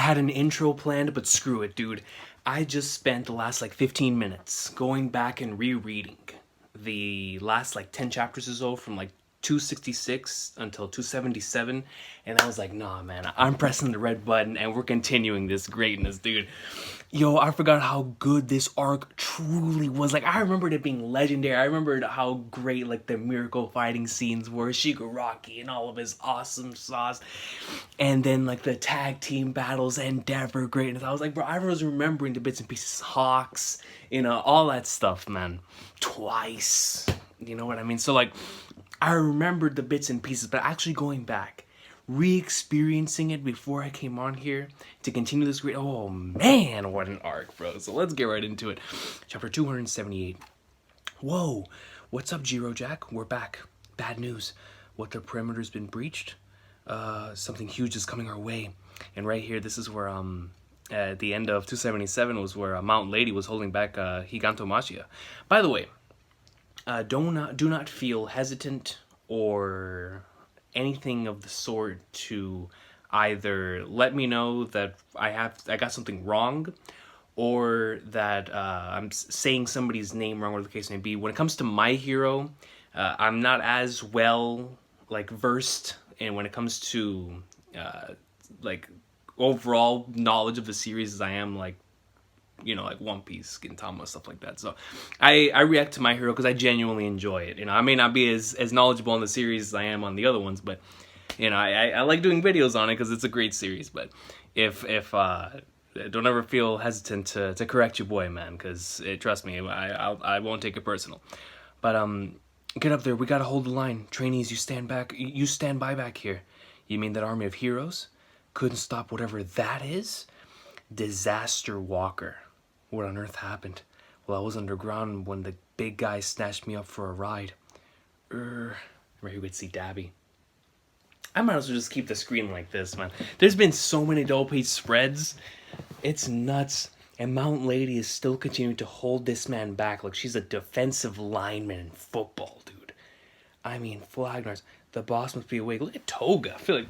had an intro planned, but screw it, dude. I just spent the last like 15 minutes going back and rereading the last like 10 chapters or so from like 266 until 277, and I was like, nah, man, I'm pressing the red button and we're continuing this greatness, dude. Yo, I forgot how good this arc truly was. Like, I remembered it being legendary. I remembered how great, like, the miracle fighting scenes were. Shigaraki and all of his awesome sauce. And then, like, the tag team battles, Endeavor greatness. I was like, bro, I was remembering the bits and pieces. Hawks, all that stuff, man. Twice. You know what I mean? So, like, I remembered the bits and pieces, but actually going back, re-experiencing it before I came on here to continue this great, oh man, what an arc, bro. So let's get right into it. Chapter 278. Whoa, what's up, Jiro Jack? We're back. Bad news. What, the perimeter's been breached? Something huge is coming our way. And right here, this is where at the end of 277 was where Mount Lady was holding back Higanto Mashia. By the way, do not feel hesitant or anything of the sort to either let me know that I got something wrong, or that I'm saying somebody's name wrong, or the case may be. When it comes to My Hero, I'm not as well like versed, and when it comes to like overall knowledge of the series as I am like One Piece, Gintama, stuff like that. So I react to My Hero because I genuinely enjoy it. I may not be as knowledgeable on the series as I am on the other ones, but I like doing videos on it because it's a great series. But if don't ever feel hesitant to correct your boy, man, because trust me, I won't take it personal. But get up there. We gotta hold the line. Trainees, you stand back. You stand by back here. You mean that army of heroes couldn't stop whatever that is? Disaster Walker. What on earth happened? Well, I was underground when the big guy snatched me up for a ride. Where you would see Dabby. I might as well just keep the screen like this, man. There's been so many double page spreads. It's nuts. And Mount Lady is still continuing to hold this man back like she's a defensive lineman in football, dude. I mean, Flagnars. The boss must be awake. Look at Toga. I feel like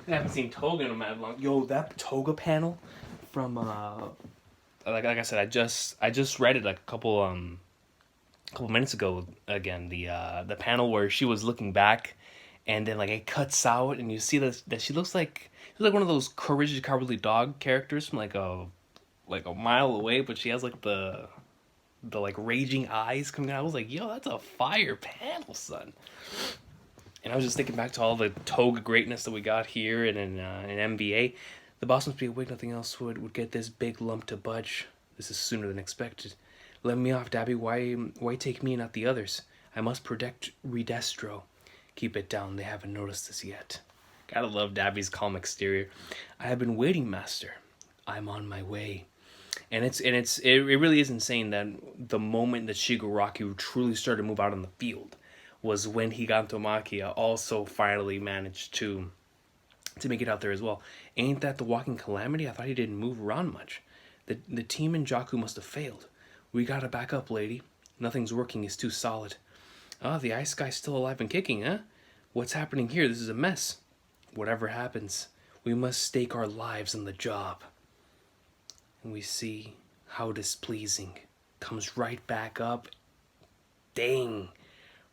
I haven't seen Toga in a mad long. Yo, that Toga panel from like I said, I just read it like a couple minutes ago again. The panel where she was looking back, and then like it cuts out, and you see that she looks like one of those Courage the Cowardly Dog characters from like a mile away, but she has like the like raging eyes coming out. I was like, yo, that's a fire panel, son. And I was just thinking back to all the Toga greatness that we got here and in MVA. The boss must be awake. Nothing else would get this big lump to budge. This is sooner than expected. Let me off, Dabby. Why take me and not the others? I must protect Redestro. Keep it down. They haven't noticed us yet. Gotta love Dabby's calm exterior. I have been waiting, Master. I'm on my way. And it really is insane that the moment that Shigaraki truly started to move out on the field was when Higanto Machia also finally managed to make it out there as well. Ain't that the walking calamity? I thought he didn't move around much. The team in Jakku must have failed. We gotta back up, lady. Nothing's working, it's too solid. Ah, the ice guy's still alive and kicking, huh? What's happening here? This is a mess. Whatever happens, we must stake our lives on the job. And we see how displeasing. Comes right back up. Dang.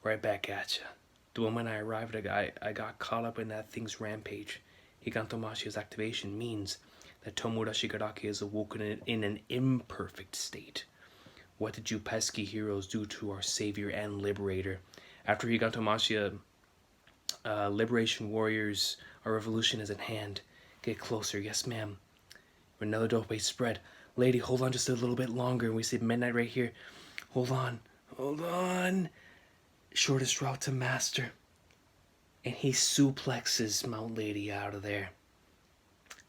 Right back at ya. The moment I arrived, I got caught up in that thing's rampage. Higanto Mashia's activation means that Tomura Shigaraki is awoken in an imperfect state. What did you pesky heroes do to our savior and liberator? After Higanto Mashia, liberation warriors, our revolution is at hand. Get closer, yes ma'am. Another dope spread. Lady, hold on just a little bit longer, and we see midnight right here. Hold on. Shortest route to Master. And he suplexes Mount Lady out of there.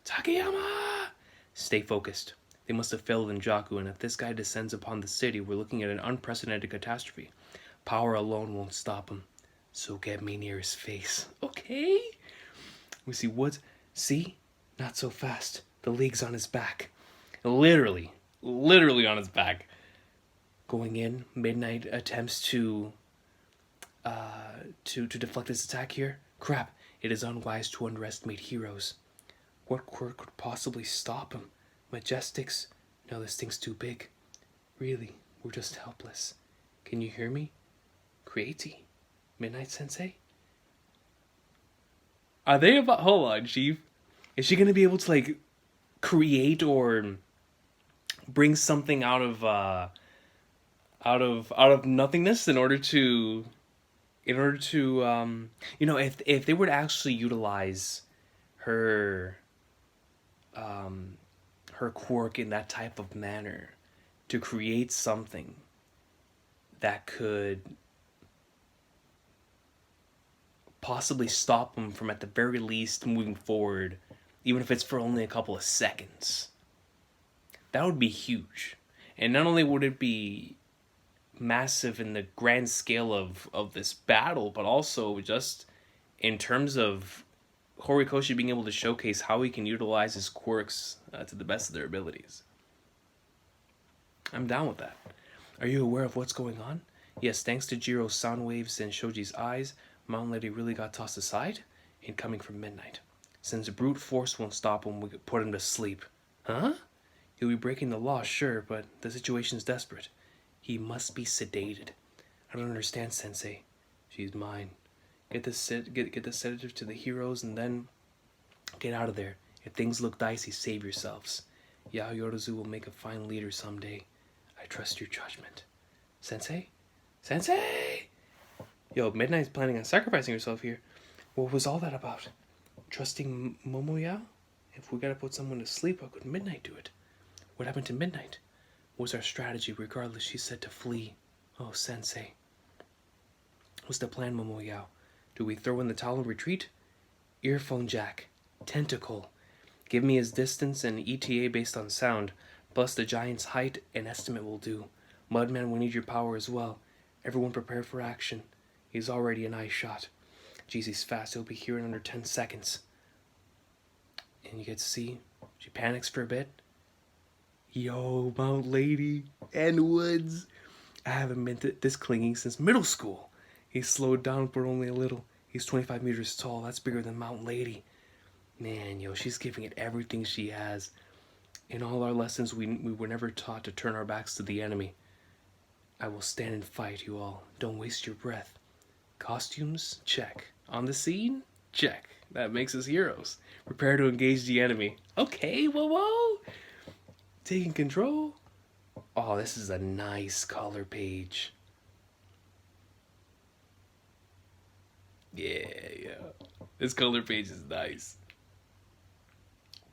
Takayama! Stay focused. They must have failed in Jakku, and if this guy descends upon the city, we're looking at an unprecedented catastrophe. Power alone won't stop him. So get me near his face. Okay? We see Woods. See? Not so fast. The League's on his back. Literally on his back. Going in, Midnight attempts to deflect this attack here. Crap, it is unwise to underestimate heroes. What quirk could possibly stop him? Majestics? No, this thing's too big. Really, we're just helpless. Can you hear me? Creati? Midnight Sensei? Are they about... Hold on, Chief. Is she gonna be able to, like, create or bring something out of nothingness in order to if they were to actually utilize her her quirk in that type of manner to create something that could possibly stop them from, at the very least, moving forward, even if it's for only a couple of seconds, that would be huge. And not only would it be massive in the grand scale of this battle, but also just in terms of Horikoshi being able to showcase how he can utilize his quirks to the best of their abilities. I'm down with that. Are you aware of what's going on? Yes, thanks to Jiro's sound waves and Shoji's eyes, Mountain Lady really got tossed aside, incoming from midnight. Since brute force won't stop him, we could put him to sleep. Huh? He'll be breaking the law, sure, but the situation's desperate. He must be sedated. I don't understand, Sensei. She's mine. Get the sedative to the heroes and then get out of there. If things look dicey, save yourselves. Yao Yorozu will make a fine leader someday. I trust your judgment. Sensei? Sensei! Yo, Midnight's planning on sacrificing herself here. What was all that about? Trusting Momoyao? If we gotta put someone to sleep, how could Midnight do it? What happened to Midnight? What's our strategy? Regardless, she said to flee. Oh, Sensei. What's the plan, Momoyao? Do we throw in the towel and retreat? Earphone jack. Tentacle. Give me his distance and ETA based on sound, plus the giant's height and estimate will do. Mudman, we need your power as well. Everyone prepare for action. He's already an eye shot. Jeez, he's fast. He'll be here in under 10 seconds. And you get to see, she panics for a bit. Yo, Mount Lady and Woods. I haven't been this clinging since middle school. He's slowed down but only a little. He's 25 meters tall. That's bigger than Mount Lady. Man, yo, she's giving it everything she has. In all our lessons, we were never taught to turn our backs to the enemy. I will stand and fight, you all. Don't waste your breath. Costumes? Check. On the scene? Check. That makes us heroes. Prepare to engage the enemy. Okay, whoa. Taking control? Oh, this is a nice color page. Yeah. This color page is nice.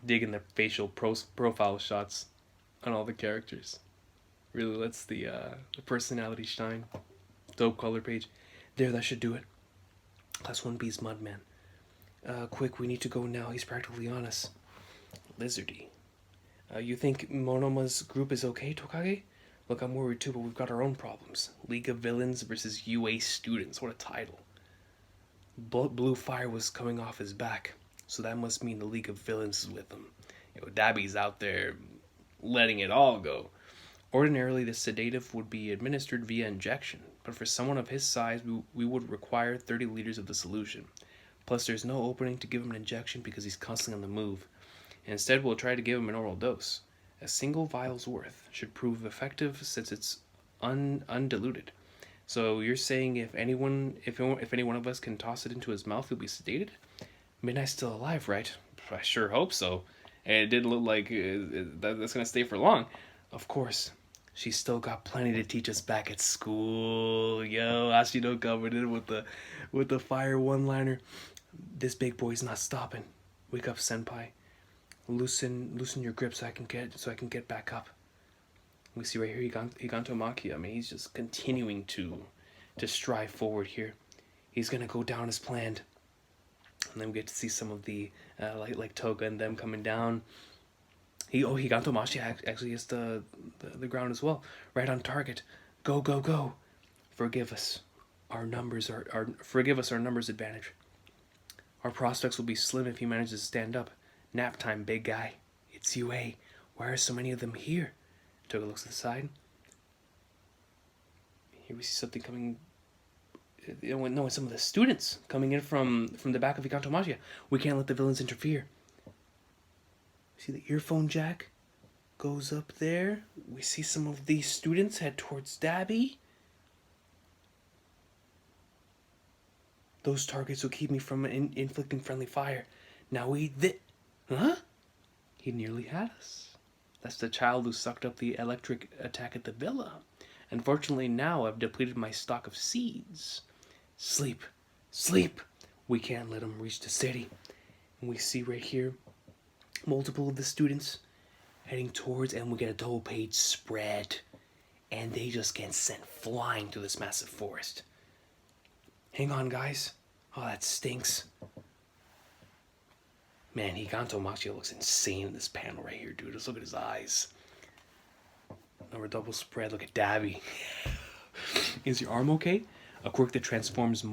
Digging the facial profile shots on all the characters. Really lets the personality shine. Dope color page. There, that should do it. Class 1B's Mudman. Quick, we need to go now. He's practically on us. Lizardy. You think Monoma's group is okay, Tokage? Look, I'm worried too, but we've got our own problems. League of Villains versus UA Students. What a title. Blue fire was coming off his back, so that must mean the League of Villains is with him. Dabi's out there letting it all go. Ordinarily, the sedative would be administered via injection, but for someone of his size, we would require 30 liters of the solution. Plus, there's no opening to give him an injection because he's constantly on the move. Instead, we'll try to give him an oral dose. A single vial's worth should prove effective since it's undiluted. So you're saying if any one of us can toss it into his mouth, he'll be sedated? Midnight's still alive, right? I sure hope so. And it didn't look like that's going to stay for long. Of course. She's still got plenty to teach us back at school. Yo, Ashino covered it with the fire one-liner. This big boy's not stopping. Wake up, senpai. Loosen your grip so I can get back up. We see right here Higanto Maki. I mean, he's just continuing to strive forward here. He's gonna go down as planned. And then we get to see some of the like Toga and them coming down. Higanto Maki actually hits the ground as well. Right on target. Go. Forgive us. Our numbers advantage. Our prospects will be slim if he manages to stand up. Nap time, big guy. It's UA. Why are so many of them here? Toga looks to the side. Here we see something coming. No, it's some of the students coming in from the back of Higanto Maki. We can't let the villains interfere. See the earphone jack goes up there. We see some of these students head towards Dabby. Those targets will keep me from inflicting friendly fire. Now Huh? He nearly had us. That's the child who sucked up the electric attack at the villa. Unfortunately, now I've depleted my stock of seeds. Sleep. Sleep! We can't let him reach the city. And we see right here multiple of the students heading towards, and we get a double page spread. And they just get sent flying through this massive forest. Hang on, guys. Oh, that stinks. Man, Higanto Machia looks insane in this panel right here, dude. Just look at his eyes. Another double spread. Look at Dabby. Is your arm okay? A quirk that transforms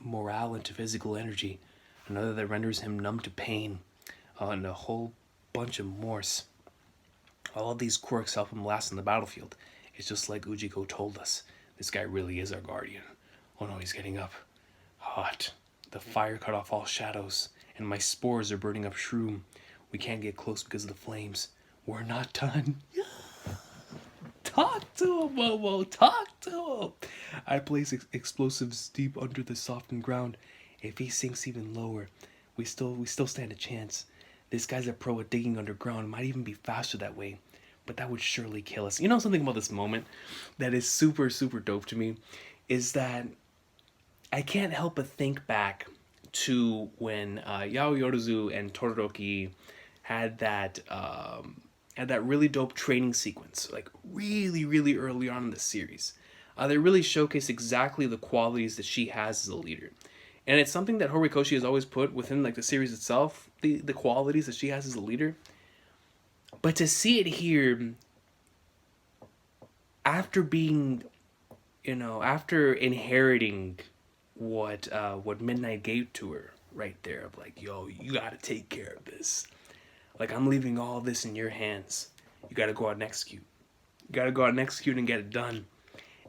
morale into physical energy. Another that renders him numb to pain. And a whole bunch of Morse. All of these quirks help him last on the battlefield. It's just like Ujiko told us. This guy really is our guardian. Oh no, he's getting up. Hot. The fire cut off all shadows. And my spores are burning up Shroom. We can't get close because of the flames. We're not done. Talk to him, Momo. Talk to him. I place explosives deep under the softened ground. If he sinks even lower, we still stand a chance. This guy's a pro at digging underground. Might even be faster that way. But that would surely kill us. You know something about this moment that is super, super dope to me? Is that I can't help but think back to when Yao Yorozu and Todoroki had that really dope training sequence, like really, really early on in the series. They really showcase exactly the qualities that she has as a leader. And it's something that Horikoshi has always put within like the series itself, the qualities that she has as a leader. But to see it here, after being, after inheriting what Midnight gave to her right there, of like, yo, you gotta take care of this. Like, I'm leaving all of this in your hands. You gotta go out and execute. You gotta go out and execute and get it done.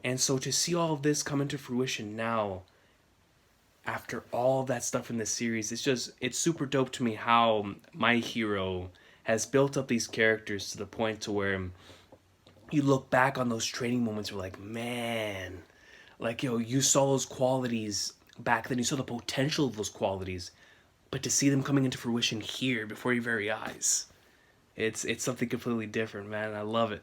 And so to see all of this come into fruition now, after all of that stuff in this series, it's super dope to me how My Hero has built up these characters to the point to where you look back on those training moments, you're like, man, like, yo, you saw those qualities back then, you saw the potential of those qualities, but to see them coming into fruition here before your very eyes, it's something completely different, man. I love it.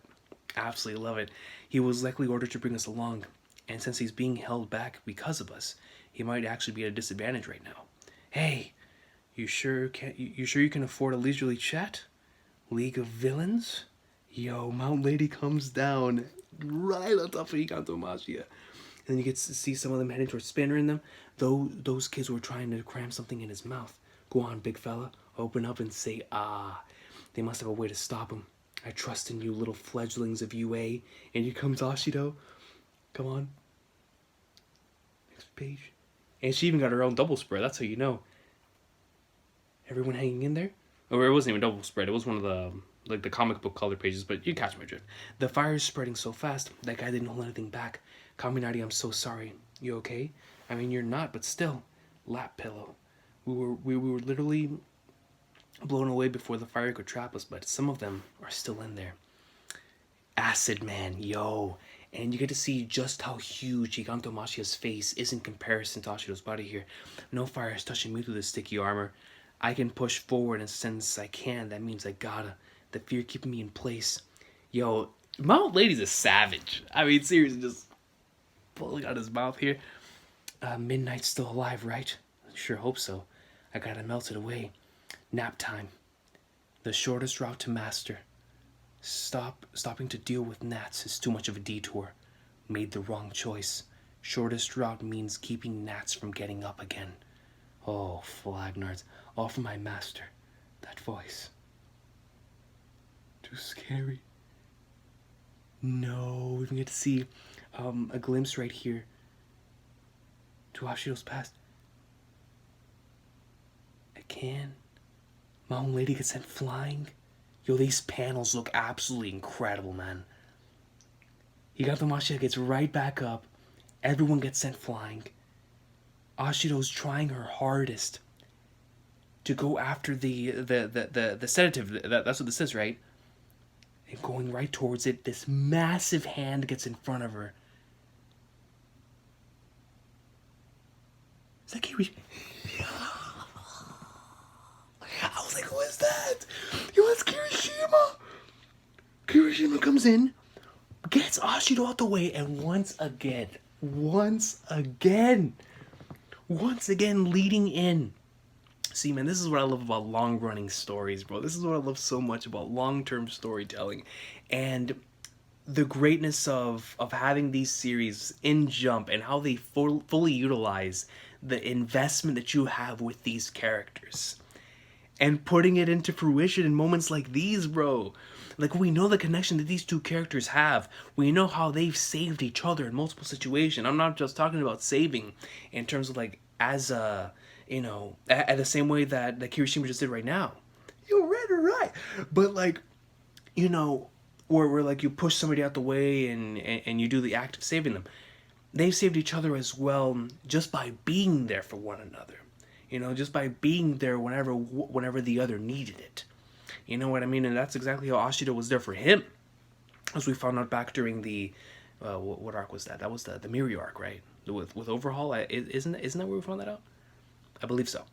Absolutely love it. He was likely ordered to bring us along, and since he's being held back because of us, he might actually be at a disadvantage right now. Hey, you sure you can afford a leisurely chat? League of Villains? Yo, Mount Lady comes down right on top of Higanto Machia. And then you get to see some of them heading towards Spinner in them. Those kids were trying to cram something in his mouth. Go on, big fella. Open up and say, ah. They must have a way to stop him. I trust in you, little fledglings of UA. And here comes Ashido. Come on. Next page. And she even got her own double spread. That's how you know. Everyone hanging in there? Or it wasn't even double spread. It was one of the comic book color pages, but you catch my drift. The fire is spreading so fast, that guy didn't hold anything back. Kaminari, I'm so sorry. You okay? I mean, you're not, but still. Lap pillow. We were literally blown away before the fire could trap us, but some of them are still in there. Acid Man, yo. And you get to see just how huge Higanto Machia's face is in comparison to Ashido's body here. No fire is touching me through the sticky armor. I can push forward, and since I can, that means I gotta. The fear keeping me in place. Yo, Mount Lady's a savage. I mean, seriously, just pulling out his mouth here. Midnight's still alive, right? Sure hope so. I gotta melt it away. Nap time. The shortest route to master. Stopping to deal with gnats is too much of a detour. Made the wrong choice. Shortest route means keeping gnats from getting up again. Oh, flagnards. All for my master. That voice. Too scary. No, we can get to see a glimpse right here to Ashido's past. I can. Mount Lady gets sent flying. Yo, these panels look absolutely incredible, man. Higanto Machia gets right back up. Everyone gets sent flying. Ashido's trying her hardest to go after the sedative. That's what this is, right? And going right towards it, this massive hand gets in front of her. Is that Kirishima? I was like, who is that? Yo, it's Kirishima. Kirishima comes in, gets Ashido out the way, and once again leading in. See, man, this is what I love about long-running stories, bro. This is what I love so much about long-term storytelling. And the greatness of having these series in Jump and how they fully utilize the investment that you have with these characters. And putting it into fruition in moments like these, bro. Like, we know the connection that these two characters have. We know how they've saved each other in multiple situations. I'm not just talking about saving in terms of, like, as a, you know, at the same way that Kirishima just did right now. You're right, right. But, like, you know, where like, you push somebody out the way and you do the act of saving them. They've saved each other as well just by being there for one another. You know, just by being there whenever the other needed it. You know what I mean? And that's exactly how Ashido was there for him. As we found out back during the... what arc was that? That was the Mirio arc, right? With Overhaul? Isn't that where we found that out? I believe so.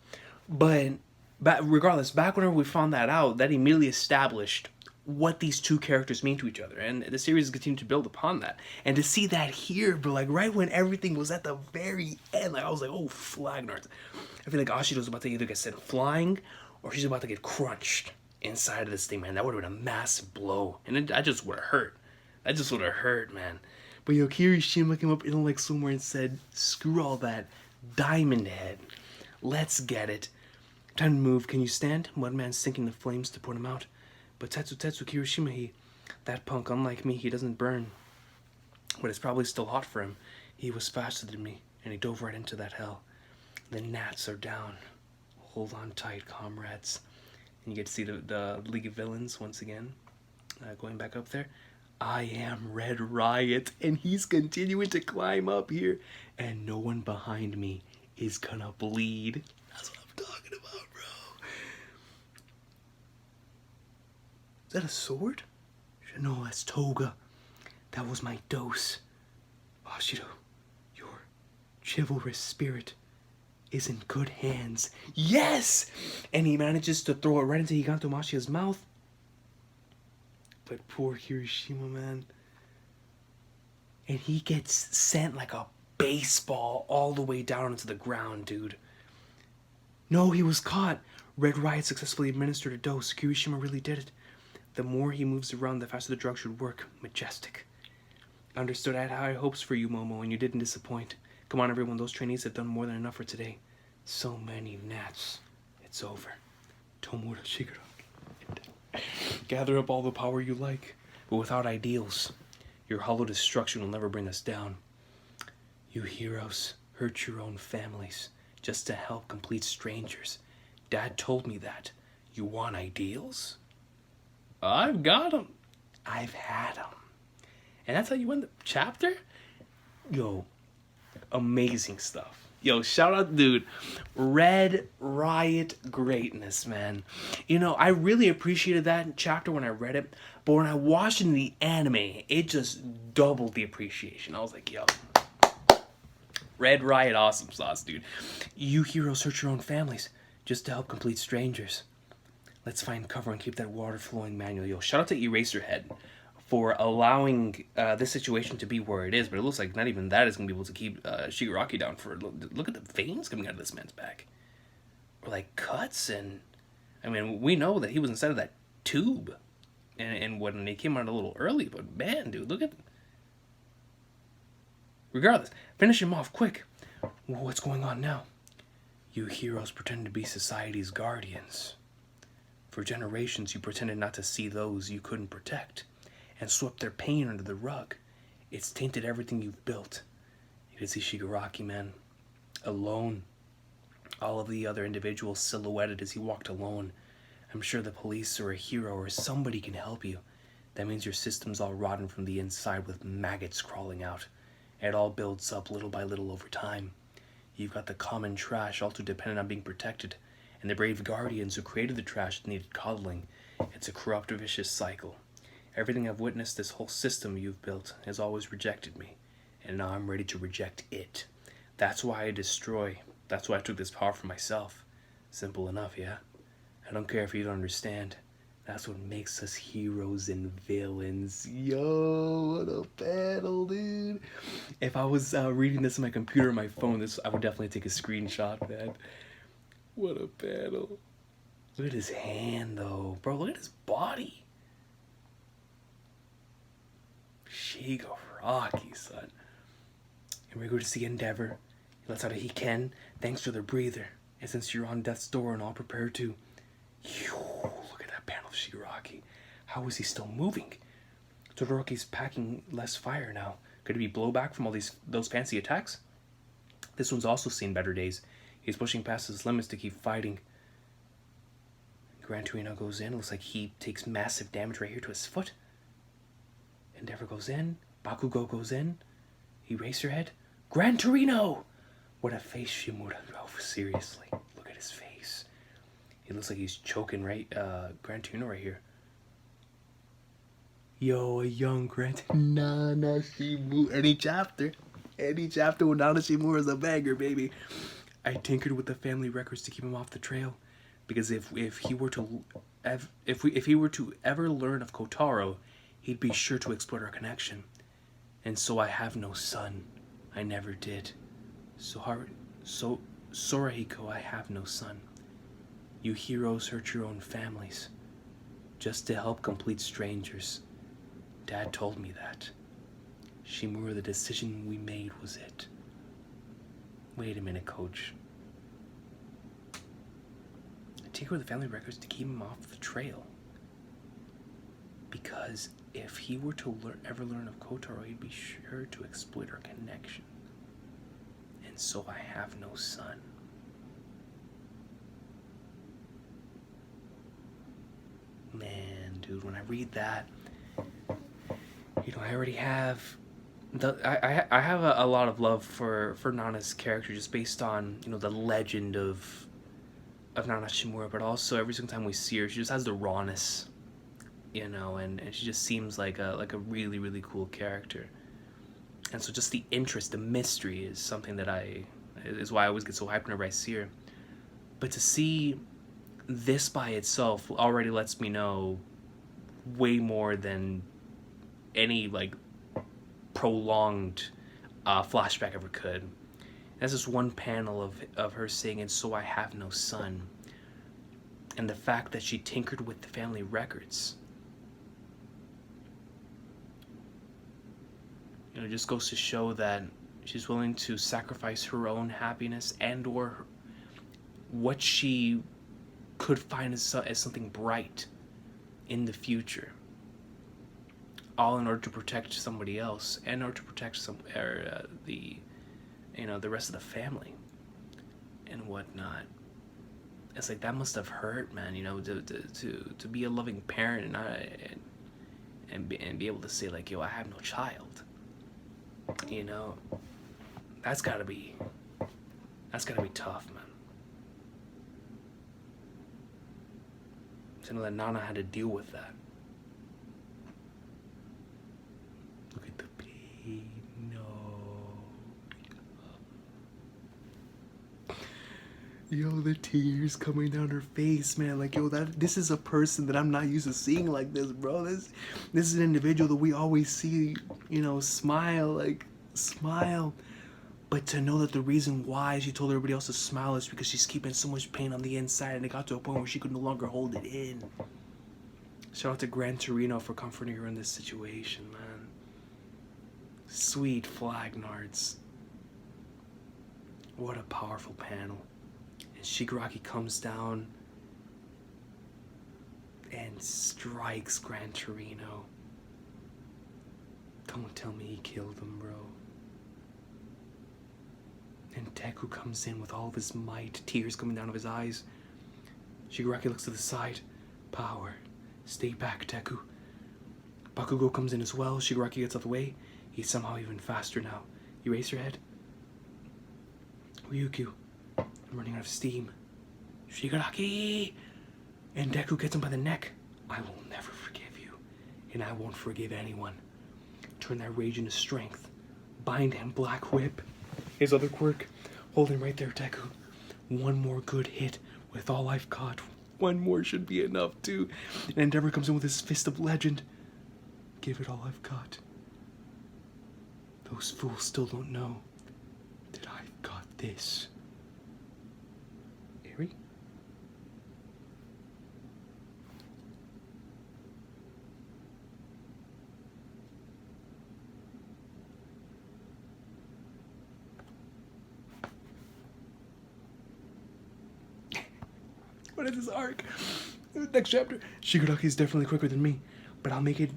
But regardless, back whenever we found that out, that immediately established what these two characters mean to each other. And the series continued to build upon that. And to see that here, but like right when everything was at the very end, like I was like, oh, Flagnards. I feel like Ashido's about to either get sent flying or she's about to get crunched inside of this thing, man. That would have been a massive blow. And I just would have hurt. That just would have hurt, man. But yo, Kirishima came up in like somewhere and said, screw all that. Diamond Head. Let's get it. Time to move. Can you stand? Mudman's sinking the flames to put him out. But Tetsu Kirishima, that punk, unlike me, he doesn't burn. But it's probably still hot for him. He was faster than me, and he dove right into that hell. The gnats are down. Hold on tight, comrades. And you get to see the League of Villains once again, going back up there. I am Red Riot, and he's continuing to climb up here, and no one behind me is gonna bleed. That's what I'm talking about, bro. Is that a sword? No, that's Toga. That was my dose. Ashido, your chivalrous spirit is in good hands. Yes! And he manages to throw it right into Higanto Mashia's mouth. But poor Kirishima, man. And he gets sent like a baseball all the way down into the ground, dude. No, he was caught. Red Riot successfully administered a dose. Kirishima really did it. The more he moves around, the faster the drug should work. Majestic. Understood. I had high hopes for you, Momo, and you didn't disappoint. Come on, everyone. Those trainees have done more than enough for today. So many gnats. It's over. Tomura Shigaraki. Gather up all the power you like, but without ideals. Your hollow destruction will never bring us down. You heroes hurt your own families just to help complete strangers. Dad told me that. You want ideals? I've got them. I've had them. And that's how you end the chapter? Yo, amazing stuff. Yo, shout out, dude. Red Riot greatness, man. You know, I really appreciated that chapter when I read it, but when I watched it in the anime, it just doubled the appreciation. I was like, yo, Red Riot awesome sauce, dude. You heroes hurt your own families just to help complete strangers. Let's find cover and keep that water flowing manually. Yo, shout out to Eraserhead for allowing this situation to be where it is, but it looks like not even that is going to be able to keep Shigaraki down for... Look at the veins coming out of this man's back. Or like cuts, and... I mean, we know that he was inside of that tube, and when he came out a little early, but man, dude, look at... Regardless, finish him off quick. What's going on now? You heroes pretend to be society's guardians. For generations, you pretended not to see those you couldn't protect, and swept their pain under the rug. It's tainted everything you've built. You can see Shigaraki, man, alone. All of the other individuals silhouetted as he walked alone. I'm sure the police or a hero or somebody can help you. That means your system's all rotten from the inside with maggots crawling out. It all builds up little by little over time. You've got the common trash all too dependent on being protected, and the brave guardians who created the trash that needed coddling. It's a corrupt, vicious cycle. Everything I've witnessed, this whole system you've built, has always rejected me, and now I'm ready to reject it. That's why I destroy. That's why I took this power for myself. Simple enough, yeah? I don't care if you don't understand. That's what makes us heroes and villains. Yo, what a battle, dude. If I was reading this on my computer or my phone, I would definitely take a screenshot, man. What a battle. Look at his hand, though. Bro, look at his body. Shigaraki, son. And we're going to see Endeavor. He lets out a he can. Thanks for the breather. And since you're on death's door and all prepared to... Look at that panel of Shigaraki. How is he still moving? Todoroki's packing less fire now. Could it be blowback from all those fancy attacks? This one's also seen better days. He's pushing past his limits to keep fighting. Gran Torino goes in. Looks like he takes massive damage right here to his foot. Endeavor goes in. Bakugo goes in. Eraserhead. Gran Torino! What a face, Shimura. Oh, seriously. Look at his face. He looks like he's choking Gran Torino right here. Yo, a young Nana Shimura. Any chapter with Nana Shimura is a banger, baby. I tinkered with the family records to keep him off the trail, because if he were to ever learn of Kotaro, he'd be sure to exploit our connection. And so I have no son. I never did. Sorahiko, I have no son. You heroes hurt your own families, just to help complete strangers. Dad told me that. Shimura, the decision we made was it. Wait a minute, Coach. I take away the family records to keep him off the trail. Because if he were to ever learn of Kotaro, he'd be sure to exploit our connection. And so I have no son. Man, dude, when I read that, I already have... I have a lot of love for Nana's character, just based on, the legend of Nana Shimura, but also every single time we see her, she just has the rawness, and she just seems like a really, really cool character. And so just the interest, the mystery is something that is why I always get so hyped whenever I see her. But to see this by itself already lets me know way more than any, prolonged flashback ever could. That's just one panel of her saying, and so I have no son. And the fact that she tinkered with the family records. It just goes to show that she's willing to sacrifice her own happiness and or what she could find as something bright in the future. All in order to protect somebody else, and in order to protect the rest of the family and whatnot. It's like, that must have hurt, man. To be a loving parent and be able to say, yo, I have no child. That's gotta be tough, man. To know that Nana had to deal with that. Look at the pain. No. Yo, the tears coming down her face, man. This is a person that I'm not used to seeing like this, bro. This is an individual that we always see, smile. But to know that the reason why she told everybody else to smile is because she's keeping so much pain on the inside, and it got to a point where she could no longer hold it in. Shout out to Gran Torino for comforting her in this situation, man. Sweet Flagnards. What a powerful panel. And Shigaraki comes down and strikes Gran Torino. Don't tell me he killed him, bro. And Deku comes in with all of his might, tears coming down of his eyes. Shigaraki looks to the side. Power. Stay back, Deku. Bakugo comes in as well. Shigaraki gets out of the way. He's somehow even faster now. Eraserhead. Ryukyu. I'm running out of steam. Shigaraki! And Deku gets him by the neck. I will never forgive you, and I won't forgive anyone. Turn that rage into strength. Bind him, Black Whip. His other quirk. Hold him right there, Deku. One more good hit with all I've got. One more should be enough, too. And Endeavor comes in with his Fist of Legend. Give it all I've got. Those fools still don't know that I've got this. Eri? What is this arc? Next chapter. Shigaraki's definitely quicker than me, but I'll make it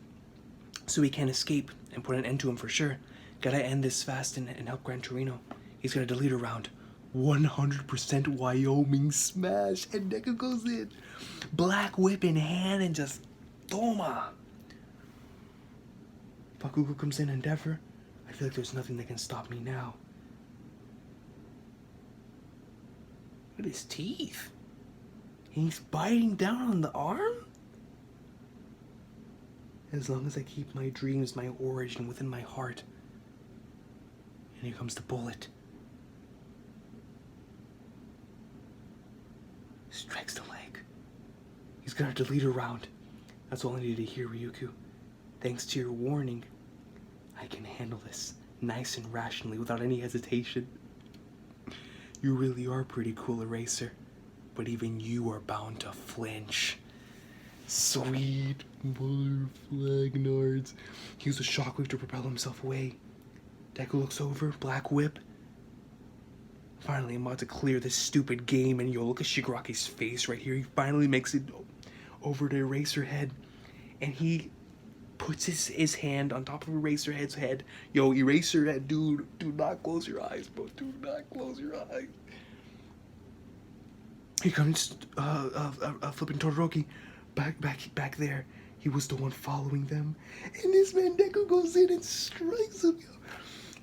so he can't escape and put an end to him for sure. Gotta end this fast and help Gran Torino. He's gonna delete a round. 100% Wyoming smash, and Deku goes in. Black Whip in hand and just toma. Bakugo comes in, Endeavor. I feel like there's nothing that can stop me now. Look at his teeth. And he's biting down on the arm? As long as I keep my dreams, my origin within my heart. And here comes the bullet. Strikes the leg. He's gonna delete a round. That's all I needed to hear, Ryuku. Thanks to your warning, I can handle this nice and rationally without any hesitation. You really are pretty cool, Eraser. But even you are bound to flinch. Sweet mother flagnards. He used a shockwave to propel himself away. Deku looks over, Black Whip. Finally, I'm about to clear this stupid game, and yo, look at Shigaraki's face right here. He finally makes it over to Eraserhead, and he puts his hand on top of Eraserhead's head. Yo, Eraserhead, dude, do not close your eyes, bro. Do not close your eyes. Here comes flipping Todoroki, back there. He was the one following them, and this man Deku goes in and strikes him.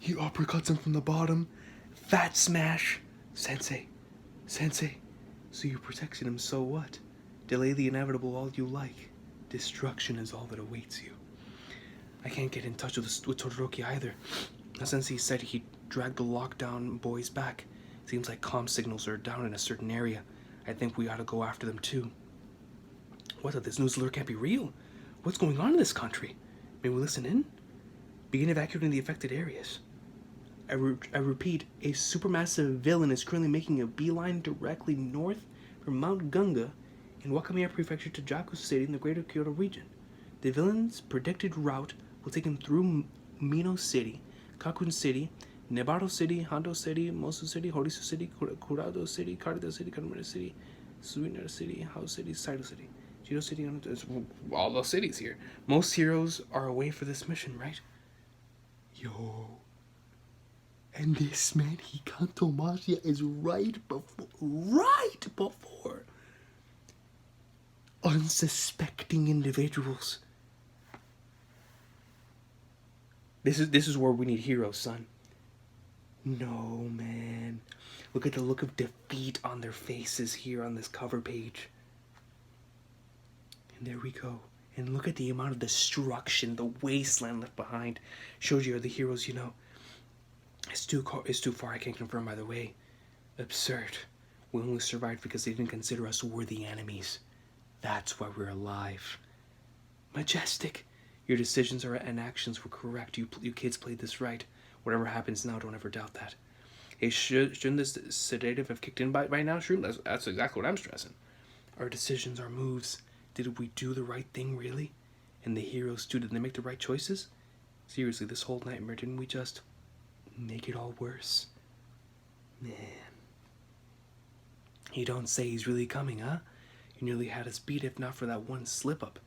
He uppercuts him from the bottom. Fat smash. Sensei. So you're protecting him, so what? Delay the inevitable all you like. Destruction is all that awaits you. I can't get in touch with Todoroki either. Sensei said he dragged the lockdown boys back. Seems like comm signals are down in a certain area. I think we ought to go after them too. What? This news alert can't be real. What's going on in this country? May we listen in? Begin evacuating the affected areas. I repeat, a supermassive villain is currently making a beeline directly north from Mount Gunga in Wakamiya Prefecture to Jaku City in the greater Kyoto region. The villain's predicted route will take him through Mino City, Kakun City, Nebaro City, Hondo City, Mosu City, Horisu City, Kurado City, Karada City, Kanomura City, Suinara City, Hao City, Saito City, Jiro City, all those cities here. Most heroes are away for this mission, right? Yo. And this man, Hikanto Mashia, is right before unsuspecting individuals. This is where we need heroes, son. No, man. Look at the look of defeat on their faces here on this cover page. And there we go. And look at the amount of destruction, the wasteland left behind. Shows you are the heroes, you know. It's too far, I can't confirm, by the way. Absurd. We only survived because they didn't consider us worthy enemies. That's why we're alive. Majestic. Your decisions and actions were correct. You kids played this right. Whatever happens now, don't ever doubt that. Hey, shouldn't this sedative have kicked in by now, Shroom? That's exactly what I'm stressing. Our decisions, our moves. Did we do the right thing, really? And the heroes, too, did they make the right choices? Seriously, this whole nightmare, didn't we just make it all worse? Man. You don't say he's really coming, huh? You nearly had us beat if not for that one slip-up.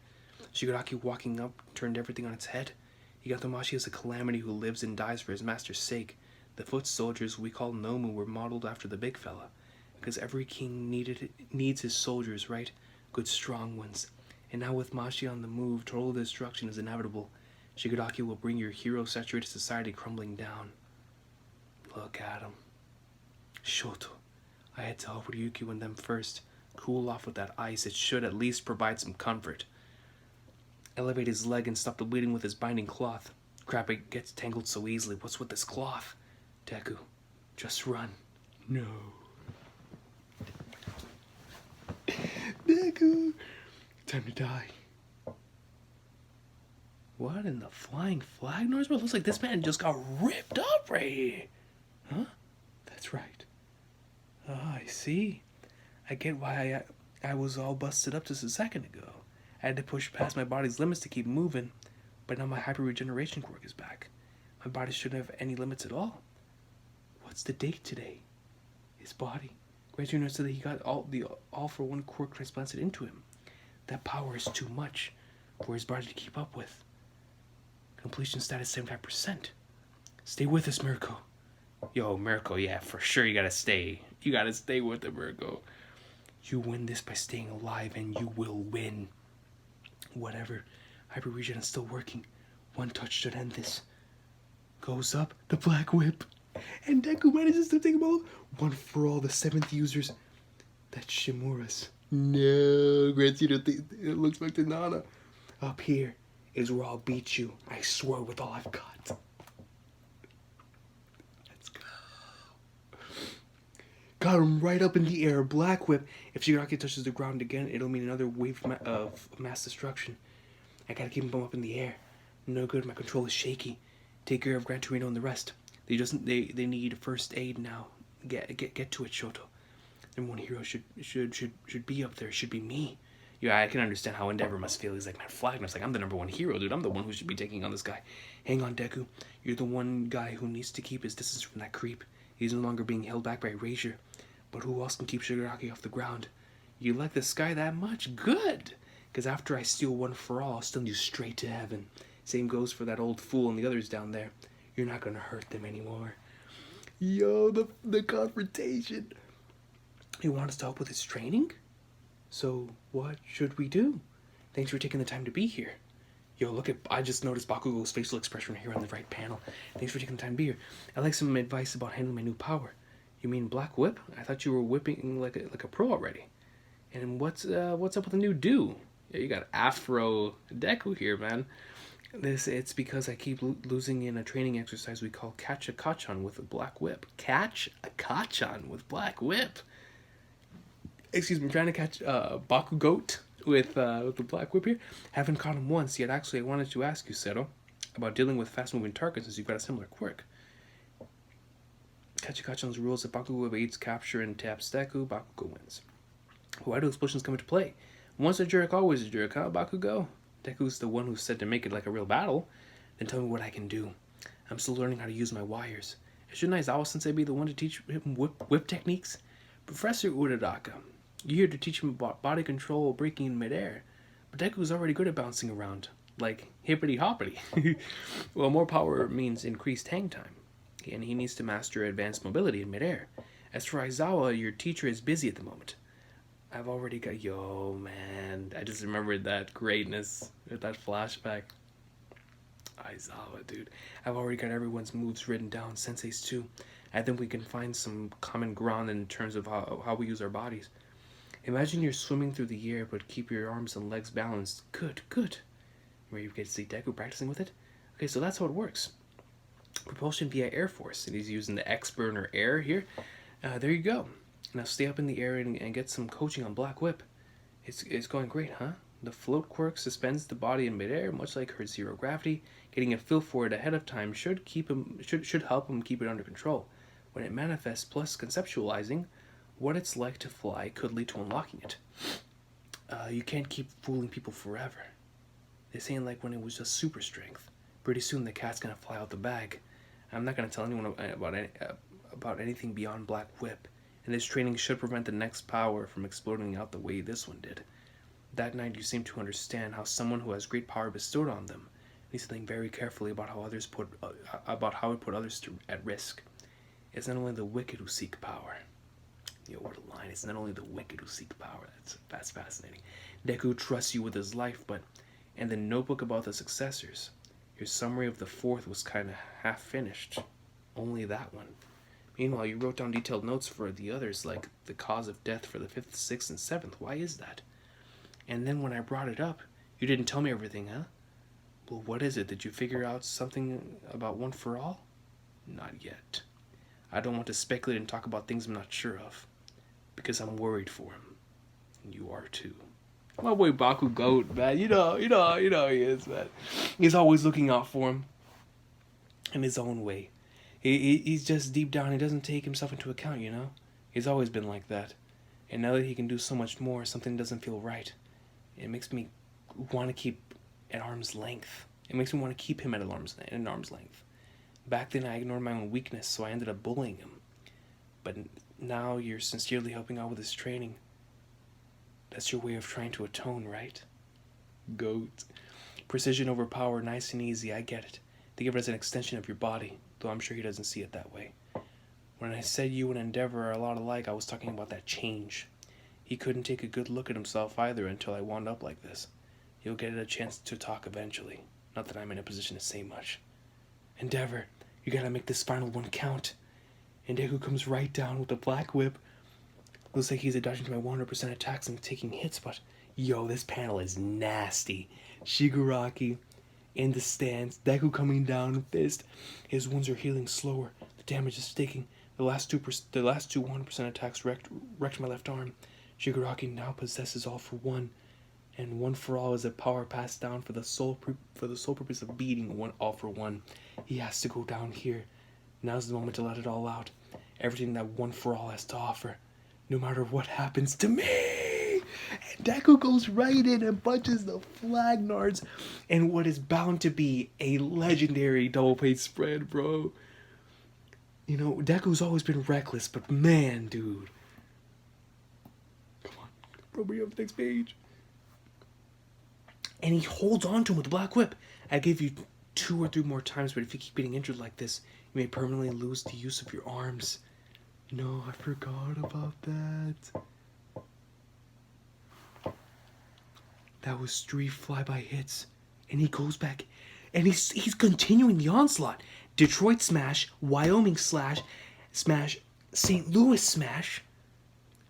Shigaraki walking up turned everything on its head. Higatomashi is a calamity who lives and dies for his master's sake. The foot soldiers we call Nomu were modeled after the big fella. Because every king needs his soldiers, right? Good strong ones. And now with Mashi on the move, total destruction is inevitable. Shigaraki will bring your hero-saturated society crumbling down. Look at him. Shoto. I had to help Ryukyu and them first. Cool off with that ice. It should at least provide some comfort. Elevate his leg and stop the bleeding with his binding cloth. Crap, it gets tangled so easily. What's with this cloth? Deku, just run. No. Deku, time to die. What in the flying flag noise? It looks like this man just got ripped up right here. Huh? That's right. Ah, I see. I get why I was all busted up just a second ago. I had to push past my body's limits to keep moving, but now my hyper regeneration quirk is back. My body shouldn't have any limits at all. What's the date today? His body. Great Junior said that he got all for one quirk transplanted into him. That power is too much for his body to keep up with. Completion status 75%. Stay with us, Mirko. Yo, Mirko, yeah, for sure you gotta stay. You gotta stay with it, Mirko. You win this by staying alive, and you will win. Whatever. Hyper Regen is still working. One touch should end this. Goes up the Black Whip. And Deku manages to take them all. One for all, the 7th users. That's Shimura's. No, Granzino, it looks back to Nana. Up here is where I'll beat you. I swear with all I've got. Let's go. Got him right up in the air. Black Whip. If Shigaraki touches the ground again, it'll mean another wave of mass destruction. I gotta keep him up in the air. No good, my control is shaky. Take care of Gran Torino and the rest. They need first aid now. Get to it, Shoto. Number one hero should be up there. Should be me. Yeah, I can understand how Endeavor must feel. He's like, man, Flagner's like, I'm the number one hero, dude. I'm the one who should be taking on this guy. Hang on, Deku. You're the one guy who needs to keep his distance from that creep. He's no longer being held back by Erasure. But who else can keep Shigaraki off the ground? You like this guy that much? Good! Because after I steal one for all, I'll send you straight to heaven. Same goes for that old fool and the others down there. You're not gonna hurt them anymore. Yo, the confrontation. You want us to help with his training? So, what should we do? Thanks for taking the time to be here. Yo, look at, I just noticed Bakugo's facial expression here on the right panel. Thanks for taking the time to be here. I'd like some advice about handling my new power. You mean Black Whip? I thought you were whipping like a pro already. And what's up with the new do? Yeah, you got Afro Deku here, man. It's because I keep losing in a training exercise we call Catch a Kachan with a Black Whip. Catch a Kachan with Black Whip. Excuse me, I'm trying to catch Bakugoat with the Black Whip here. Haven't caught him once yet. Actually, I wanted to ask you, Seto, about dealing with fast-moving targets since you've got a similar quirk. Catch a Kachan's rules that Bakugo evades capture and taps Deku, Bakugo wins. Why do explosions come into play? Once a jerk, always a jerk, huh, Bakugo? Deku's the one who said to make it like a real battle. Then tell me what I can do. I'm still learning how to use my wires. Shouldn't Aizawa-sensei be the one to teach him whip techniques? Professor Uradaka, you're here to teach him about body control breaking in midair. But Deku's already good at bouncing around. Like, hippity-hoppity. Well, more power means increased hang time. And he needs to master advanced mobility in midair. As for Aizawa, your teacher is busy at the moment. I've already got... Yo, man. I just remembered that greatness with that flashback. Aizawa, dude. I've already got everyone's moves written down. Sensei's too. I think we can find some common ground in terms of how we use our bodies. Imagine you're swimming through the air, but keep your arms and legs balanced. Good, good. Where you get to see Deku practicing with it? Okay, so that's how it works. Propulsion via air force. And he's using the X-burner air here. There you go. Now stay up in the air and get some coaching on Black Whip. It's going great, huh? The float quirk suspends the body in midair, much like her zero gravity. Getting a feel for it ahead of time should help him keep it under control. When it manifests, plus conceptualizing what it's like to fly could lead to unlocking it. You can't keep fooling people forever. This ain't like when it was just super strength. Pretty soon the cat's gonna fly out the bag. I'm not gonna tell anyone about anything beyond Black Whip. And this training should prevent the next power from exploding out the way this one did. That night you seem to understand how someone who has great power bestowed on them needs to think very carefully about how it put others at risk. It's not only the wicked who seek power. Yo, what a line. It's not only the wicked who seek power. That's fascinating. Deku trusts you with his life, and the notebook about the successors. Your summary of the fourth was kind of half finished. Only that one. Meanwhile, you wrote down detailed notes for the others, like the cause of death for the 5th, 6th, and 7th. Why is that? And then when I brought it up, you didn't tell me everything, huh? Well, what is it? Did you figure out something about One for All? Not yet. I don't want to speculate and talk about things I'm not sure of, because I'm worried for him. And you are too. My boy Baku Goat, man. You know he is, man. He's always looking out for him in his own way. He's just deep down, he doesn't take himself into account, you know? He's always been like that. And now that he can do so much more, something doesn't feel right. It makes me want to keep at arm's length. It makes me want to keep him at arm's length. Back then I ignored my own weakness, so I ended up bullying him. But now you're sincerely helping out with his training. That's your way of trying to atone, right? Goat. Precision over power, nice and easy, I get it. Think of it as an extension of your body, though I'm sure he doesn't see it that way. When I said you and Endeavor are a lot alike, I was talking about that change. He couldn't take a good look at himself either until I wound up like this. You'll get a chance to talk eventually. Not that I'm in a position to say much. Endeavor, you gotta make this final one count. Deku comes right down with the black whip. Looks like he's dodging to my 100% attacks and taking hits, but yo, this panel is nasty. Shigaraki in the stance, Deku coming down, fist. His wounds are healing slower. The damage is sticking. The last two 100% attacks wrecked my left arm. Shigaraki now possesses All for One, and One for All is a power passed down for the sole purpose of beating All for One. He has to go down here. Now's the moment to let it all out. Everything that One for All has to offer. No matter what happens to me! And Deku goes right in and punches the flag nards in what is bound to be a legendary double page spread, bro. You know, Deku's always been reckless, but man, dude. Come on, bro, bring up the next page. And he holds on to him with the black whip. I give you 2 or 3 more times, but if you keep getting injured like this, you may permanently lose the use of your arms. No, I forgot about that. That was 3 flyby hits. And he goes back. And he's continuing the onslaught. Detroit smash. Wyoming smash. St. Louis smash.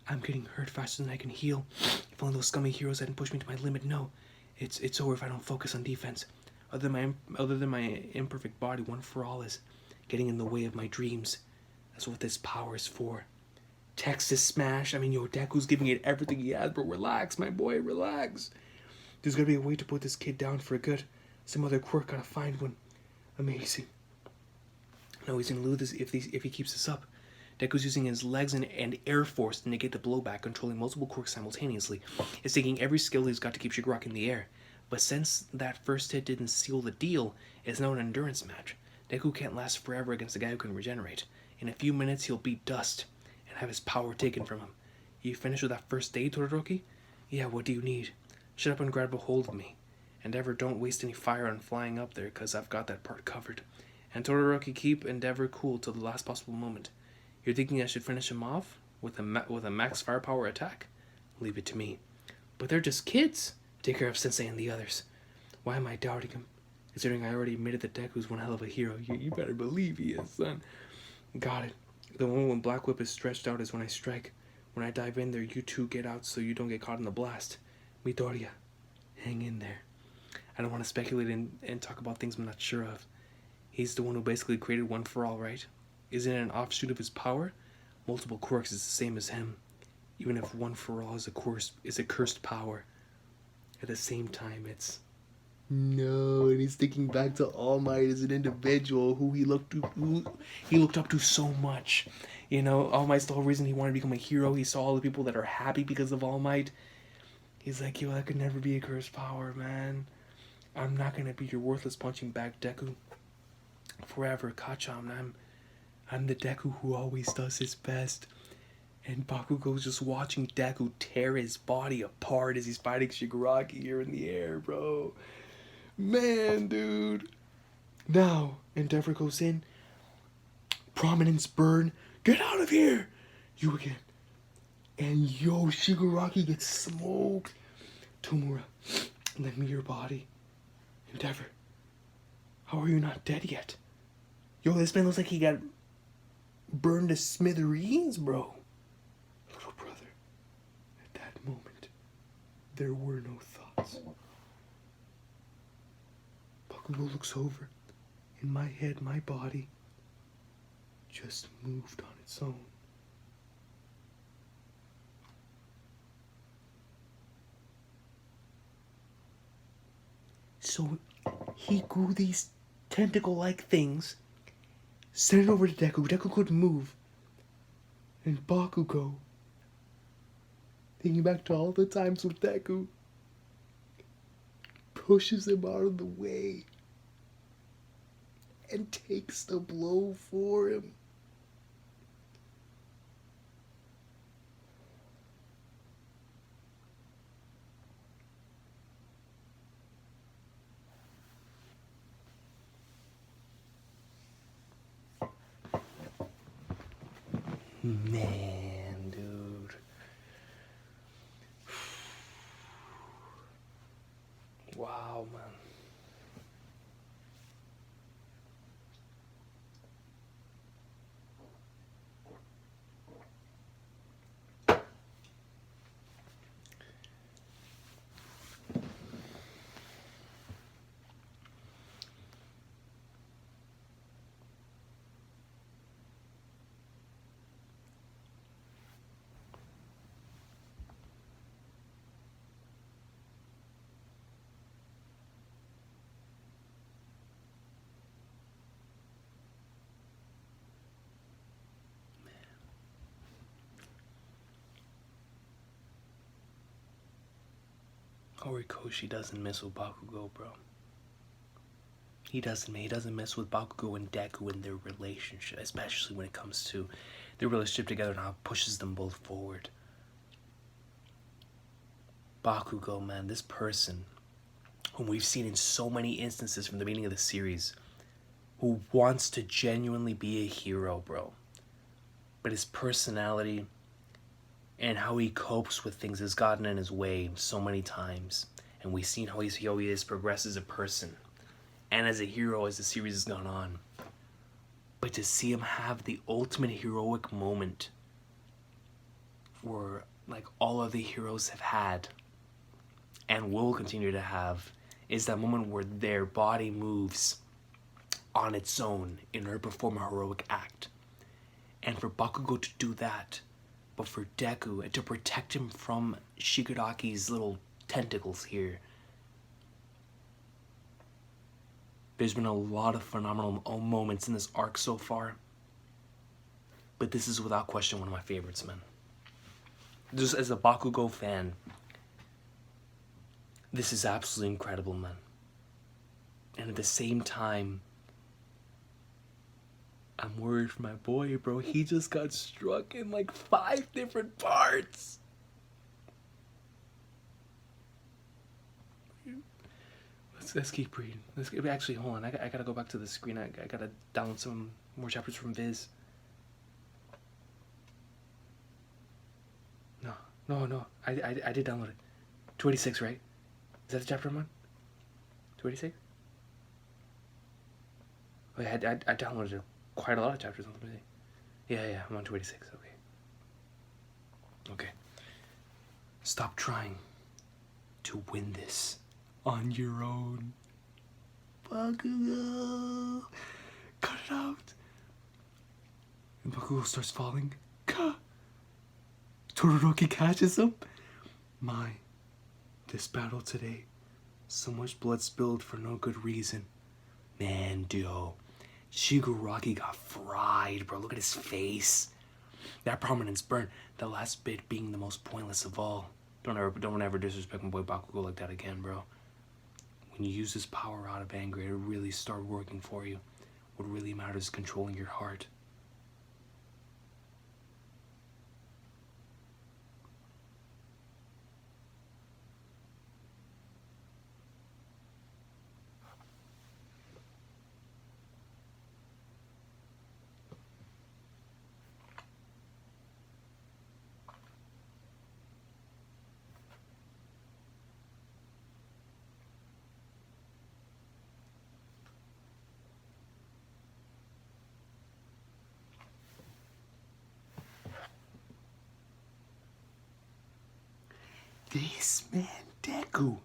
I'm getting hurt faster than I can heal. If only those scummy heroes hadn't pushed me to my limit. No, it's over if I don't focus on defense. Other than my imperfect body, One for All is getting in the way of my dreams. That's what this power is for. Texas smash. I mean, yo, Deku's giving it everything he has, but relax, my boy, relax. There's gotta be a way to put this kid down for good. Some other quirk, gotta find one. Amazing. No, he's gonna lose this if he keeps this up. Deku's using his legs and air force to negate the blowback, controlling multiple quirks simultaneously. It's taking every skill he's got to keep Shigaraki in the air. But since that first hit didn't seal the deal, it's now an endurance match. Deku can't last forever against a guy who can regenerate. In a few minutes, he'll beat dust and have his power taken from him. You finished with that first aid, Todoroki? Yeah, what do you need? Shut up and grab a hold of me. Endeavor, don't waste any fire on flying up there, because I've got that part covered. And Todoroki, keep Endeavor cool till the last possible moment. You're thinking I should finish him off with a max firepower attack? Leave it to me. But they're just kids. Take care of Sensei and the others. Why am I doubting him? Considering I already admitted that Deku's one hell of a hero. You better believe he is, son. Got it. The moment when Black Whip is stretched out is when I strike. When I dive in there, you two get out so you don't get caught in the blast. Midoriya, hang in there. I don't want to speculate and talk about things I'm not sure of. He's the one who basically created One for All, right? Isn't it an offshoot of his power? Multiple quirks is the same as him. Even if One for All is a cursed power. At the same time, it's... No, and he's thinking back to All Might as an individual who he looked up to so much. You know, All Might's the whole reason he wanted to become a hero. He saw all the people that are happy because of All Might. He's like, yo, that could never be a cursed power, man. I'm not gonna be your worthless punching bag, Deku. Forever, Kachan. I'm the Deku who always does his best. And Bakugo's just watching Deku tear his body apart as he's fighting Shigaraki here in the air, bro. Man, dude. Now, Endeavor goes in. Prominence burn. Get out of here! You again. And yo, Shigaraki gets smoked. Tomura, lend me your body. Endeavor, how are you not dead yet? Yo, this man looks like he got burned to smithereens, bro. Little brother, at that moment, there were no thoughts. Bakugo looks over. In my head, my body just moved on its own. So he grew these tentacle-like things, sent it over to Deku. Deku couldn't move. And Bakugo, thinking back to all the times with Deku, pushes him out of the way and takes the blow for him. Man, dude. Wow, man. Horikoshi doesn't mess with Bakugo, bro. He doesn't mess with Bakugo and Deku in their relationship, especially when it comes to their relationship together and how it pushes them both forward. Bakugo, man, this person whom we've seen in so many instances from the beginning of the series, who wants to genuinely be a hero, bro. But his personality and how he copes with things has gotten in his way so many times. And we've seen how he has progressed as a person and as a hero as the series has gone on. But to see him have the ultimate heroic moment where like all other heroes have had and will continue to have is that moment where their body moves on its own in order to perform a heroic act. And for Bakugo to do that, but for Deku to protect him from Shigaraki's little tentacles here. There's been a lot of phenomenal moments in this arc so far, but this is without question one of my favorites, man. Just as a Bakugo fan, this is absolutely incredible, man. And at the same time, I'm worried for my boy, bro. He just got struck in like 5 different parts. Let's keep reading. Actually, hold on. I gotta go back to the screen. I gotta download some more chapters from Viz. No. I did download it. 286, right? Is that the chapter I'm on? 286? Oh, yeah, I downloaded quite a lot of chapters. Yeah, I'm on 286. Okay. Stop trying to win this on your own. Bakugo, cut it out. And Bakugo starts falling. Todoroki catches him. This battle today, so much blood spilled for no good reason. Man, dude, Shigaraki got fried, bro. Look at his face. That prominence burn. The last bit being the most pointless of all. Don't ever disrespect my boy Bakugo like that again, bro. When you use this power out of anger, it'll really start working for you. What really matters is controlling your heart. This man, Deku.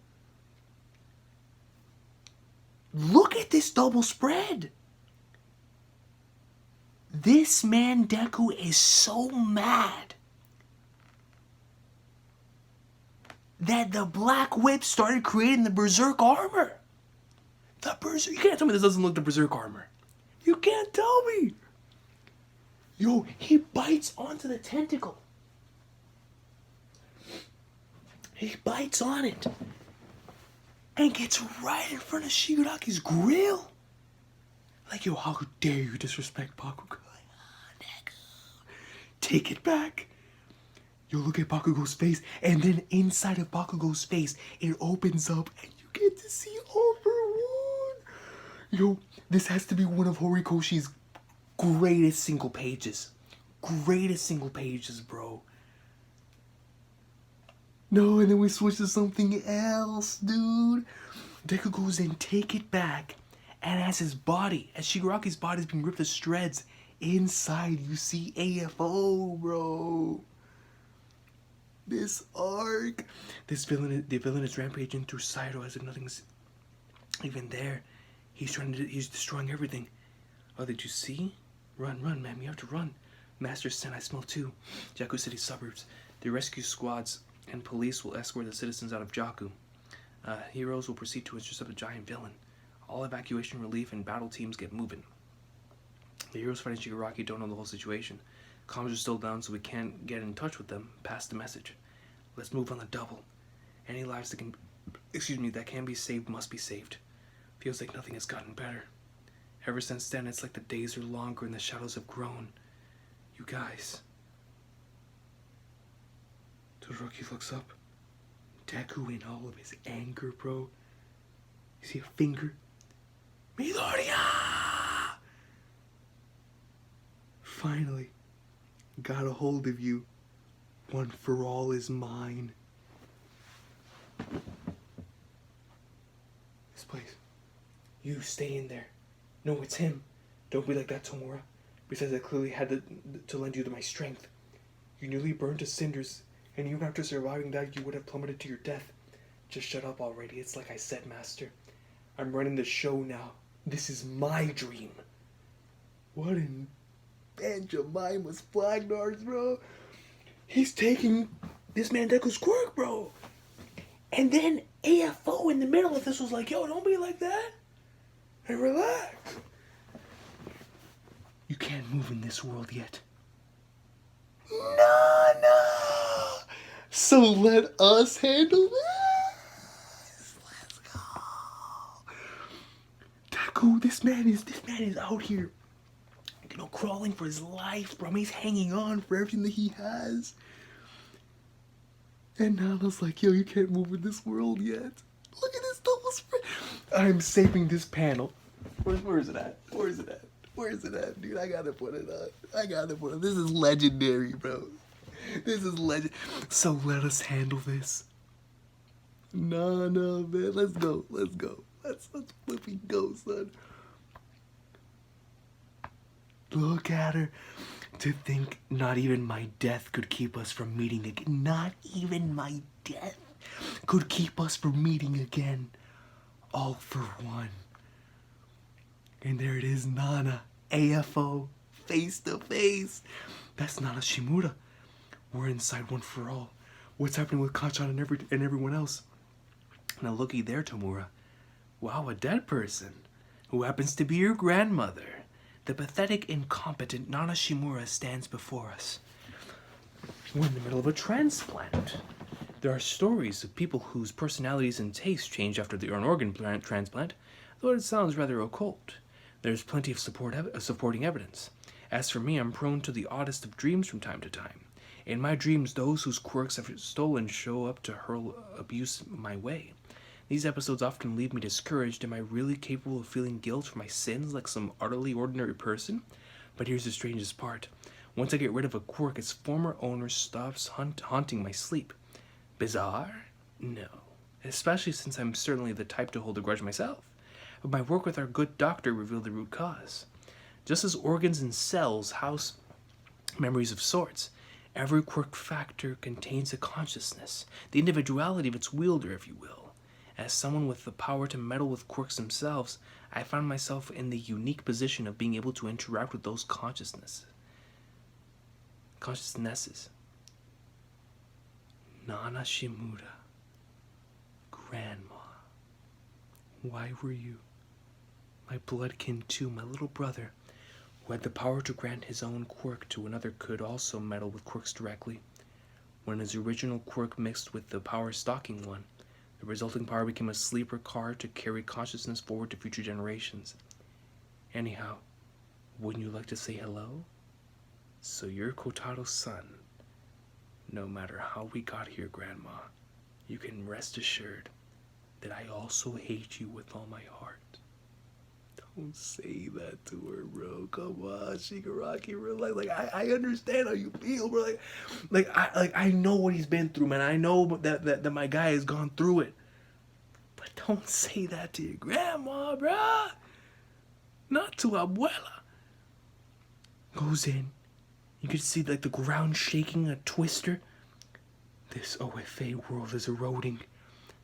Look at this double spread. This man, Deku, is so mad that the Black Whip started creating the Berserk armor. The Berserk. You can't tell me this doesn't look the Berserk armor. You can't tell me. Yo, he bites onto the tentacle. He bites on it. And gets right in front of Shigaraki's grill. Like, yo, how dare you disrespect Bakugo? Take it back. You look at Bakugo's face, and then inside of Bakugo's face, it opens up, and you get to see Overwood. Yo, this has to be one of Horikoshi's greatest single pages. Greatest single pages, bro. No, and then we switch to something else, dude. Deku goes in, take it back, and as his body, as Shigaraki's body is being ripped to shreds, inside you see AFO, bro. This arc. The villain is rampaging through Saito as if nothing's even there. He's destroying everything. Oh, did you see? Run, man, you have to run. Master Sen, I smell too. Jakku City suburbs. The rescue squads and police will escort the citizens out of Jakku. Heroes will proceed to intercept a giant villain. All evacuation relief and battle teams get moving. The heroes fighting Shigaraki don't know the whole situation. Comms are still down, so we can't get in touch with them. Pass the message. Let's move on the double. Any lives that can be saved must be saved. Feels like nothing has gotten better. Ever since then, it's like the days are longer and the shadows have grown. You guys. Todoroki looks up. Deku in all of his anger, bro. You see a finger? Midoriya! Finally, got a hold of you. One for all is mine. This place. You stay in there. No, it's him. Don't be like that, Tomura. Besides, I clearly had to lend you my strength. You nearly burned to cinders, and even after surviving that, you would have plummeted to your death. Just shut up already. It's like I said, Master. I'm running the show now. This is my dream. What in Aunt Jemima's Flagnars, bro? He's taking this man Deku's quirk, bro. And then AFO in the middle of this was like, yo, don't be like that. And relax. You can't move in this world yet. No. So let us handle this. Let's go. Deku, this man is out here, you know, crawling for his life, bro. He's hanging on for everything that he has. And Nana's like, yo, you can't move in this world yet. Look at this double spread. I'm saving this panel. Where is it at? Where is it at, dude? I gotta put it up. This is legendary, bro. This is legend. So let us handle this. No, man. Let's go. Let's flipping go, son. Look at her. To think not even my death could keep us from meeting again. Not even my death could keep us from meeting again. All for one. And there it is, Nana. AFO. Face to face. That's Nana Shimura. We're inside One for All. What's happening with Kacchan and everyone else? Now looky there, Tomura. Wow, a dead person. Who happens to be your grandmother. The pathetic, incompetent Nana Shimura stands before us. We're in the middle of a transplant. There are stories of people whose personalities and tastes change after the organ transplant, though it sounds rather occult. There's plenty of supporting evidence. As for me, I'm prone to the oddest of dreams from time to time. In my dreams, those whose quirks I've stolen show up to hurl abuse my way. These episodes often leave me discouraged. Am I really capable of feeling guilt for my sins like some utterly ordinary person? But here's the strangest part. Once I get rid of a quirk, its former owner stops haunting my sleep. Bizarre? No. Especially since I'm certainly the type to hold a grudge myself. But my work with our good doctor revealed the root cause. Just as organs and cells house memories of sorts, Every quirk factor contains a consciousness, the individuality of its wielder, if you will. As someone with the power to meddle with quirks themselves, I found myself in the unique position of being able to interact with those consciousnesses. Nana Shimura, Grandma, why were you? My bloodkin too, my little brother, who had the power to grant his own quirk to another, could also meddle with quirks directly. When his original quirk mixed with the power stalking one, the resulting power became a sleeper car to carry consciousness forward to future generations. Anyhow, wouldn't you like to say hello? So you're Kotaro's son. No matter how we got here, Grandma, you can rest assured that I also hate you with all my heart. Don't say that to her, bro. Come on, Shigaraki, bro. Like I understand how you feel, bro. I know what he's been through, man. I know that my guy has gone through it. But don't say that to your grandma, bro. Not to Abuela. Goes in. You can see like the ground shaking, a twister. This OFA world is eroding.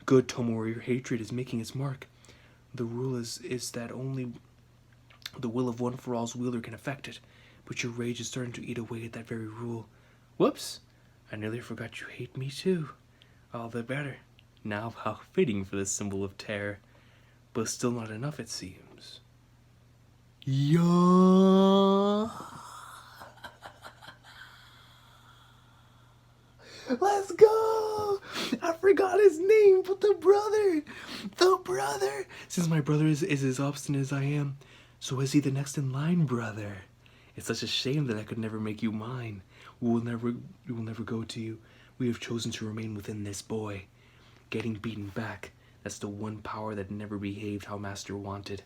Good, Tomori, your hatred is making its mark. The rule is that only the will of One for All's wielder can affect it, but your rage is starting to eat away at that very rule. Whoops! I nearly forgot you hate me too. All the better. Now how fitting for this symbol of terror. But still not enough, it seems. Yeah. Let's go! I forgot his name, but the brother! Since my brother is as obstinate as I am, so is he the next in line, brother? It's such a shame that I could never make you mine. We will never go to you. We have chosen to remain within this boy. Getting beaten back, that's the one power that never behaved how Master wanted.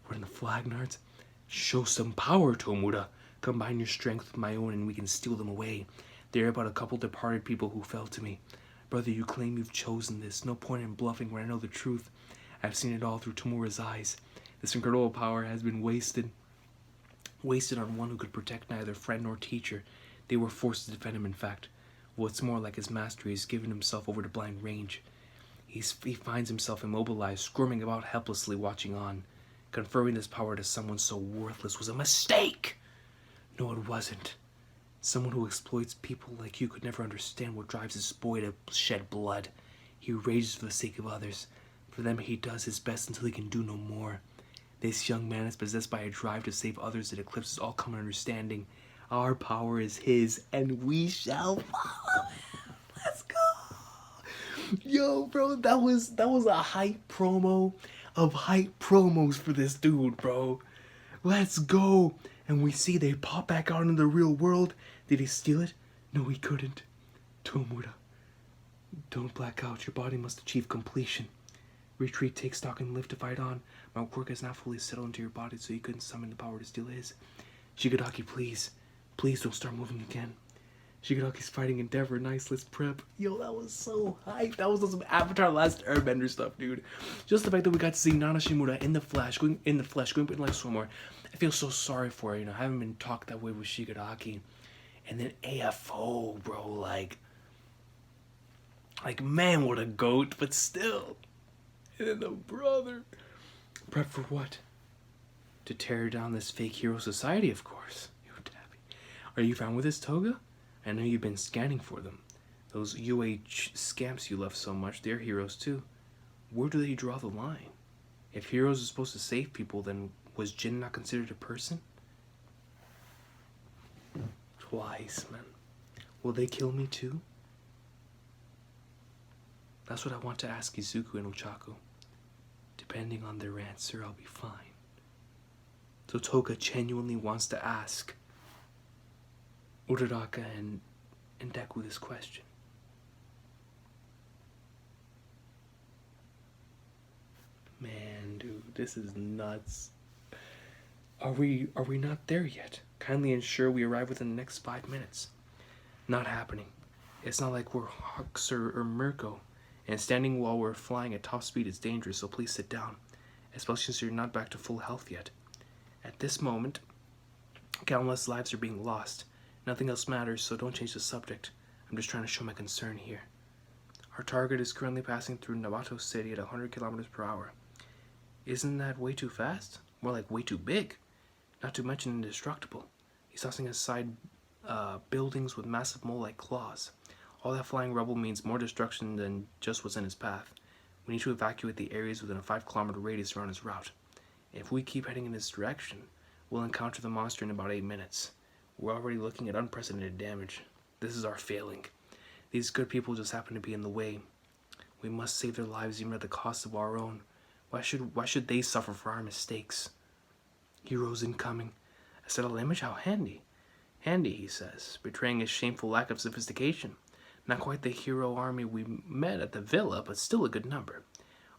We're in the Flagnards. Show some power, Tomura. Combine your strength with my own and we can steal them away. They're about a couple departed people who fell to me. Brother, you claim you've chosen this. No point in bluffing when I know the truth. I've seen it all through Tomura's eyes. This incredible power has been wasted on one who could protect neither friend nor teacher. They were forced to defend him, in fact. What's more, like his master, he's given himself over to blind rage. He finds himself immobilized, squirming about helplessly, watching on. Conferring this power to someone so worthless was a mistake! No, it wasn't. Someone who exploits people like you could never understand what drives this boy to shed blood. He rages for the sake of others. For them he does his best until he can do no more. This young man is possessed by a drive to save others that eclipses all common understanding. Our power is his, and we shall follow him. Let's go! Yo, bro, that was a hype promo of hype promos for this dude, bro. Let's go! And we see they pop back out in the real world. Did he steal it? No, he couldn't. Tomura, don't black out. Your body must achieve completion. Retreat, take stock, and live to fight on. My quirk is not fully settled into your body, so you couldn't summon the power to steal his. Shigaraki, please. Please don't start moving again. Shigaraki's fighting endeavor. Nice, let's prep. Yo, that was so hype. That was some Avatar Last Airbender stuff, dude. Just the fact that we got to see Nana Shimura in the flesh, going like swim more. I feel so sorry for her, you know. I haven't been talked that way with Shigaraki. And then AFO, bro, like man, what a goat, but still. And then the brother. Prep for what? To tear down this fake hero society, of course. Yo, Tabby. Are you found with this toga? I know you've been scanning for them. Those UH scamps you love so much, they're heroes too. Where do they draw the line? If heroes are supposed to save people, then was Jin not considered a person? Twice, man. Will they kill me too? That's what I want to ask Izuku and Ochako. Depending on their answer, I'll be fine. So Toga genuinely wants to ask Uraraka and Deku this question. Man, dude, this is nuts. Are we not there yet? Kindly ensure we arrive within the next 5 minutes. Not happening. It's not like we're Hux or Mirko, and standing while we're flying at top speed is dangerous, so please sit down, especially since you're not back to full health yet. At this moment, countless lives are being lost. Nothing else matters, so don't change the subject. I'm just trying to show my concern here. Our target is currently passing through Nabato City at 100 kilometers per hour. Isn't that way too fast? More like way too big. Not to mention indestructible. He's tossing aside buildings with massive mole-like claws. All that flying rubble means more destruction than just what's in his path. We need to evacuate the areas within a 5-kilometer radius around his route. If we keep heading in this direction, we'll encounter the monster in about 8 minutes. We're already looking at unprecedented damage. This is our failing. These good people just happen to be in the way. We must save their lives even at the cost of our own. Why should they suffer for our mistakes? Heroes incoming. A settled image? How handy. Handy, he says, betraying his shameful lack of sophistication. Not quite the hero army we met at the villa, but still a good number.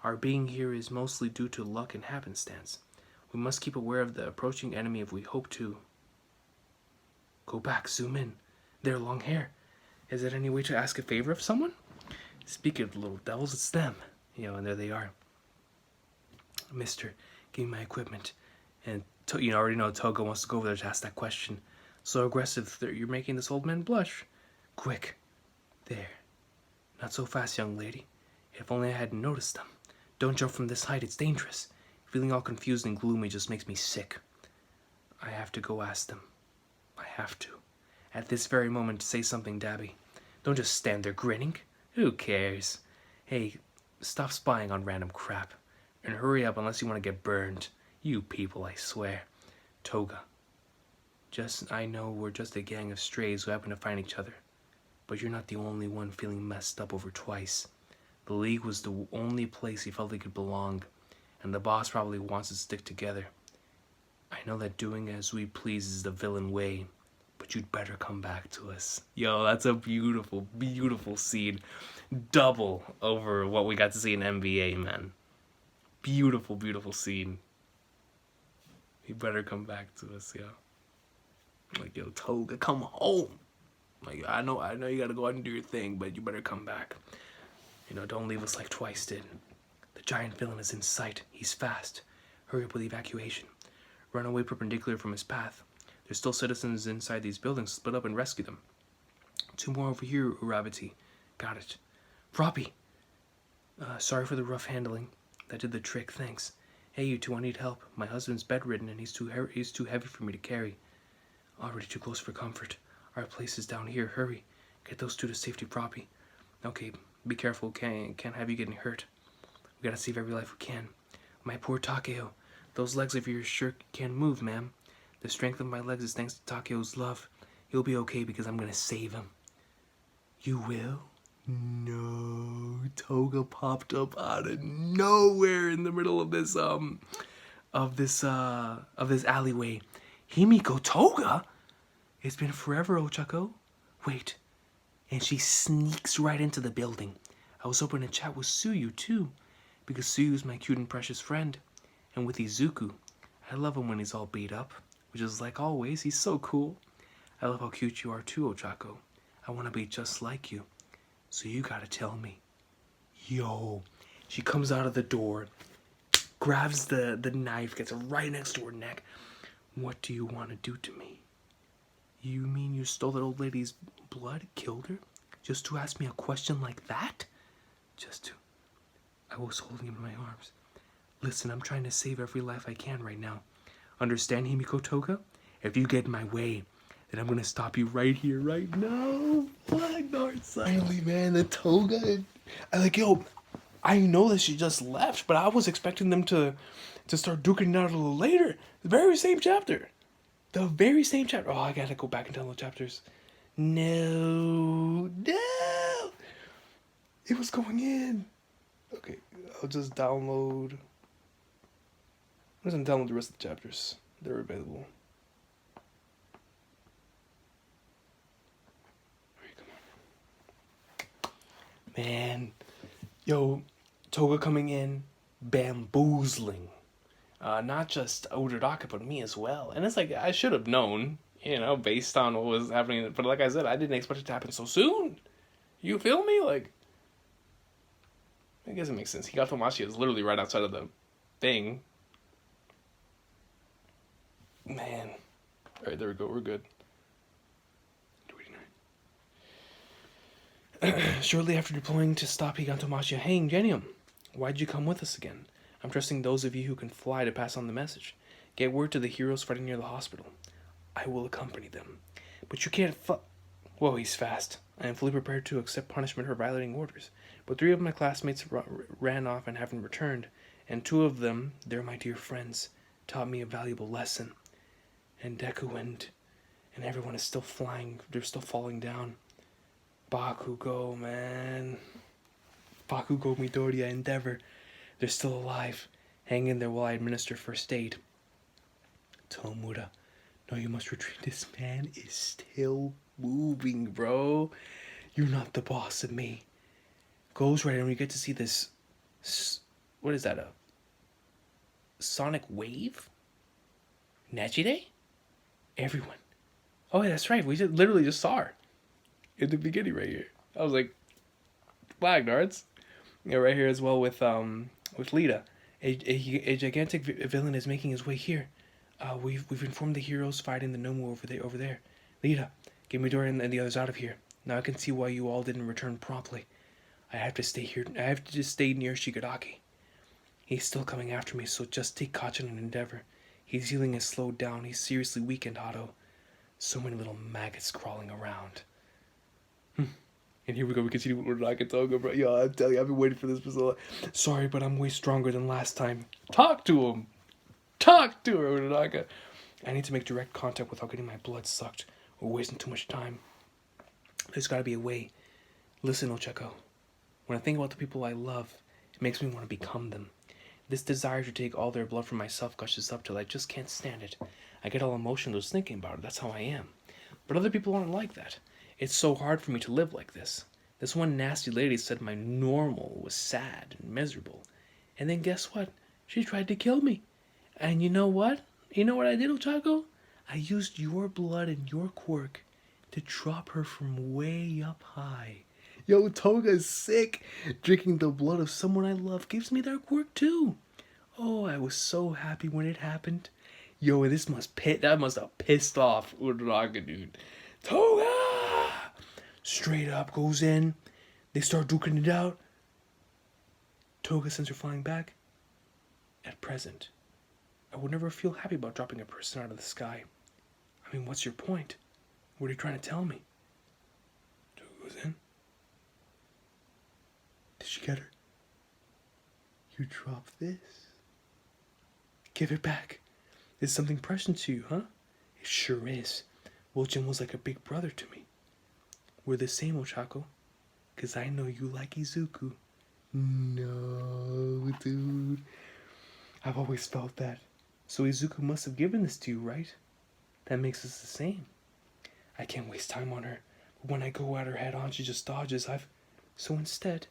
Our being here is mostly due to luck and happenstance. We must keep aware of the approaching enemy if we hope to... Go back, zoom in. Their long hair. Is there any way to ask a favor of someone? Speaking of the little devils, it's them. And there they are. Mister, give me my equipment. And you already know Toga wants to go over there to ask that question. So aggressive that you're making this old man blush. Quick. There. Not so fast, young lady. If only I hadn't noticed them. Don't jump from this height, it's dangerous. Feeling all confused and gloomy just makes me sick. I have to go ask them. I have to. At this very moment, say something, Dabby. Don't just stand there grinning. Who cares? Hey, stop spying on random crap. And hurry up unless you want to get burned. You people, I swear. Toga. I know we're just a gang of strays who happen to find each other. But you're not the only one feeling messed up over twice. The League was the only place he felt he could belong. And the boss probably wants to stick together. I know that doing as we please is the villain way. But you'd better come back to us. Yo, that's a beautiful, beautiful scene. Double over what we got to see in NBA, man. Beautiful, beautiful scene. You better come back to us, yo. Like, yo, Toga, come home. Like, I know you gotta go out and do your thing, but you better come back. Don't leave us like Twice did. The giant villain is in sight. He's fast. Hurry up with the evacuation. Run away perpendicular from his path. There's still citizens inside these buildings. Split up and rescue them. 2 more over here, Uravati. Got it. Froppy! Sorry for the rough handling. That did the trick, thanks. Hey, you two, I need help. My husband's bedridden and he's too heavy for me to carry. Already too close for comfort. Our place is down here. Hurry. Get those 2 to safety, Froppy. Okay, be careful. Can't have you getting hurt. We gotta save every life we can. My poor Takeo. Those legs of yours sure can't move, ma'am. The strength of my legs is thanks to Takeo's love. He'll be okay because I'm gonna save him. You will? No. Toga popped up out of nowhere in the middle of this alleyway. Himiko Toga? It's been forever, Ochako. Wait. And she sneaks right into the building. I was hoping to chat with Suyu too, because Suyu's my cute and precious friend. And with Izuku, I love him when he's all beat up. Which is like always, he's so cool. I love how cute you are too, Ochako. I want to be just like you. So you gotta tell me. Yo. She comes out of the door, grabs the knife, gets it right next to her neck. What do you want to do to me? You mean you stole that old lady's blood, killed her? Just to ask me a question like that? I was holding him in my arms. Listen, I'm trying to save every life I can right now. Understand, Himiko Toga? If you get in my way, then I'm gonna stop you right here, right now. Fuck, finally, man, the Toga. I know that she just left, but I was expecting them to start duking it out a little later. The very same chapter. Oh, I gotta go back and download chapters. No. It was going in. Okay, I'll just download. I'm just gonna download the rest of the chapters. They're available. Alright, come on. Man. Yo, Toga coming in, bamboozling. Not just Odoraka, but me as well. And it's like, I should have known, based on what was happening. But like I said, I didn't expect it to happen so soon. You feel me? Like, I guess it makes sense. Higatomashi is literally right outside of the thing. Man. Alright, there we go. We're good. Shortly after deploying to stop Higantomachi, hey, Ingenium, why'd you come with us again? I'm trusting those of you who can fly to pass on the message. Get word to the heroes fighting near the hospital. I will accompany them. But you can't Whoa, he's fast. I am fully prepared to accept punishment for violating orders. But 3 of my classmates ran off and haven't returned, and 2 of them, they're my dear friends, taught me a valuable lesson. And Deku and everyone is still flying. They're still falling down. Bakugo, man. Bakugo, Midoriya, Endeavor. They're still alive. Hang in there while I administer first aid. Tomura. No, you must retreat. This man is still moving, bro. You're not the boss of me. Goes right, and we get to see this. What is that? A sonic wave? Nejire? Everyone. Oh, yeah, that's right. We literally just saw her in the beginning right here. I was like, flag darts. Yeah, right here as well with Lita. A gigantic villain is making his way here. We've informed the heroes fighting the Nomu over there. Lita, get Midori and the others out of here. Now I can see why you all didn't return promptly. I have to stay here. I have to just stay near Shigaraki. He's still coming after me, so just take caution and endeavor. His healing has slowed down. He's seriously weakened, Otto. So many little maggots crawling around. And here we go. We continue with Uraraka Toga, bro. Yo, I'm telling you, I've been waiting for this for so long. Sorry, but I'm way stronger than last time. Talk to him. Talk to her, Uraraka. I need to make direct contact without getting my blood sucked or wasting too much time. There's got to be a way. Listen, Ochako. When I think about the people I love, it makes me want to become them. This desire to take all their blood from myself gushes up till I just can't stand it. I get all emotional just thinking about it. That's how I am. But other people aren't like that. It's so hard for me to live like this. This one nasty lady said my normal was sad and miserable. And then guess what? She tried to kill me. And you know what? You know what I did, Ochako? I used your blood and your quirk to drop her from way up high. Yo, Toga's sick. Drinking the blood of someone I love gives me their quirk too. Oh, I was so happy when it happened. Yo, that must have pissed off Uraraka, dude. Toga! Straight up goes in. They start duking it out. Toga sends her flying back. At present, I would never feel happy about dropping a person out of the sky. I mean, what's your point? What are you trying to tell me? Toga goes in. Did she get her? You dropped this? Give it back. It's something precious to you, huh? It sure is. Woljin was like a big brother to me. We're the same, Ochako. 'Cause I know you like Izuku. No, dude. I've always felt that. So Izuku must have given this to you, right? That makes us the same. I can't waste time on her. But when I go at her head on, she just dodges. So instead,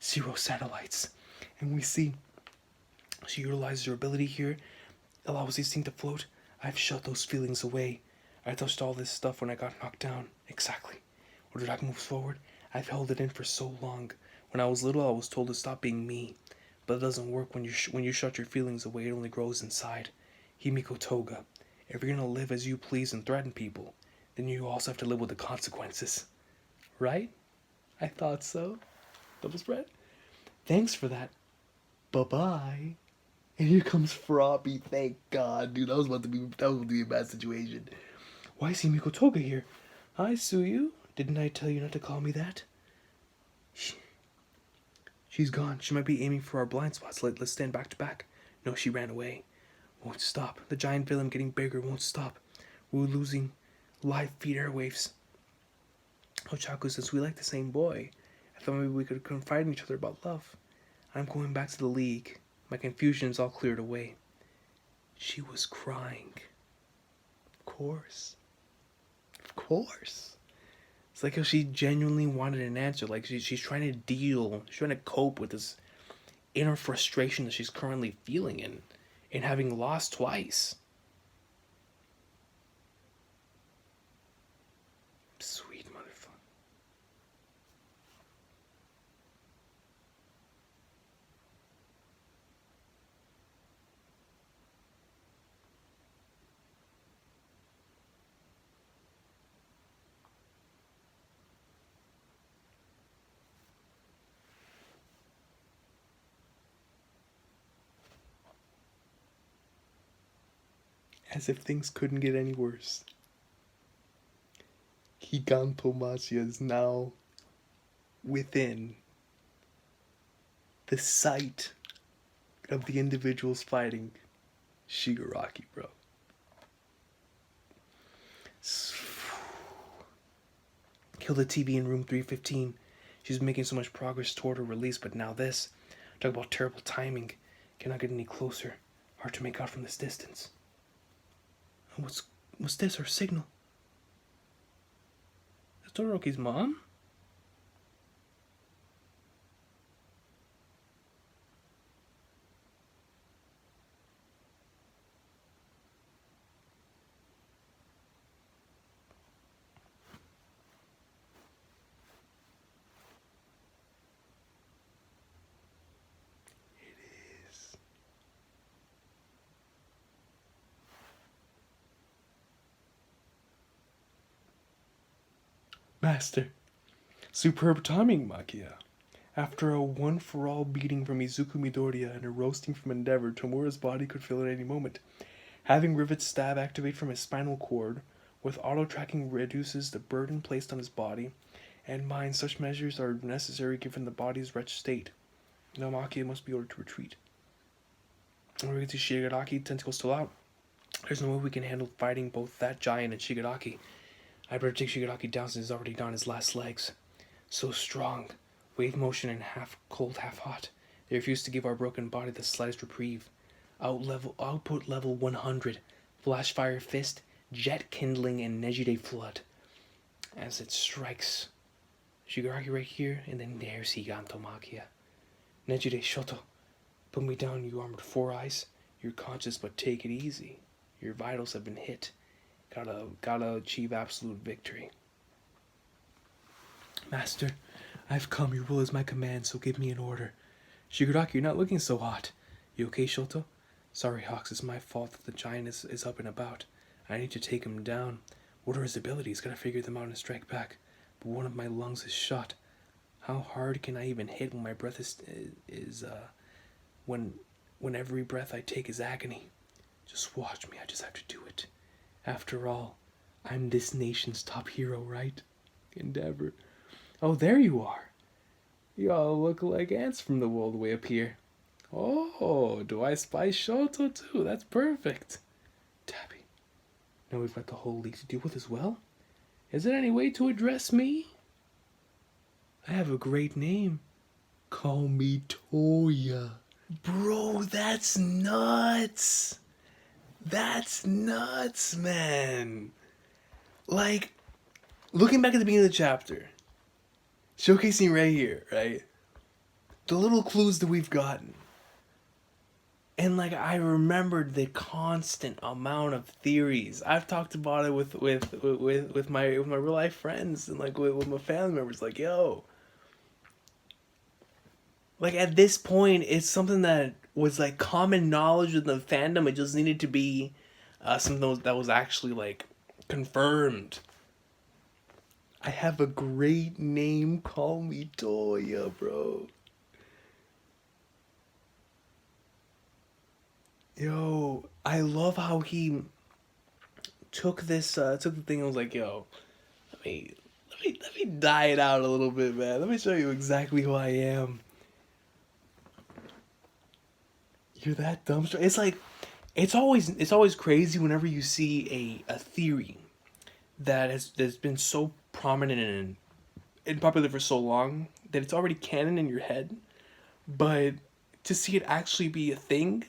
0 satellites. And we see she utilizes her ability here, allows these things to float. I've shut those feelings away. I touched all this stuff when I got knocked down. Exactly. When Uraraka moves forward, I've held it in for so long. When I was little, I was told to stop being me. But it doesn't work when you shut your feelings away. It only grows inside. Himiko Toga, if you're gonna live as you please and threaten people, then you also have to live with the consequences. Right? I thought so. Double spread? Thanks for that. Bye-bye. And here comes Froppy. Thank God, dude. That was about to be a bad situation. Why is Himiko Toga here? Hi, Suyu. Didn't I tell you not to call me that? She's gone. She might be aiming for our blind spots. Let's stand back to back. No, she ran away. Won't stop. The giant villain getting bigger won't stop. We're losing live feed airwaves. Ochako, since we like the same boy, I thought maybe we could confide in each other about love. I'm going back to the league. My confusion's all cleared away. She was crying. Of course. Of course. It's like if she genuinely wanted an answer. Like she's trying to she's trying to cope with this inner frustration that she's currently feeling in having lost twice. Sweet motherfucker. As if things couldn't get any worse. Gigantomachia is now within the sight of the individuals fighting Shigaraki, bro. Kill the TV in room 315. She's making so much progress toward her release, but now this. Talk about terrible timing. Cannot get any closer. Hard to make out from this distance. What's this? Her signal? That's Todoroki's mom? Master. Superb timing, Makia. After a one-for-all beating from Izuku Midoriya and a roasting from Endeavor, Tomura's body could feel at any moment. Having Rivet's stab activate from his spinal cord, with auto-tracking reduces the burden placed on his body and mind. Such measures are necessary given the body's wretched state. Now Makia must be ordered to retreat. When we get to Shigaraki, tentacles still out. There's no way we can handle fighting both that giant and Shigaraki. I'd better take Shigaraki down since he's already on his last legs. So strong. Wave motion and half cold, half hot. They refuse to give our broken body the slightest reprieve. Output level 100. Flash fire fist, jet kindling, and Nejide flood. As it strikes. Shigaraki right here, and then there's Gigantomachia. Nejide Shoto. Put me down, you armored four eyes. You're conscious, but take it easy. Your vitals have been hit. Gotta achieve absolute victory. Master, I've come. Your will is my command, so give me an order. Shigaraki, you're not looking so hot. You okay, Shoto? Sorry, Hawks, it's my fault that the giant is up and about. I need to take him down. What are his abilities? Gotta figure them out and strike back. But one of my lungs is shot. How hard can I even hit when my breath when every breath I take is agony? Just watch me, I just have to do it. After all, I'm this nation's top hero, right? Endeavor. Oh, there you are. You all look like ants from the world way up here. Oh, do I spy Shoto too? That's perfect. Tabby. Now we've got the whole league to deal with as well? Is there any way to address me? I have a great name. Call me Toya. Bro, that's nuts. That's nuts, man. Like, looking back at the beginning of the chapter, showcasing right here, right? The little clues that we've gotten. And like I remembered the constant amount of theories. I've talked about it with my real life friends and like with my family members. Like, yo, like at this point, it's something that was like common knowledge in the fandom. It just needed to be something that was actually like confirmed. I have a great name. Call me Toya, bro. Yo, I love how he took the thing and was like, yo, let me dye it out a little bit, man. Let me show you exactly who I am. You're that dumbstruck. It's like, it's always crazy whenever you see a theory that's been so prominent and popular for so long that it's already canon in your head, but to see it actually be a thing,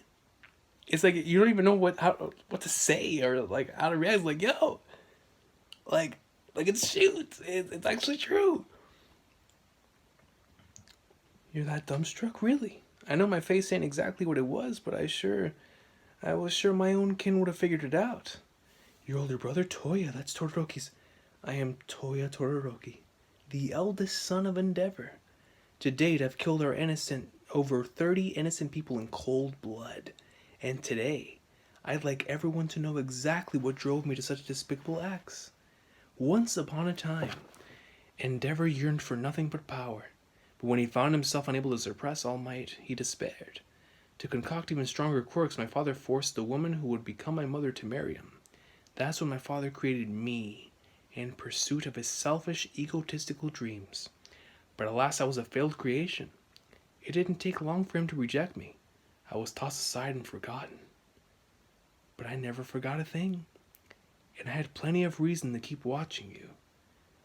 it's like you don't even know what to say or like how to react. It's like, yo, like it's actually true. You're that dumbstruck, really? I know my face ain't exactly what it was, but I was sure my own kin would have figured it out. Your older brother, Toya, that's Todoroki's. I am Toya Todoroki, the eldest son of Endeavor. To date, I've killed over 30 innocent people in cold blood. And today, I'd like everyone to know exactly what drove me to such despicable acts. Once upon a time, Endeavor yearned for nothing but power. But when he found himself unable to suppress all might, he despaired. To concoct even stronger quirks, my father forced the woman who would become my mother to marry him. That's when my father created me, in pursuit of his selfish, egotistical dreams. But alas, I was a failed creation. It didn't take long for him to reject me. I was tossed aside and forgotten. But I never forgot a thing. And I had plenty of reason to keep watching you.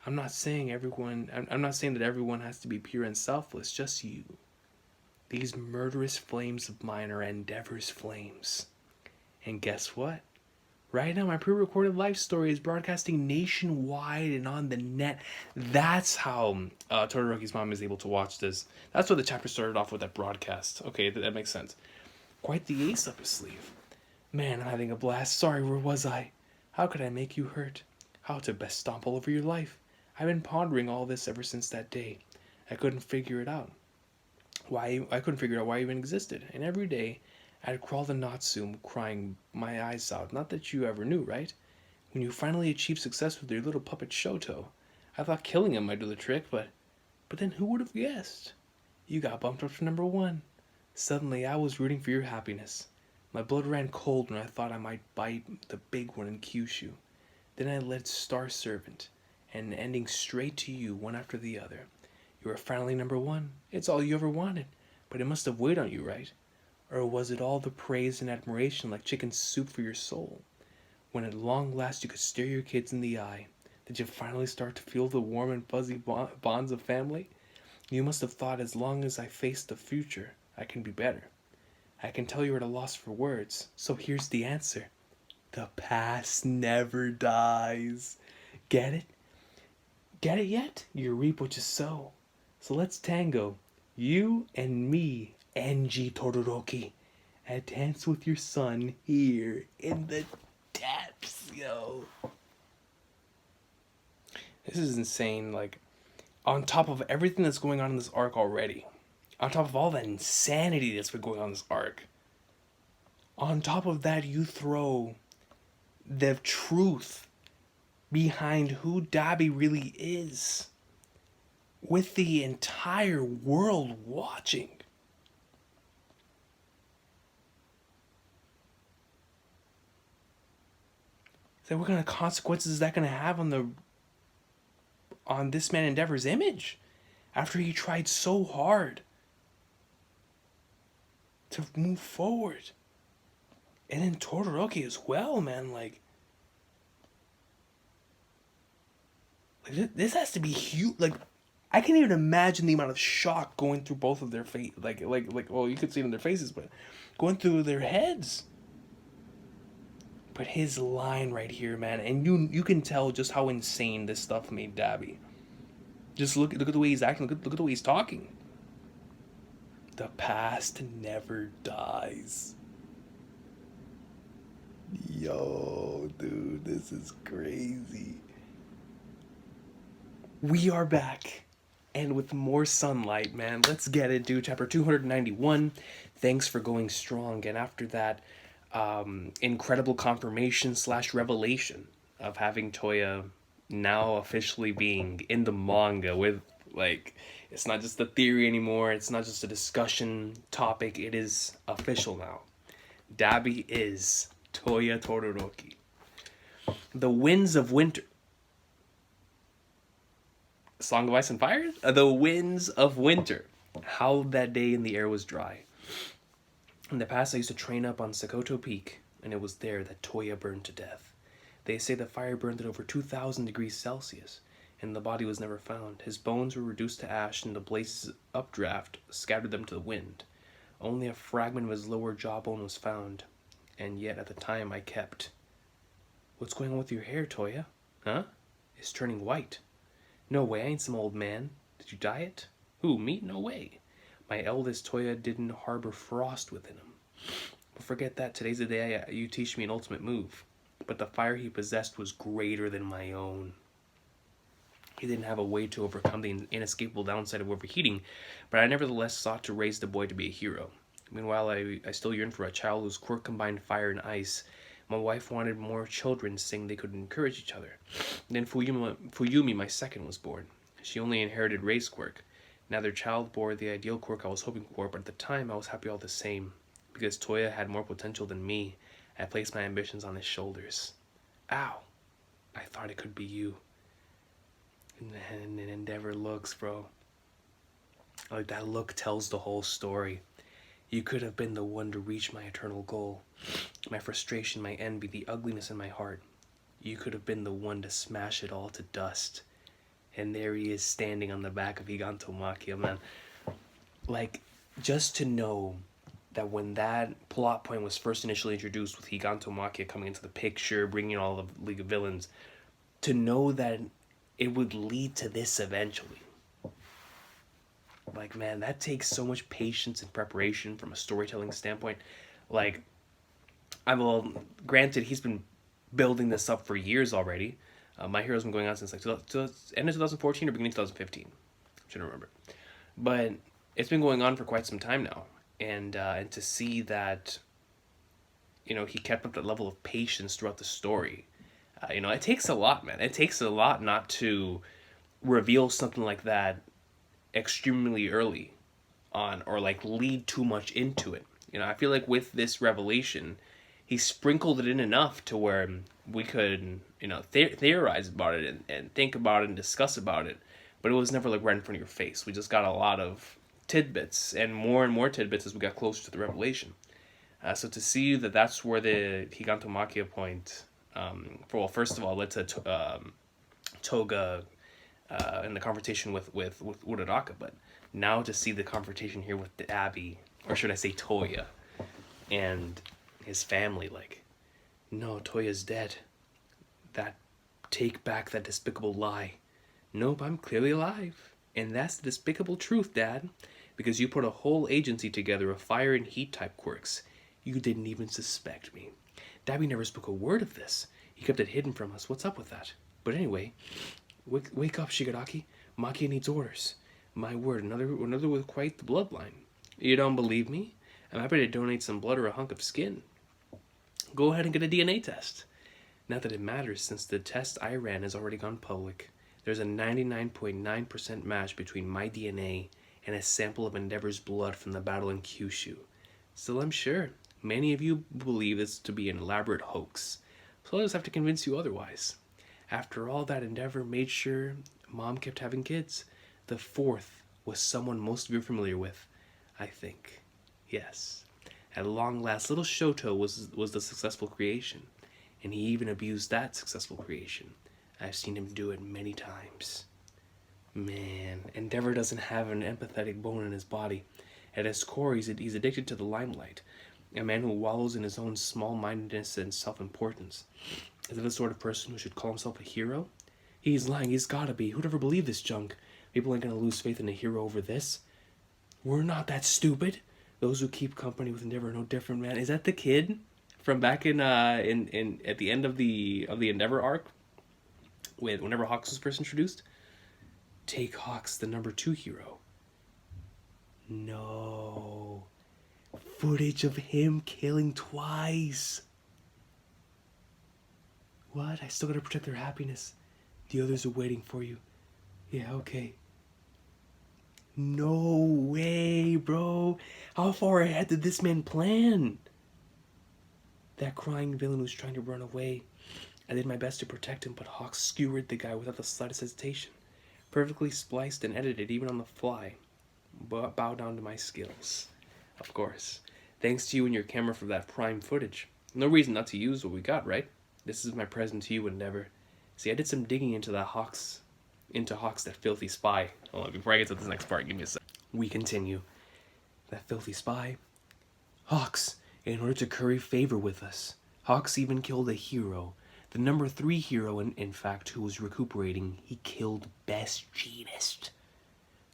I'm not saying that everyone has to be pure and selfless, just you. These murderous flames of mine are Endeavor's flames. And guess what? Right now, my pre-recorded life story is broadcasting nationwide and on the net. That's how Todoroki's mom is able to watch this. That's what the chapter started off with, that broadcast. Okay, that makes sense. Quite the ace up his sleeve. Man, I'm having a blast. Sorry, where was I? How could I make you hurt? How to best stomp all over your life? I've been pondering all this ever since that day. I couldn't figure it out. I couldn't figure out why I even existed. And every day, I'd crawl to Natsu, crying my eyes out. Not that you ever knew, right? When you finally achieved success with your little puppet Shoto, I thought killing him might do the trick, but then who would have guessed? You got bumped up to number 1. Suddenly, I was rooting for your happiness. My blood ran cold when I thought I might bite the big one in Kyushu. Then I led Star Servant, and ending straight to you, one after the other. You were finally number 1. It's all you ever wanted, but it must have weighed on you, right? Or was it all the praise and admiration like chicken soup for your soul? When at long last you could stare your kids in the eye, did you finally start to feel the warm and fuzzy bonds of family? You must have thought, as long as I face the future, I can be better. I can tell you're at a loss for words, so here's the answer. The past never dies. Get it? Get it yet? You reap what you sow. So let's tango. You and me, Enji Todoroki. A dance with your son here in the depths, yo. This is insane. Like, on top of everything that's going on in this arc already, on top of all the insanity that's been going on in this arc, on top of that, you throw the truth behind who Dabi really is, with the entire world watching. So what kind of consequences is that going to have on this man Endeavor's image, after he tried so hard to move forward? And then Todoroki as well, man. Like this has to be huge. Like, I can't even imagine the amount of shock going through both of their face. Like, well, you could see it in their faces, but going through their heads. But his line right here, man, and you can tell just how insane this stuff made Dabi. Just look at the way he's acting. Look at the way he's talking. The past never dies. Yo, dude, this is crazy. We are back, and with more sunlight, man. Let's get it, dude. Chapter 291. Thanks for going strong. And after that, incredible confirmation / revelation of having Toya now officially being in the manga with, like, it's not just a theory anymore. It's not just a discussion topic. It is official now. Dabi is Toya Todoroki. The Winds of Winter. Song of Ice and Fire? The Winds of Winter. Howled that day and the air was dry. In the past, I used to train up on Sakoto Peak, and it was there that Toya burned to death. They say the fire burned at over 2,000 degrees Celsius, and the body was never found. His bones were reduced to ash, and the blaze's updraft scattered them to the wind. Only a fragment of his lower jawbone was found, and yet at the time I kept. What's going on with your hair, Toya? Huh? It's turning white. No way, I ain't some old man. Did you dye it? Who, me? No way. My eldest Toya didn't harbor frost within him. But forget that, today's the day you teach me an ultimate move. But the fire he possessed was greater than my own. He didn't have a way to overcome the inescapable downside of overheating, but I nevertheless sought to raise the boy to be a hero. Meanwhile, I still yearned for a child whose quirk combined fire and ice. My wife wanted more children, saying they could encourage each other. Then Fuyumi, my second, was born. She only inherited Rei's quirk. Now their child bore the ideal quirk I was hoping for, but at the time I was happy all the same. Because Toya had more potential than me, I placed my ambitions on his shoulders. Ow! I thought it could be you. And Endeavor looks, bro. Like, that look tells the whole story. You could have been the one to reach my eternal goal. My frustration, my envy, the ugliness in my heart. You could have been the one to smash it all to dust. And there he is standing on the back of Gigantomachia, man. Like, just to know that when that plot point was first initially introduced with Gigantomachia coming into the picture, bringing all the League of Villains, to know that it would lead to this eventually. Like, man, that takes so much patience and preparation from a storytelling standpoint. Like, well, granted, he's been building this up for years already. My Hero's been going on since like end of 2014 or beginning of 2015. I shouldn't remember. But it's been going on for quite some time now. And to see that, he kept up that level of patience throughout the story. It takes a lot, man. It takes a lot not to reveal something like that extremely early on, or like lead too much into it. I feel like with this revelation, he sprinkled it in enough to where we could, theorize about it and think about it and discuss about it. But it was never like right in front of your face. We just got a lot of tidbits and more tidbits as we got closer to the revelation. So to see that that's where the Gigantomachia point, first of all, led to Toga in the confrontation with Uraraka, but now to see the confrontation here with the Abby, or should I say Toya, and his family, like, no, Toya's dead. Take back that despicable lie. Nope, I'm clearly alive. And that's the despicable truth, Dad. Because you put a whole agency together of fire and heat type quirks. You didn't even suspect me. Dabby never spoke a word of this. He kept it hidden from us. What's up with that? But anyway, wake up, Shigaraki. Makia needs orders. My word, another with quite the bloodline. You don't believe me? I'm happy to donate some blood or a hunk of skin. Go ahead and get a DNA test. Not that it matters, since the test I ran has already gone public. There's a 99.9% match between my DNA and a sample of Endeavor's blood from the battle in Kyushu. Still, I'm sure many of you believe this to be an elaborate hoax, so I'll just have to convince you otherwise. After all, that Endeavor made sure Mom kept having kids. The fourth was someone most of you are familiar with, I think. Yes. At long last, little Shoto was the successful creation, and he even abused that successful creation. I've seen him do it many times. Man, Endeavor doesn't have an empathetic bone in his body. At his core, he's addicted to the limelight. A man who wallows in his own small-mindedness and self-importance. Is it the sort of person who should call himself a hero? He's lying, he's gotta be. Who'd ever believe this junk? People ain't gonna lose faith in a hero over this. We're not that stupid. Those who keep company with Endeavor are no different, man. Is that the kid from back in at the end of the Endeavor arc? Whenever Hawks was first introduced? Take Hawks, the number 2 hero. No. Footage of him killing twice. What? I still gotta protect their happiness. The others are waiting for you. Yeah, okay. No way, bro. How far ahead did this man plan? That crying villain was trying to run away. I did my best to protect him, but Hawks skewered the guy without the slightest hesitation. Perfectly spliced and edited, even on the fly. Bow down to my skills. Of course. Thanks to you and your camera for that prime footage. No reason not to use what we got, right? This is my present to you, Endeavor. See, I did some digging into Hawks, that filthy spy. Hold on, before I get to this next part, give me a sec. We continue. That filthy spy. Hawks, in order to curry favor with us. Hawks even killed a hero. The number 3 hero, in fact, who was recuperating. He killed Best Jeanist.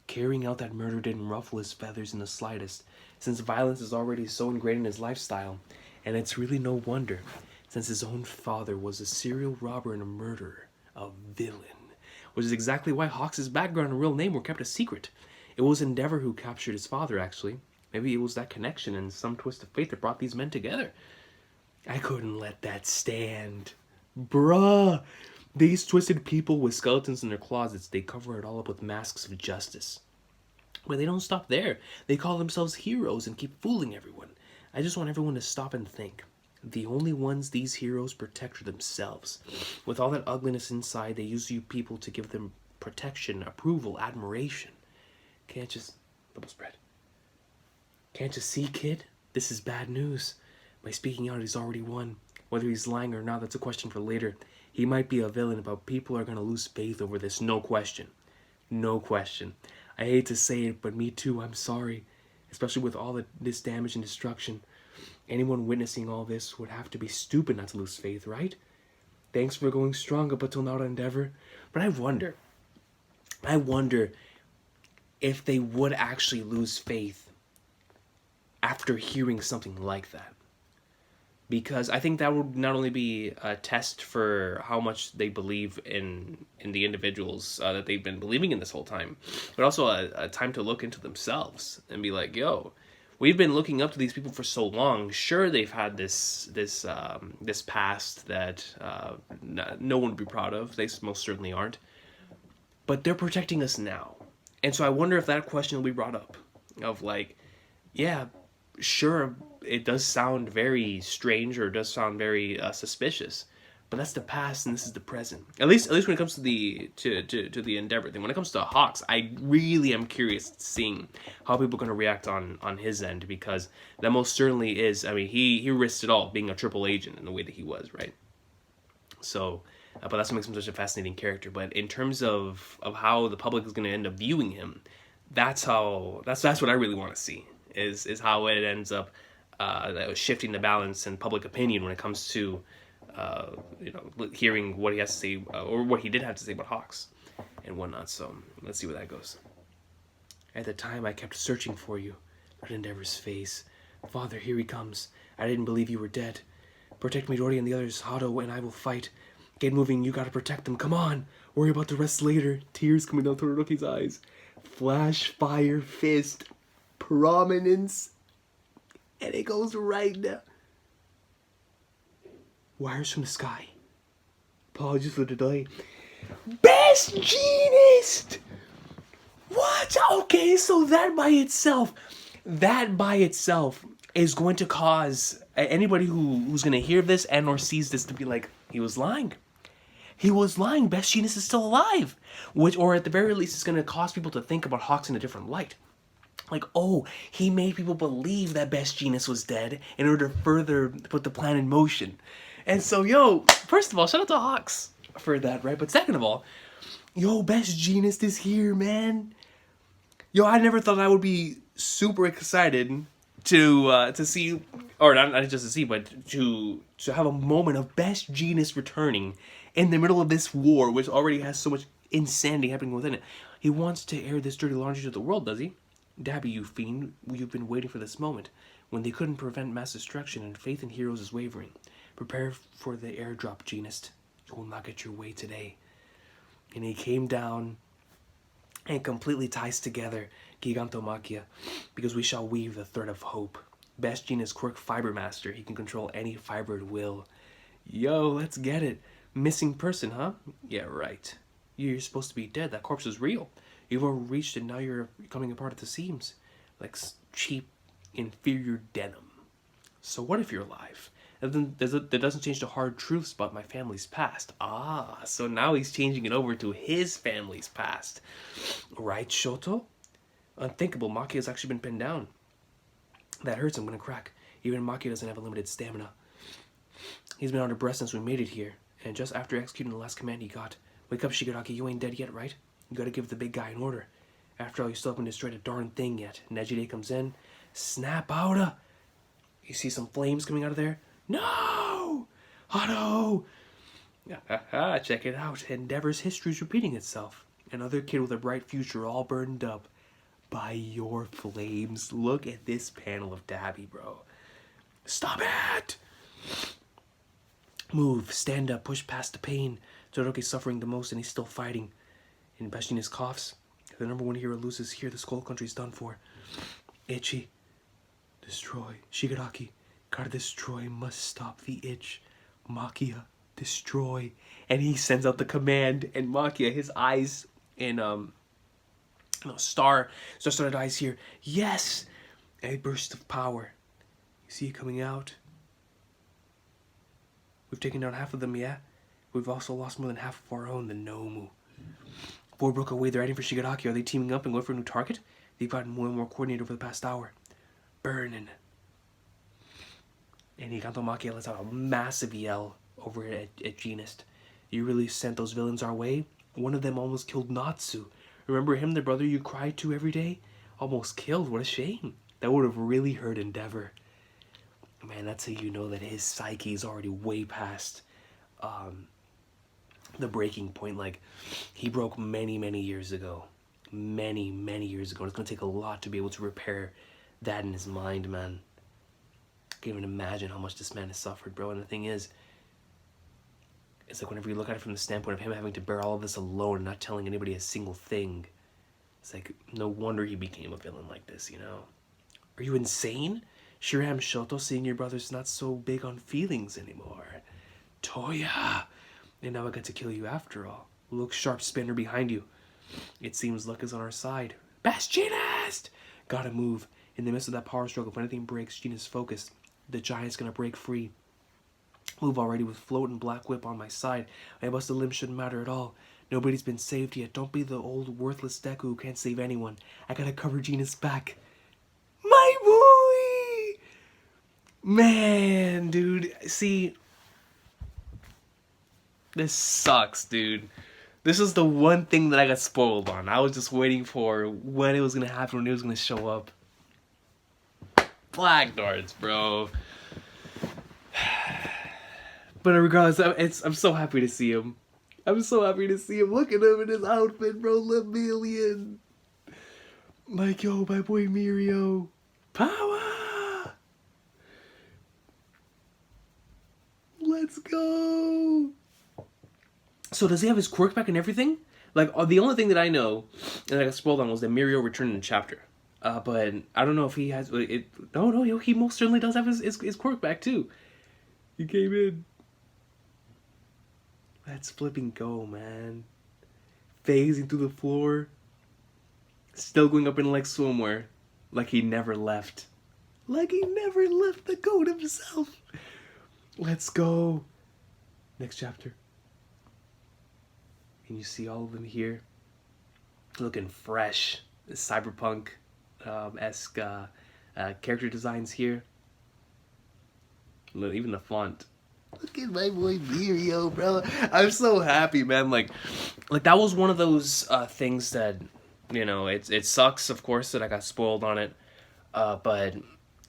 Carrying out that murder didn't ruffle his feathers in the slightest, since violence is already so ingrained in his lifestyle. And it's really no wonder, since his own father was a serial robber and a murderer. A villain. Which is exactly why Hawks' background and real name were kept a secret. It was Endeavor who captured his father, actually. Maybe it was that connection and some twist of fate that brought these men together. I couldn't let that stand. Bruh! These twisted people with skeletons in their closets, they cover it all up with masks of justice. But they don't stop there. They call themselves heroes and keep fooling everyone. I just want everyone to stop and think. The only ones these heroes protect are themselves. With all that ugliness inside, they use you people to give them protection, approval, admiration. Can't just... double spread. Can't you see, kid? This is bad news. By speaking out, he's already won. Whether he's lying or not, that's a question for later. He might be a villain, but people are going to lose faith over this, no question. No question. I hate to say it, but me too, I'm sorry. Especially with all this damage and destruction. Anyone witnessing all this would have to be stupid not to lose faith, right? Thanks for going strong up until now, Endeavor. But I wonder if they would actually lose faith after hearing something like that. Because I think that would not only be a test for how much they believe in the individuals that they've been believing in this whole time, but also a time to look into themselves and be like, yo, we've been looking up to these people for so long. Sure, they've had this past that no one would be proud of. They most certainly aren't. But they're protecting us now. And so I wonder if that question will be brought up. Of like, yeah, sure, it does sound very strange or it does sound very suspicious. But that's the past and this is the present. At least when it comes to the the Endeavor thing. When it comes to Hawks, I really am curious seeing how people are going to react on his end, because that most certainly is. I mean, he risked it all being a triple agent in the way that he was, right? So, but that's what makes him such a fascinating character. But in terms of how the public is going to end up viewing him, that's what I really want to see is how it ends up shifting the balance in public opinion when it comes to hearing what he has to say, or what he did have to say about Hawks and whatnot. So let's see where that goes. At the time, I kept searching for you. Red Endeavor's face. Father, here he comes. I didn't believe you were dead. Protect Midori and the others. Hado and I will fight. Get moving. You gotta protect them. Come on. Worry about the rest later. Tears coming down Todoroki's eyes. Flash, fire, fist, prominence, and it goes right now. Wires from the sky. Apologies for the delay. Best Jeanist! What? Okay, so that by itself is going to cause anybody who's going to hear this and or sees this to be like, he was lying. He was lying. Best Jeanist is still alive. Which, or at the very least, it's going to cause people to think about Hawks in a different light. Like, oh, he made people believe that Best Jeanist was dead in order to further put the plan in motion. And so, yo, first of all, shout out to Hawks for that, right? But second of all, yo, Best Jeanist is here, man. Yo, I never thought I would be super excited to see, or not just to see, but to have a moment of Best Jeanist returning in the middle of this war, which already has so much insanity happening within it. He wants to air this dirty laundry to the world, does he? Dabby, you fiend, you've been waiting for this moment. When they couldn't prevent mass destruction and faith in heroes is wavering. Prepare for the airdrop, Jeanist. You will not get your way today. And he came down and completely ties together Gigantomachia, because we shall weave the thread of hope. Best Jeanist Quirk Fiber Master. He can control any fiber at will. Yo, let's get it. Missing person, huh? Yeah, right. You're supposed to be dead. That corpse is real. You've overreached and now you're coming apart at the seams. Like cheap, inferior denim. So what if you're alive? And then that doesn't change the hard truths about my family's past. Ah, so now he's changing it over to his family's past. Right, Shoto? Unthinkable. Maki has actually been pinned down. That hurts. I'm gonna crack. Even Maki doesn't have unlimited stamina. He's been under breath since we made it here. And just after executing the last command he got. Wake up, Shigaraki. You ain't dead yet, right? You gotta give the big guy an order. After all, you still haven't destroyed a darn thing yet. Nejide comes in. Snap outa! You see some flames coming out of there? No! Hado! Check it out. Endeavor's history's repeating itself. Another kid with a bright future all burned up by your flames. Look at this panel of Dabby, bro. Stop it! Move, stand up, push past the pain. Todoroki's suffering the most and he's still fighting. And Best Jeanist coughs. If the number one hero loses here, the Skull Country's done for. Ichi. Destroy. Shigaraki. Gotta destroy. Must stop the itch. Makia. Destroy. And he sends out the command. And Makia, his eyes in star-studded eyes here. Yes! A burst of power. You see it coming out. We've taken down half of them, yeah? We've also lost more than half of our own, the Nomu. 4 broke away, they're heading for Shigaraki. Are they teaming up and going for a new target? They've gotten more and more coordinated over the past hour. Burning. And Higanto Makia lets out a massive yell over at Genist. You really sent those villains our way? One of them almost killed Natsu. Remember him, the brother you cried to every day? Almost killed, what a shame. That would have really hurt Endeavor. Man, that's how you know that his psyche is already way past the breaking point. Like, he broke many, many years ago. Many, many years ago. And it's going to take a lot to be able to repair that in his mind, man. I can't even imagine how much this man has suffered, bro. And the thing is, it's like whenever you look at it from the standpoint of him having to bear all of this alone and not telling anybody a single thing, it's like, no wonder he became a villain like this, you know? Are you insane? Shiram Shoto, seeing your brother's not so big on feelings anymore. Toya! And now I got to kill you after all. Look sharp, Spinner, behind you. It seems luck is on our side. Bastionist! Gotta move. In the midst of that power struggle, if anything breaks Gina's focus, the giant's gonna break free. Move already with Float and Black Whip on my side. My busted limb shouldn't matter at all. Nobody's been saved yet. Don't be the old worthless Deku who can't save anyone. I gotta cover Gina's back. My boy! Man, dude. See, this sucks, dude. This is the one thing that I got spoiled on. I was just waiting for when it was gonna happen, when it was gonna show up. Black Darts, bro. But regardless, I'm so happy to see him. I'm so happy to see him. Look at him in his outfit, bro. Lemillion. Like, yo, my boy Mirio. Power! Let's go! So does he have his quirk back and everything? Like, the only thing that I know, and I got spoiled on, was that Mirio returned in the chapter. But I don't know if he has it. No, yo, he most certainly does have his quirk back too. He came in. Let's flipping go, man. Phasing through the floor. Still going up in like swimwear. Like he never left. Like he never left the goat himself. Let's go. Next chapter. And you see all of them here. Looking fresh. Cyberpunk esque character designs here. Look, even the font. Look at my boy Mirio, bro. I'm so happy, man. Like that was one of those things that, you know, it sucks, of course, that I got spoiled on it. But,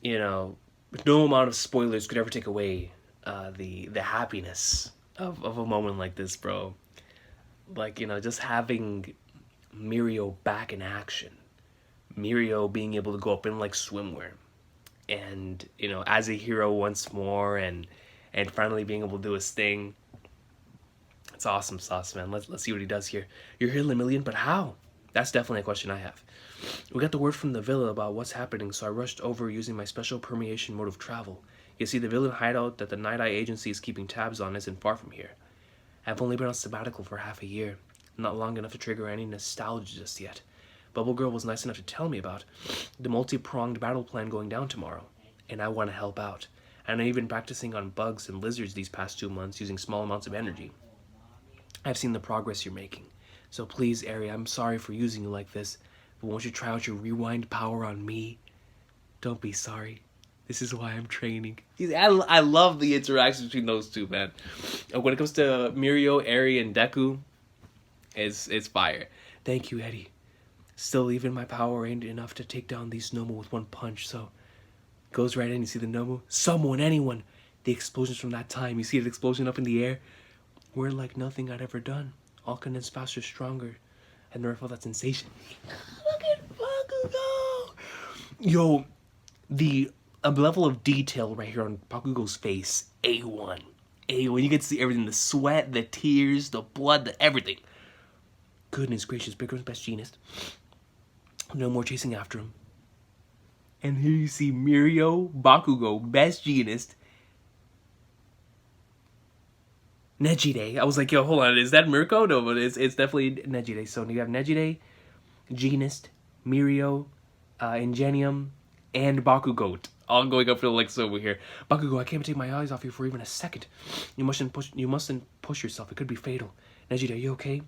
you know, no amount of spoilers could ever take away the happiness of a moment like this, bro. Like, you know, just having Mirio back in action. Mirio being able to go up in like swimwear. And, you know, as a hero once more, and finally being able to do his thing. It's awesome sauce, man. Let's see what he does here. You're here, Lemillion, but how? That's definitely a question I have. We got the word from the villa about what's happening, so I rushed over using my special permeation mode of travel. You see, the villain hideout that the Night Eye Agency is keeping tabs on isn't far from here. I've only been on sabbatical for half a year. Not long enough to trigger any nostalgia just yet. Bubble Girl was nice enough to tell me about the multi-pronged battle plan going down tomorrow, and I want to help out. And I've been practicing on bugs and lizards these past 2 months using small amounts of energy. I've seen the progress you're making. So please, Ari, I'm sorry for using you like this, but won't you try out your rewind power on me? Don't be sorry. This is why I'm training. I love the interactions between those two, man. When it comes to Mirio, Ari, and Deku, it's fire. Thank you, Eddie. Still, even my power ain't enough to take down these Nomu with one punch, so... Goes right in, you see the Nomu? Someone, anyone! The explosions from that time, you see the explosion up in the air? Were like nothing I'd ever done. All condensed faster, stronger. I've never felt that sensation. Look at Bakugo! Yo, the level of detail right here on Bakugo's face, A1. A1, you get to see everything. The sweat, the tears, the blood, the everything. Goodness gracious, Bigger's best genist. No more chasing after him. And here you see Mirio, Bakugo, best genist. Nejire. I was like, yo, hold on, is that Mirko? No, but it's definitely Nejire. So you have Nejire, Genist, Mirio, Ingenium, and Bakugo all going up for the legs over here. Bakugo, I can't take my eyes off you for even a second. You mustn't push yourself. It could be fatal. Nejide, are you okay?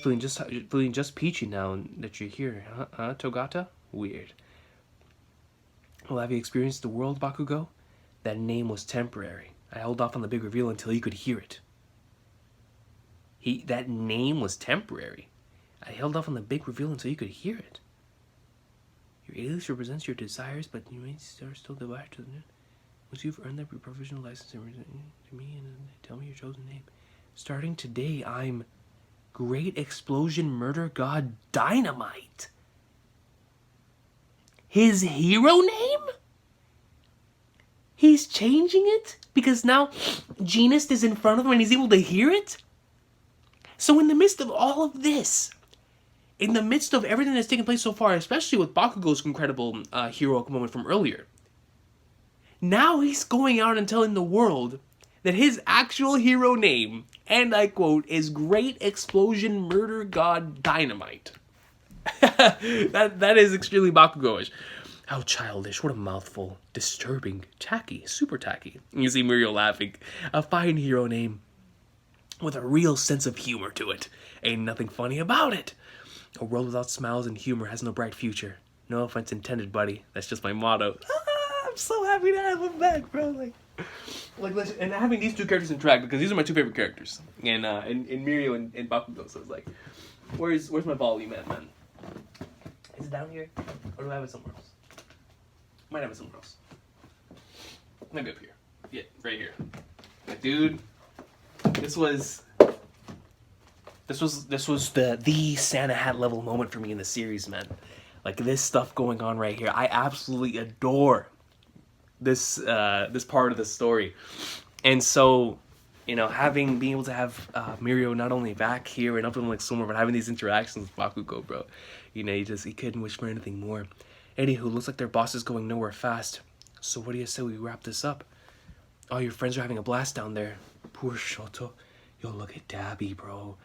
Feeling just peachy now that you're here, huh, Togata? Weird. Well, have you experienced the world, Bakugo? That name was temporary. I held off on the big reveal until you could hear it. That name was temporary. I held off on the big reveal until you could hear it. Your alias represents your desires, but you may still divide to the net. Once you've earned that provisional license to me and tell me your chosen name. Starting today, I'm Great Explosion Murder God Dynamite. His hero name? He's changing it? Because now Genist is in front of him and he's able to hear it? So in the midst of all of this, in the midst of everything that's taken place so far, especially with Bakugo's incredible heroic moment from earlier, now he's going out and telling the world that his actual hero name, and I quote, is Great Explosion Murder God Dynamite. that is extremely Bakugo-ish. How childish, what a mouthful. Disturbing, tacky, super tacky. You see Mirio laughing. A fine hero name with a real sense of humor to it. Ain't nothing funny about it. A world without smiles and humor has no bright future. No offense intended, buddy. That's just my motto. I'm so happy to have him back, bro. Like listen, and having these two characters interact, because these are my two favorite characters, in Mirio and Bakugo. So it's like, where's my volume at, man? Is it down here, or do I have it somewhere else? Might have it somewhere else. Maybe up here. Yeah, right here. Like, dude, this was the Santa Hat level moment for me in the series, man. Like this stuff going on right here, I absolutely adore this part of the story. And so, you know, being able to have Mirio not only back here and up in like somewhere, but having these interactions with Bakugo, bro, you know, he couldn't wish for anything more. Anywho, looks like their boss is going nowhere fast. So what do you say we wrap this up? All your friends are having a blast down there. Poor Shoto. Yo, look at Dabby, bro.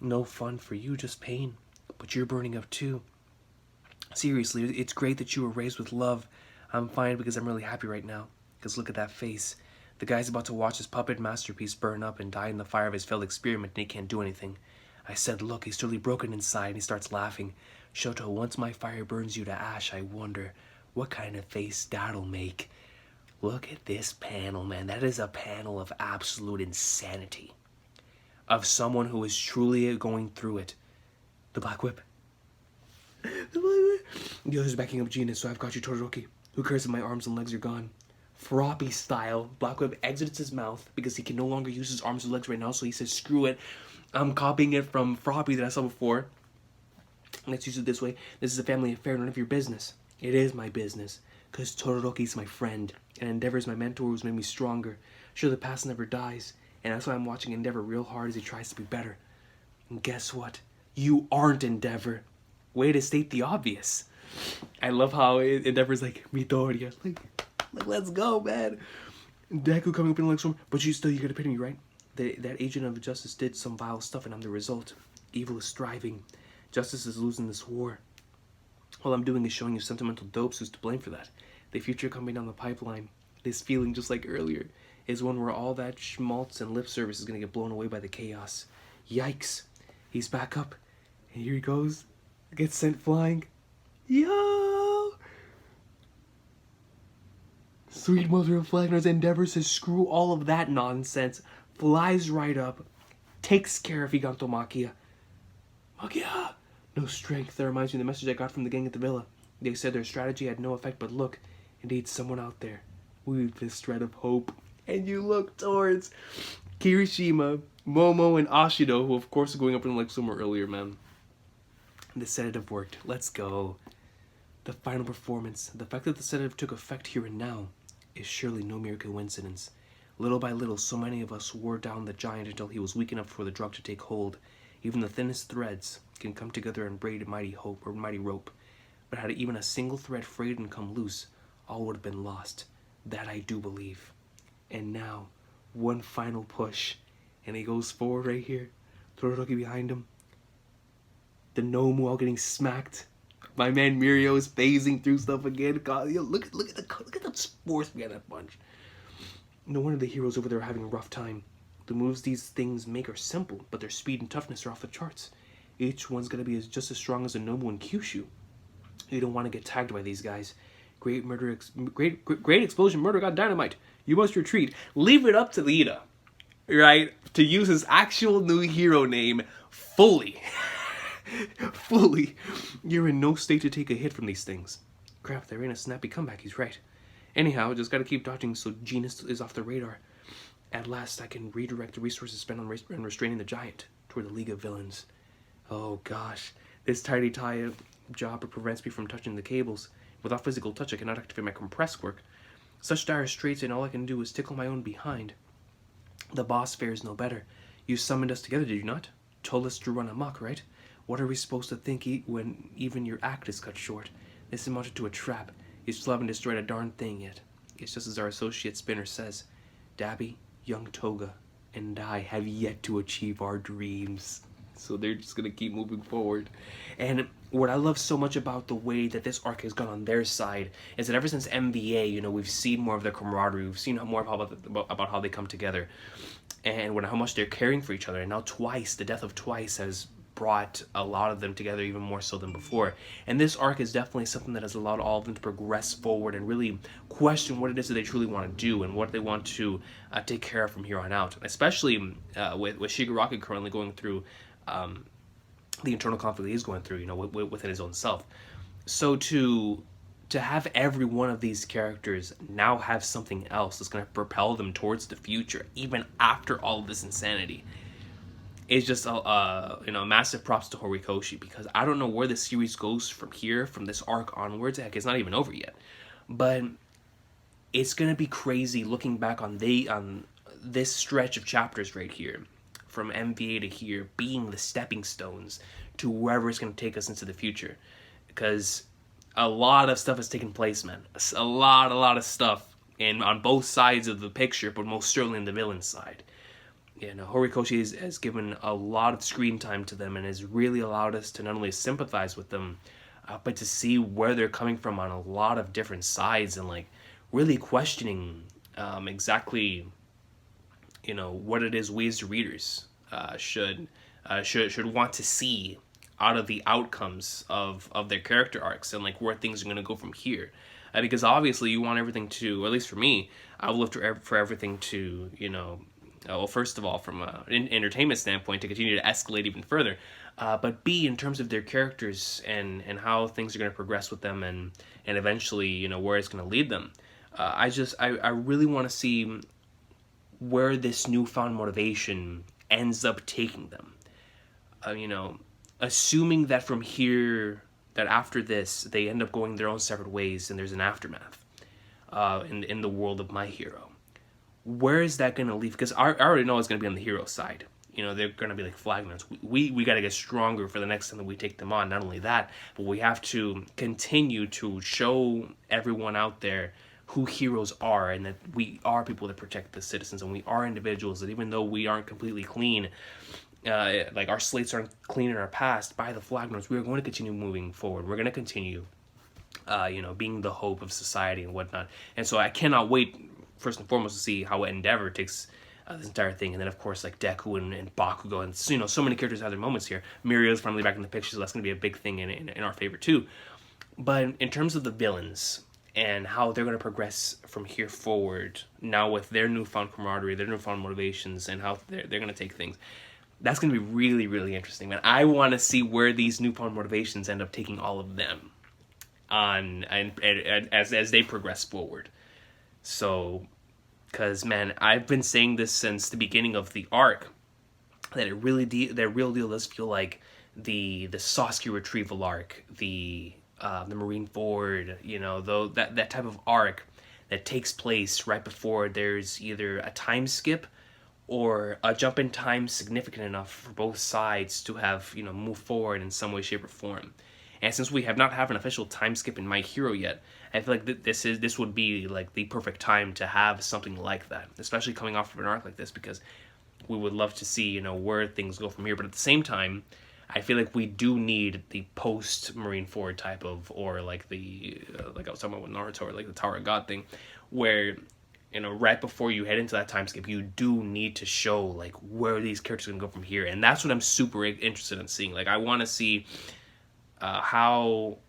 No fun for you, just pain. But you're burning up too. Seriously, it's great that you were raised with love. I'm fine because I'm really happy right now. Because look at that face. The guy's about to watch his puppet masterpiece burn up and die in the fire of his failed experiment and he can't do anything. I said, look, he's totally broken inside, and he starts laughing. Shoto, once my fire burns you to ash, I wonder what kind of face that'll make. Look at this panel, man. That is a panel of absolute insanity. Of someone who is truly going through it. The Black Whip. The Black Whip. The others backing up Gina, so I've got you, Todoroki. Who cares if my arms and legs are gone? Froppy style. Black Whip exits his mouth because he can no longer use his arms and legs right now, so he says, screw it. I'm copying it from Froppy that I saw before. Let's use it this way. This is a family affair, none of your business. It is my business. Because Todoroki's my friend. And Endeavor's my mentor who's made me stronger. Sure, the past never dies. And that's why I'm watching Endeavor real hard as he tries to be better. And guess what? You aren't Endeavor. Way to state the obvious. I love how Endeavor's like, Midoriya. Like, let's go, man. Deku coming up in the next room. But you gotta pity me, right? That agent of justice did some vile stuff and I'm the result. Evil is striving. Justice is losing this war. All I'm doing is showing you sentimental dopes who's to blame for that. The future coming down the pipeline, this feeling just like earlier, is one where all that schmaltz and lip service is going to get blown away by the chaos. Yikes. He's back up. And here he goes. Gets sent flying. Yo! Sweet mother of Flagnar's Endeavor says screw all of that nonsense. Flies right up. Takes care of Higanto Makia. Makia! No strength. That reminds me of the message I got from the gang at the villa. They said their strategy had no effect, but look, indeed someone out there. Weave this thread of hope. And you look towards Kirishima, Momo, and Ashido, who of course are going up in like somewhere earlier, man. The sedative worked. Let's go. The final performance. The fact that the sedative took effect here and now is surely no mere coincidence. Little by little, so many of us wore down the giant until he was weak enough for the drug to take hold. Even the thinnest threads can come together and braid a mighty rope. But had even a single thread frayed and come loose, all would have been lost. That I do believe. And now, one final push. And he goes forward right here. Todoroki behind him. The Nomu all getting smacked. My man Mirio is phasing through stuff again. God, yo, look at the sports behind that bunch. No wonder the heroes over there are having a rough time. The moves these things make are simple, but their speed and toughness are off the charts. Each one's gonna be just as strong as a noble in Kyushu. You don't want to get tagged by these guys. Great explosion, murder got dynamite. You must retreat. Leave it up to Lita, right? To use his actual new hero name fully. Fully. You're in no state to take a hit from these things. Crap, there ain't a snappy comeback, he's right. Anyhow, just gotta keep dodging so Genus is off the radar. At last, I can redirect the resources spent on restraining the giant toward the League of Villains. Oh gosh, this tiny tie jobber prevents me from touching the cables. Without physical touch, I cannot activate my compress work. Such dire straits, and all I can do is tickle my own behind. The boss fares no better. You summoned us together, did you not? Told us to run amok, right? What are we supposed to think when even your act is cut short? This amounted to a trap. You still haven't destroyed a darn thing yet. It's just as our associate Spinner says. Dabby, young Toga, and I have yet to achieve our dreams. So they're just going to keep moving forward. And what I love so much about the way that this arc has gone on their side is that ever since MVA, you know, we've seen more of their camaraderie. We've seen more about how they come together and how much they're caring for each other. And now Twice, the death of Twice has brought a lot of them together even more so than before. And this arc is definitely something that has allowed all of them to progress forward and really question what it is that they truly want to do and what they want to take care of from here on out. Especially with Shigaraki currently going through the internal conflict that he's going through, you know, within his own self. So to have every one of these characters now have something else that's going to propel them towards the future, even after all of this insanity, is just massive props to Horikoshi, because I don't know where the series goes from here, from this arc onwards. Heck, it's not even over yet, but it's gonna be crazy looking back on this stretch of chapters right here, from MVA to here, being the stepping stones to wherever it's gonna take us into the future, because a lot of stuff has taken place, man. A lot of stuff, and on both sides of the picture, but most certainly in the villain side. You know, Horikoshi has given a lot of screen time to them and has really allowed us to not only sympathize with them, but to see where they're coming from on a lot of different sides and like really questioning exactly, you know, what it is we as readers should want to see out of the outcomes of their character arcs and like where things are going to go from here. Because obviously you want everything to, or at least for me, I would love for everything to, you know, well, first of all, from an entertainment standpoint, to continue to escalate even further, but B, in terms of their characters and how things are going to progress with them and eventually, you know, where it's going to lead them. I really want to see where this newfound motivation ends up taking them. You know, assuming that from here, that after this, they end up going their own separate ways and there's an aftermath in the world of My Hero. Where is that going to leave? Because I already know it's going to be on the hero side. You know, they're going to be like flag notes. We got to get stronger for the next time that we take them on. Not only that, but we have to continue to show everyone out there who heroes are and that we are people that protect the citizens and we are individuals that even though we aren't completely clean, like our slates aren't clean in our past, by the flag notes, we're going to continue moving forward. We're going to continue, you know, being the hope of society and whatnot. And so I cannot wait, first and foremost, to see how Endeavor takes this entire thing, and then of course like Deku and Bakugo, and you know, so many characters have their moments here. Mirio's finally back in the picture, so that's going to be a big thing in our favor too. But in terms of the villains and how they're going to progress from here forward, now with their newfound camaraderie, their newfound motivations, and how they're going to take things, that's going to be really, really interesting, man. I want to see where these newfound motivations end up taking all of them on, and as they progress forward. So, because man, I've been saying this since the beginning of the arc, that it really that real deal does feel like the Sasuke retrieval arc, the Marineford, you know, though that type of arc that takes place right before there's either a time skip or a jump in time significant enough for both sides to have, you know, move forward in some way, shape, or form. And since we have not had an official time skip in My Hero yet, I feel like this would be like the perfect time to have something like that, especially coming off of an arc like this, because we would love to see, you know, where things go from here. But at the same time, I feel like we do need the post Marine Ford type of, or like the like I was talking about with Naruto, or like the Tower of God thing, where right before you head into that time skip, you do need to show like where these characters are gonna go from here, and that's what I'm super interested in seeing. Like I want to see how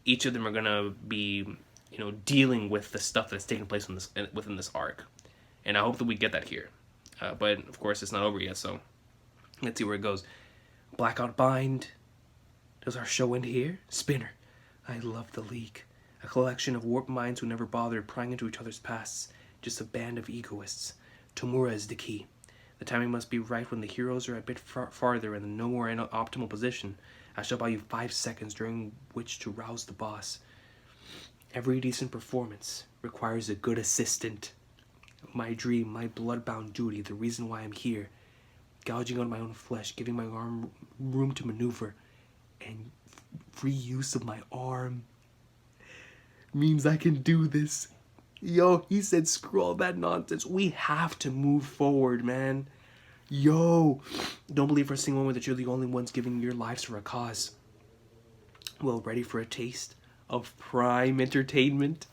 each of them are gonna be, dealing with the stuff that's taking place within this arc, and I hope that we get that here. But of course, it's not over yet, so let's see where it goes. Blackout Bind. Does our show end here? Spinner. I love the League. A collection of warped minds who never bothered prying into each other's pasts. Just a band of egoists. Tomura is the key. The timing must be right when the heroes are a bit farther and no more in an optimal position. I shall buy you 5 seconds during which to rouse the boss. Every decent performance requires a good assistant. My dream, my blood-bound duty, the reason why I'm here. Gouging on my own flesh, giving my arm room to maneuver, and free use of my arm means I can do this. Yo, he said screw all that nonsense. We have to move forward, man. Yo, don't believe for a single moment that you're the only ones giving your lives for a cause. Well, ready for a taste of prime entertainment?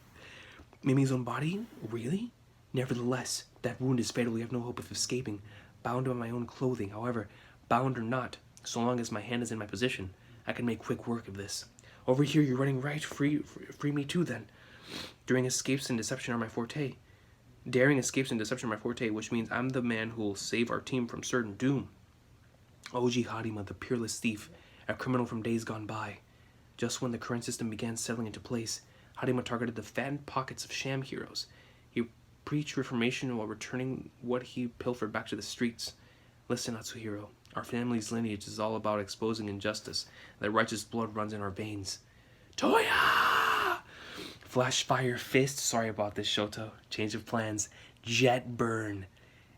Mimi's own body? Really? Nevertheless, that wound is fatal. We have no hope of escaping. Bound by my own clothing, however, bound or not, so long as my hand is in my position, I can make quick work of this. Over here, you're running right. Free me too, then. Daring escapes and deception are my forte. Which means I'm the man who will save our team from certain doom. Oji Harima, the peerless thief, a criminal from days gone by. Just when the current system began settling into place, Harima targeted the fattened pockets of sham heroes. He preached reformation while returning what he pilfered back to the streets. Listen, Atsuhiro, our family's lineage is all about exposing injustice. That righteous blood runs in our veins. Toya! Flash fire fist. Sorry about this, Shoto. Change of plans. Jet burn.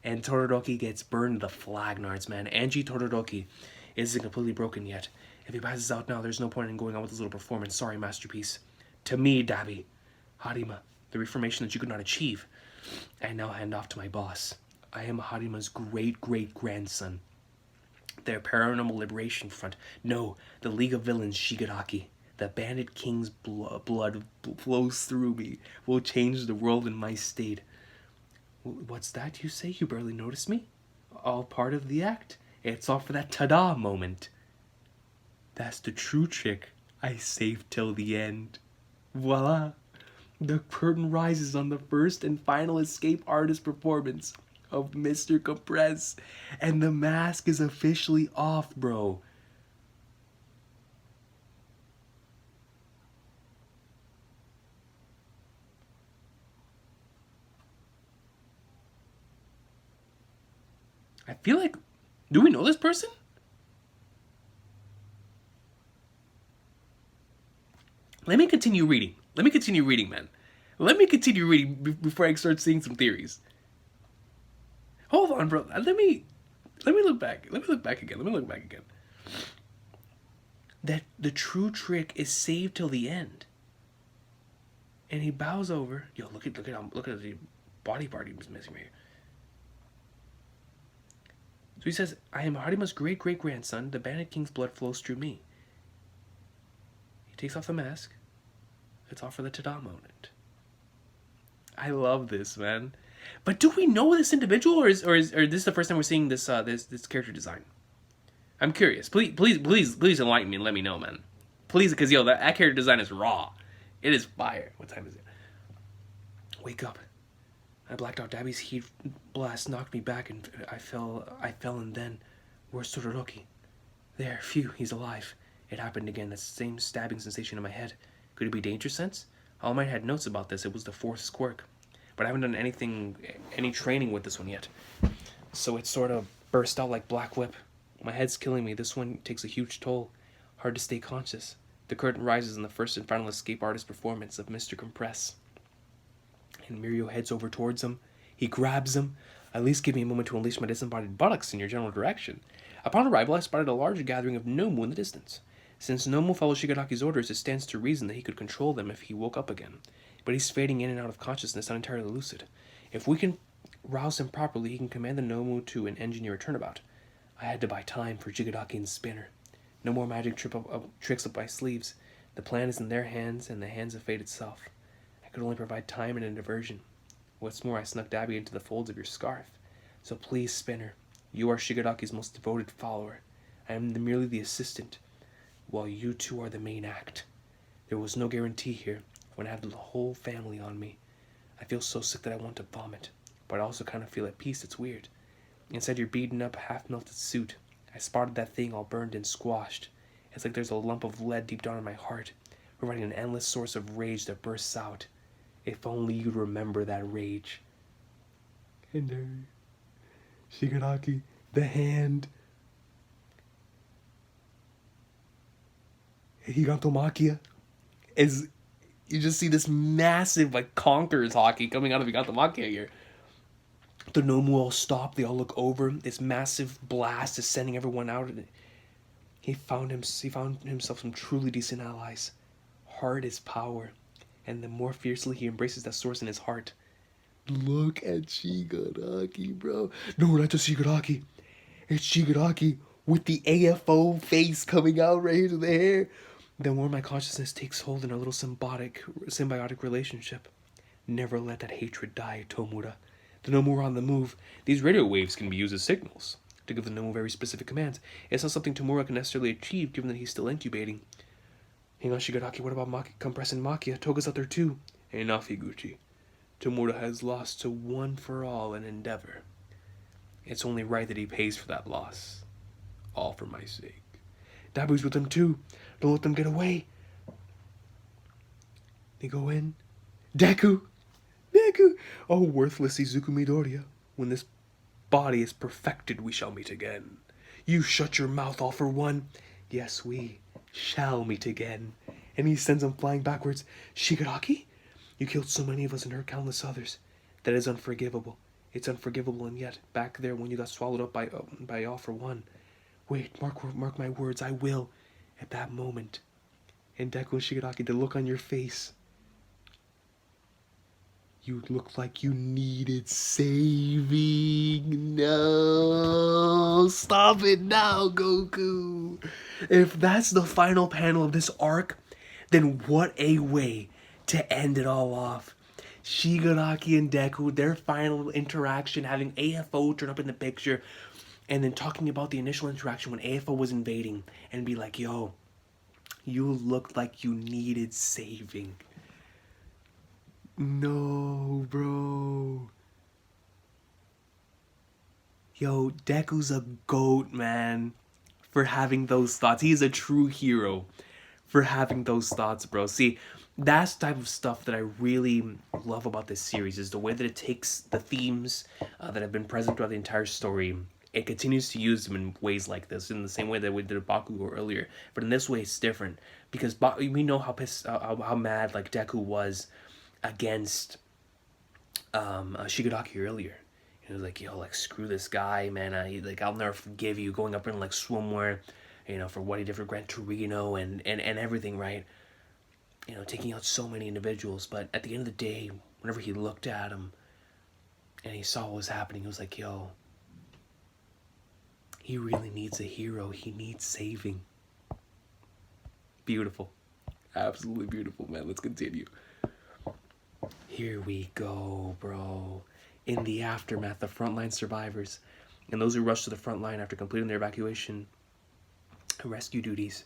And Todoroki gets burned to the flagnards, man. Anji Todoroki isn't completely broken yet. If he passes out now, there's no point in going on with this little performance. Sorry, masterpiece. To me, Dabi. Harima, the reformation that you could not achieve. I now hand off to my boss. I am Harima's great-great-grandson. Their paranormal liberation front. No, the League of Villains Shigaraki. The Bandit King's blood flows through me. Will change the world in my state. What's that you say? You barely noticed me? All part of the act? It's all for that ta-da moment. That's the true trick I saved till the end. Voila! The curtain rises on the first and final escape artist performance of Mr. Compress. And the mask is officially off, bro. I feel like... Do we know this person? Let me continue reading, man. Let me continue reading before I start seeing some theories. Hold on, bro. Let me look back. Let me look back again. That the true trick is saved till the end. And he bows over. Yo, look at the body part he was missing right here. So he says, I am Harima's great-great-grandson. The Bandit King's blood flows through me. He takes off the mask. It's all for the ta-da moment. I love this, man. But do we know this individual, or is this the first time we're seeing this this character design? I'm curious. Please enlighten me and let me know, man. Please, because that character design is raw. It is fire. What time is it? Wake up. I blacked out. Dabi's heat blast knocked me back, and I fell, and then, where's Todoroki? There, phew, he's alive. It happened again, that same stabbing sensation in my head. Could it be danger sense? All Might had notes about this. It was the fourth quirk. But I haven't done any training with this one yet. So it sort of burst out like Black Whip. My head's killing me. This one takes a huge toll. Hard to stay conscious. The curtain rises in the first and final escape artist performance of Mr. Compress. And Mirio heads over towards him. He grabs him. At least give me a moment to unleash my disembodied buttocks in your general direction. Upon arrival, I spotted a large gathering of Nomu in the distance. Since Nomu follows Shigaraki's orders, it stands to reason that he could control them if he woke up again. But he's fading in and out of consciousness, not entirely lucid. If we can rouse him properly, he can command the Nomu to and engineer a turnabout. I had to buy time for Shigaraki and Spinner. No more magic tricks up my sleeves. The plan is in their hands and the hands of fate itself. I could only provide time and a diversion. What's more, I snuck Dabby into the folds of your scarf. So please, Spinner, you are Shigaraki's most devoted follower. I am merely the assistant, while you two are the main act. There was no guarantee here when I had the whole family on me. I feel so sick that I want to vomit, but I also kind of feel at peace. It's weird. Inside your beaten up, half-melted suit, I spotted that thing all burned and squashed. It's like there's a lump of lead deep down in my heart, providing an endless source of rage that bursts out. If only you'd remember that rage. And Shigaraki, the hand. Higantomakia is, you just see this massive like conqueror's hockey coming out of Higantomakia here. The Nomu all stop, they all look over. This massive blast is sending everyone out. He found himself some truly decent allies. Heart is power, and the more fiercely he embraces that source in his heart. Look at Shigaraki, bro. No, not just Shigaraki. It's Shigaraki with the AFO face coming out right here to the hair. The more my consciousness takes hold in a little symbiotic relationship. Never let that hatred die, Tomura. The Nomu are on the move. These radio waves can be used as signals to give the Nomu very specific commands. It's not something Tomura can necessarily achieve, given that he's still incubating. Hang on, Shigaraki, what about compressing Makia? Toga's out there too. Enough, Higuchi. Tomura has lost to one for all an endeavor. It's only right that he pays for that loss. All for my sake. Dabu's with them too. Don't let them get away. They go in. Deku! Oh, worthless Izuku Midoriya. When this body is perfected, we shall meet again. You shut your mouth, all for one. Yes, we shall meet again. And he sends them flying backwards. Shigaraki? You killed so many of us and hurt countless others. That is unforgivable. It's unforgivable, and yet, back there when you got swallowed up by all for one. Wait, mark my words, I will. At that moment. And Deku and Shigaraki, the look on your face. You looked like you needed saving. No, stop it now, Goku. If that's the final panel of this arc, then what a way to end it all off. Shigaraki and Deku, their final interaction, having AFO turn up in the picture, and then talking about the initial interaction when AFO was invading, and be like, yo, you looked like you needed saving. No, bro. Yo, Deku's a goat, man, for having those thoughts. He's a true hero for having those thoughts, bro. See, that's the type of stuff that I really love about this series, is the way that it takes the themes that have been present throughout the entire story. It continues to use them in ways like this, in the same way that we did Bakugo earlier. But in this way, it's different, because we know how mad like Deku was against Shigaraki earlier. He was like, yo, like, screw this guy, man. I'll never forgive you, going up in like swimwear, for what he did for Gran Torino and everything, right? Taking out so many individuals. But at the end of the day, whenever he looked at him and he saw what was happening, he was like, yo, he really needs a hero. He needs saving. Beautiful. Absolutely beautiful, man. Let's continue. Here we go, bro. In the aftermath, the frontline survivors and those who rushed to the front line after completing their evacuation rescue duties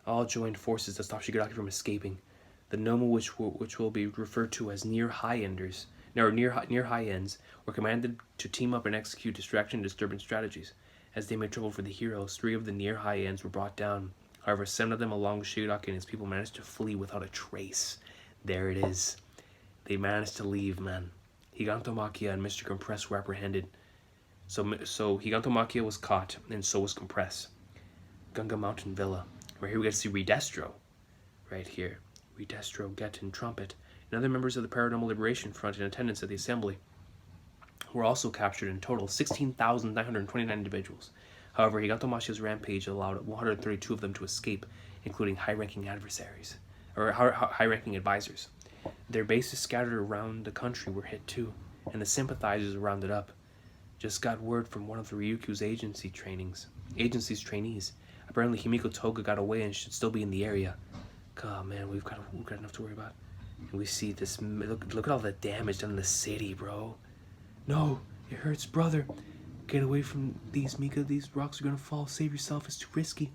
all joined forces to stop Shigaraki from escaping. The Nomu, which will be referred to as near high ends, were commanded to team up and execute distraction and disturbance strategies. As they made trouble for the heroes, 3 of the near high ends were brought down. However, 7 of them, along with Shigaraki and his people, managed to flee without a trace. There it is. They managed to leave, man. Higantomakia and Mr. Compress were apprehended. So Higantomakia was caught, and so was Compress. Gunga Mountain Villa, where here we get to see Redestro, right here. Redestro, Get, and Trumpet, and other members of the Paranormal Liberation Front in attendance at the assembly were also captured. In total, 16,929 individuals. However, Higantomakia's rampage allowed 132 of them to escape, including high-ranking adversaries, or high-ranking advisors. Their bases scattered around the country were hit too, and the sympathizers rounded up. Just got word from one of the Ryukyu's agency's trainees. Apparently Himiko Toga got away and should still be in the area. Oh man, we've got enough to worry about. And we see this, look at all the damage done in the city, bro. No, it hurts, brother. Get away from these, Mika. These rocks are gonna fall. Save yourself, it's too risky.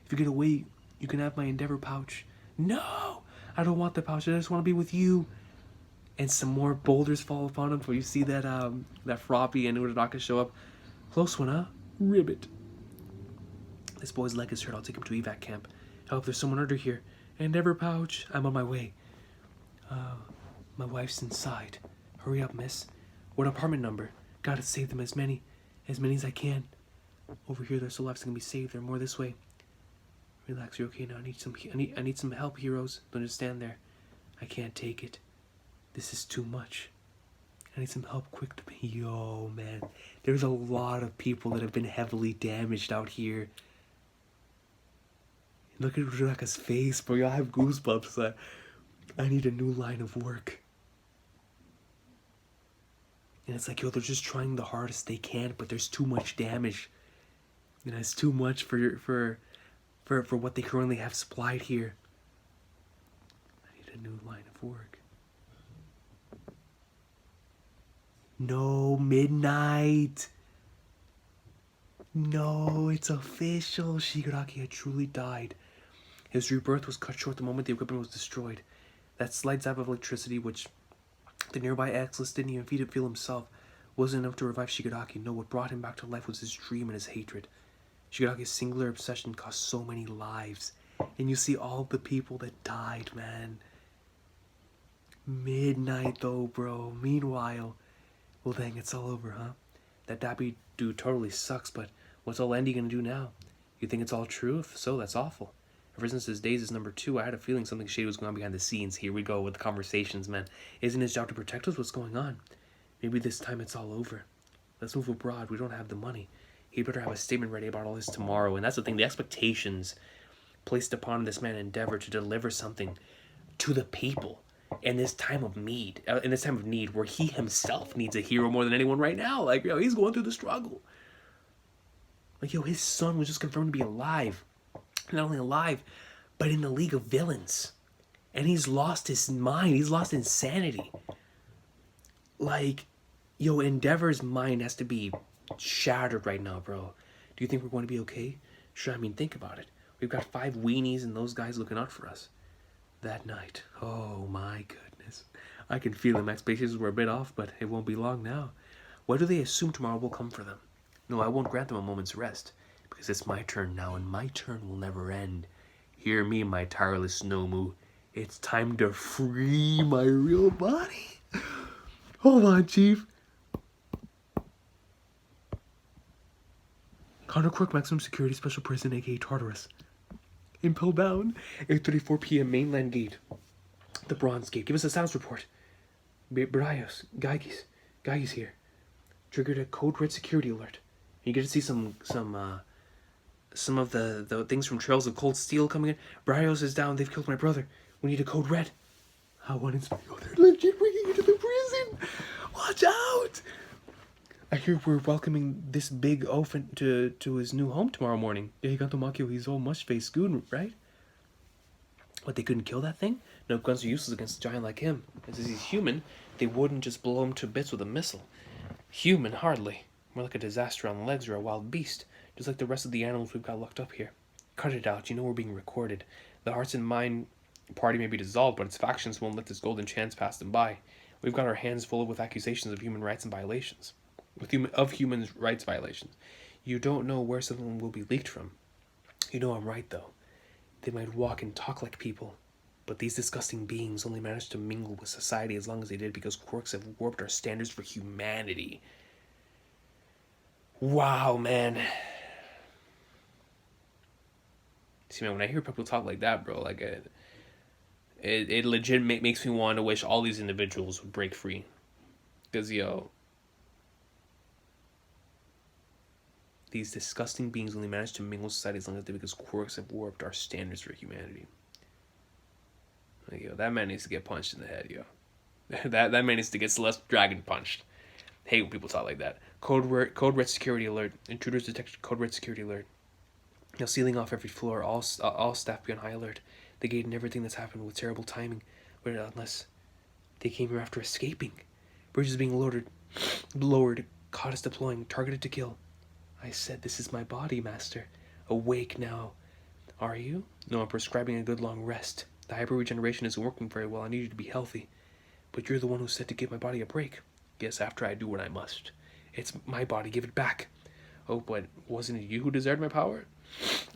If you get away, you can have my Endeavor pouch. No! I don't want the pouch, I just want to be with you. And some more boulders fall upon him, so you see that that Froppy and Uraraka show up. Close one, huh? Ribbit. This boy's leg is hurt, I'll take him to evac camp. Help, there's someone under here. Endeavor pouch, I'm on my way. My wife's inside. Hurry up, miss. What apartment number? Gotta save them as many as I can. Over here, there's still lives that can be saved. There are more this way. Relax, you're okay now. I need some help, heroes. Don't just stand there. I can't take it. This is too much. I need some help quick to me. Yo, man. There's a lot of people that have been heavily damaged out here. Look at Rebecca's face, bro. I have goosebumps. I need a new line of work. And it's like, yo, they're just trying the hardest they can, but there's too much damage. And it's too much for what they currently have supplied here. I need a new line of work. No, midnight. No, it's official. Shigaraki had truly died. His rebirth was cut short the moment the equipment was destroyed. That slight zap of electricity, which the nearby Axlis didn't even feel himself, wasn't enough to revive Shigaraki. No, what brought him back to life was his dream and his hatred. Shigaraki's singular obsession cost so many lives. And you see all the people that died, man. Midnight though, bro. Meanwhile, well dang, it's all over, huh? That Dappy dude totally sucks, but what's old Andy gonna do now? You think it's all true? If so, that's awful. Ever since his days as number 2, I had a feeling something shady was going on behind the scenes. Here we go with the conversations, man. Isn't his job to protect us? What's going on? Maybe this time it's all over. Let's move abroad. We don't have the money. He better have a statement ready about all this tomorrow. And that's the thing, the expectations placed upon this man Endeavor to deliver something to the people in this time of need, where he himself needs a hero more than anyone right now. Like, yo, he's going through the struggle. Like, yo, his son was just confirmed to be alive. Not only alive, but in the League of Villains. And he's lost his mind. He's lost insanity. Like, yo, Endeavor's mind has to be shattered right now, bro. Do you think we're going to be okay? Sure, I mean, think about it. We've got 5 weenies and those guys looking out for us. That night, oh my goodness. I can feel them. Expectations were a bit off, but it won't be long now. Why do they assume tomorrow will come for them? No, I won't grant them a moment's rest. Because it's my turn now, and my turn will never end. Hear me, my tireless Nomu. It's time to free my real body. Hold on, Chief. Connor Quirk, Maximum Security Special Prison, aka Tartarus. Impel bound. 8:34 p.m. Mainland Gate. The Bronze Gate. Give us a status report. Braios, Geigi's here. Triggered a code red security alert. You get to see some of the things from Trails of Cold Steel coming in. Braios is down. They've killed my brother. We need a code red. I want to they're legit bringing you to the prison. Watch out! I hear we're welcoming this big oaf to his new home tomorrow morning. Yeah, he got to Makio. He's all mush-faced goon, right? What, they couldn't kill that thing? No, guns are useless against a giant like him. Since he's human, they wouldn't just blow him to bits with a missile. Human, hardly. More like a disaster on legs or a wild beast. Just like the rest of the animals we've got locked up here. Cut it out, you know we're being recorded. The hearts and mind party may be dissolved, but its factions won't let this golden chance pass them by. We've got our hands full with accusations of human rights and violations. Human rights violations. You don't know where something will be leaked from. You know I'm right, though. They might walk and talk like people, but these disgusting beings only managed to mingle with society as long as they did because quirks have warped our standards for humanity. Wow, man. See, man, when I hear people talk like that, bro, like it legit makes me want to wish all these individuals would break free. Because, yo, these disgusting beings only manage to mingle with society as long as they because quirks have warped our standards for humanity. Like, yo, that man needs to get punched in the head, yo. that man needs to get Celeste Dragon punched. Hate when people talk like that. Code red security alert. Intruders detected. Code red security alert. Now, sealing off every floor, all staff be on high alert. They gated everything that's happened with terrible timing, but unless they came here after escaping. Bridges being lowered, caught us deploying, targeted to kill. I said, this is my body, master. Awake now. Are you? No, I'm prescribing a good long rest. The hyper-regeneration isn't working very well. I need you to be healthy. But you're the one who said to give my body a break. Yes, after I do what I must. It's my body, give it back. Oh, but wasn't it you who desired my power?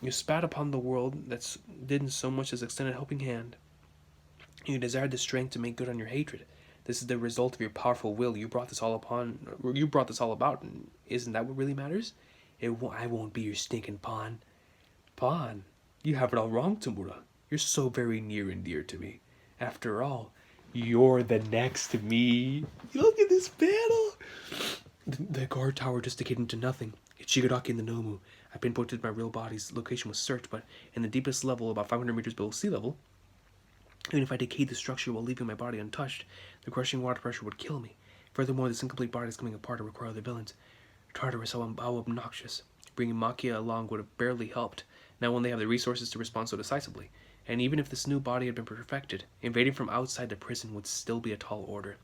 You spat upon the world that didn't so much as extend a helping hand. You desired the strength to make good on your hatred. This is the result of your powerful will. You brought this all about, and isn't that what really matters? I won't be your stinking pawn. Pawn? You have it all wrong, Tamura. You're so very near and dear to me. After all, you're the next me. Look at this panel. The guard tower just decayed into nothing. It's Shigaraki and the Nomu. I pinpointed my real body's location was searched, but in the deepest level, about 500 meters below sea level, even if I decayed the structure while leaving my body untouched, the crushing water pressure would kill me. Furthermore, this incomplete body is coming apart to require other villains. Tartarus, how obnoxious. Bringing Makia along would have barely helped, now when they have the resources to respond so decisively. And even if this new body had been perfected, invading from outside the prison would still be a tall order.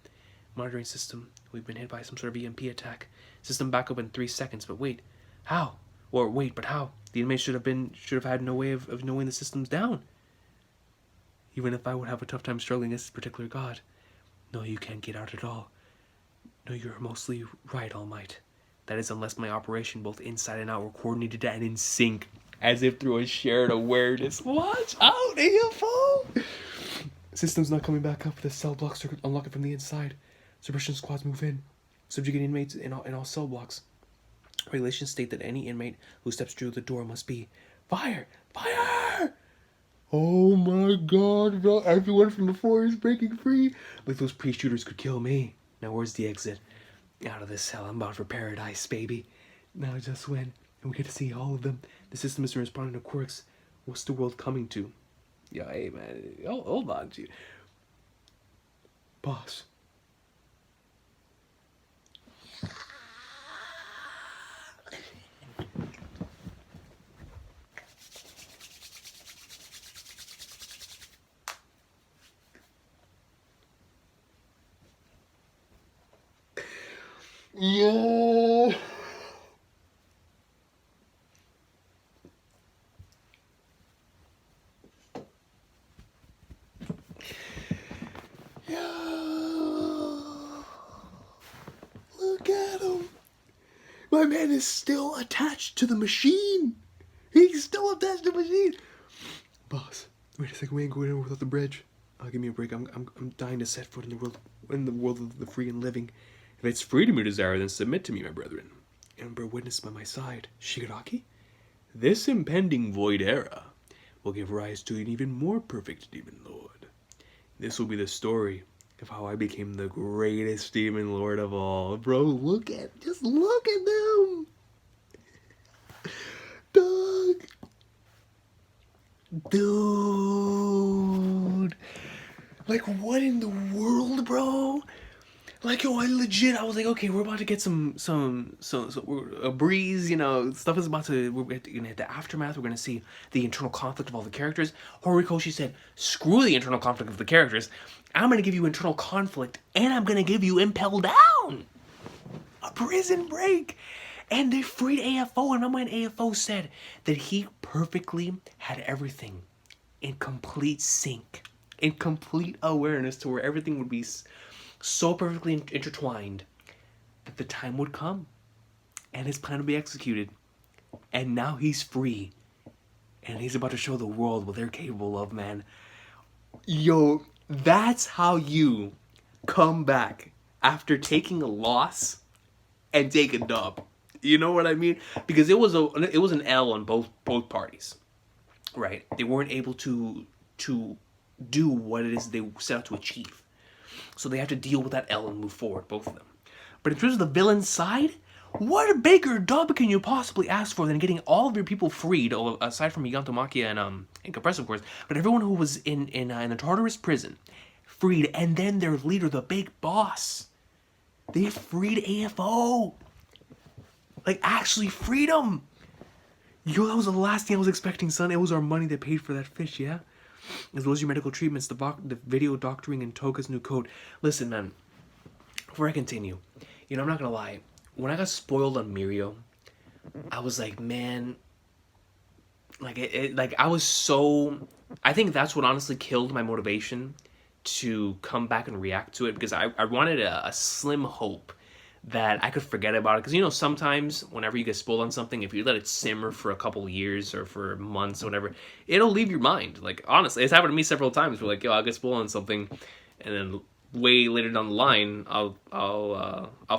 Monitoring system, we've been hit by some sort of EMP attack. System backup in 3 seconds, but wait, how? But how? The inmates should have had no way of knowing the system's down. Even if I would have a tough time struggling against this particular god. No, you can't get out at all. No, you're mostly right, All Might. That is, unless my operation, both inside and out, were coordinated and in sync, as if through a shared awareness. Watch out, AFO! System's not coming back up. The cell blocks are unlocked from the inside. Suppression squads move in, subjugating inmates in all cell blocks. Regulations state that any inmate who steps through the door must be fire! Fire! Oh my god, bro. Everyone from the floor is breaking free. Like those pre-shooters could kill me. Now where's the exit? Out of this hell. I'm bound for paradise, baby. Now just when. And we get to see all of them. The system is responding to quirks. What's the world coming to? Yeah, hey man. Oh, hold on, dude. Boss. Yo. Look at him. My man is still attached to the machine. He's still attached to the machine. Boss, wait a second. We ain't going anywhere without the bridge. Give me a break. I'm dying to set foot in the world of the free and living. If it's freedom you desire, then submit to me, my brethren. And bear witness by my side, Shigaraki. This impending void era will give rise to an even more perfect demon lord. This will be the story of how I became the greatest demon lord of all. Bro, just look at them. Dog. Dude. Like, what in the world, bro? Like, yo, I was like, okay, we're about to get some a breeze, you know, we're gonna hit the aftermath, we're gonna see the internal conflict of all the characters. Horikoshi said, screw the internal conflict of the characters, I'm gonna give you internal conflict, and I'm gonna give you Impel Down! A prison break! And they freed AFO, and my mind AFO said that he perfectly had everything in complete sync, in complete awareness to where everything would be so perfectly intertwined that the time would come and his plan would be executed. And now he's free. And he's about to show the world what they're capable of, man. Yo, that's how you come back after taking a loss and take a dub. You know what I mean? Because it was an L on both parties. Right? They weren't able to do what it is they set out to achieve. So they have to deal with that L and move forward, both of them. But in terms of the villain side, what a bigger dub can you possibly ask for than getting all of your people freed, aside from Giganto Makia and Compress, of course, but everyone who was in the Tartarus prison freed, and then their leader, the big boss. They freed AFO. Like, actually freed him. Yo, that was the last thing I was expecting, son. It was our money that paid for that fish, yeah? As well as your medical treatments, the video doctoring, and Toga's new coat. Listen, man, before I continue, you know, I'm not gonna lie. When I got spoiled on Mirio, I was like, man, like I was so. I think that's what honestly killed my motivation to come back and react to it, because I wanted a slim hope that I could forget about it. Because, you know, sometimes whenever you get spoiled on something, if you let it simmer for a couple years or for months or whatever, it'll leave your mind. Like, honestly, it's happened to me several times where, like, yo, I'll get spoiled on something, and then way later down the line, I'll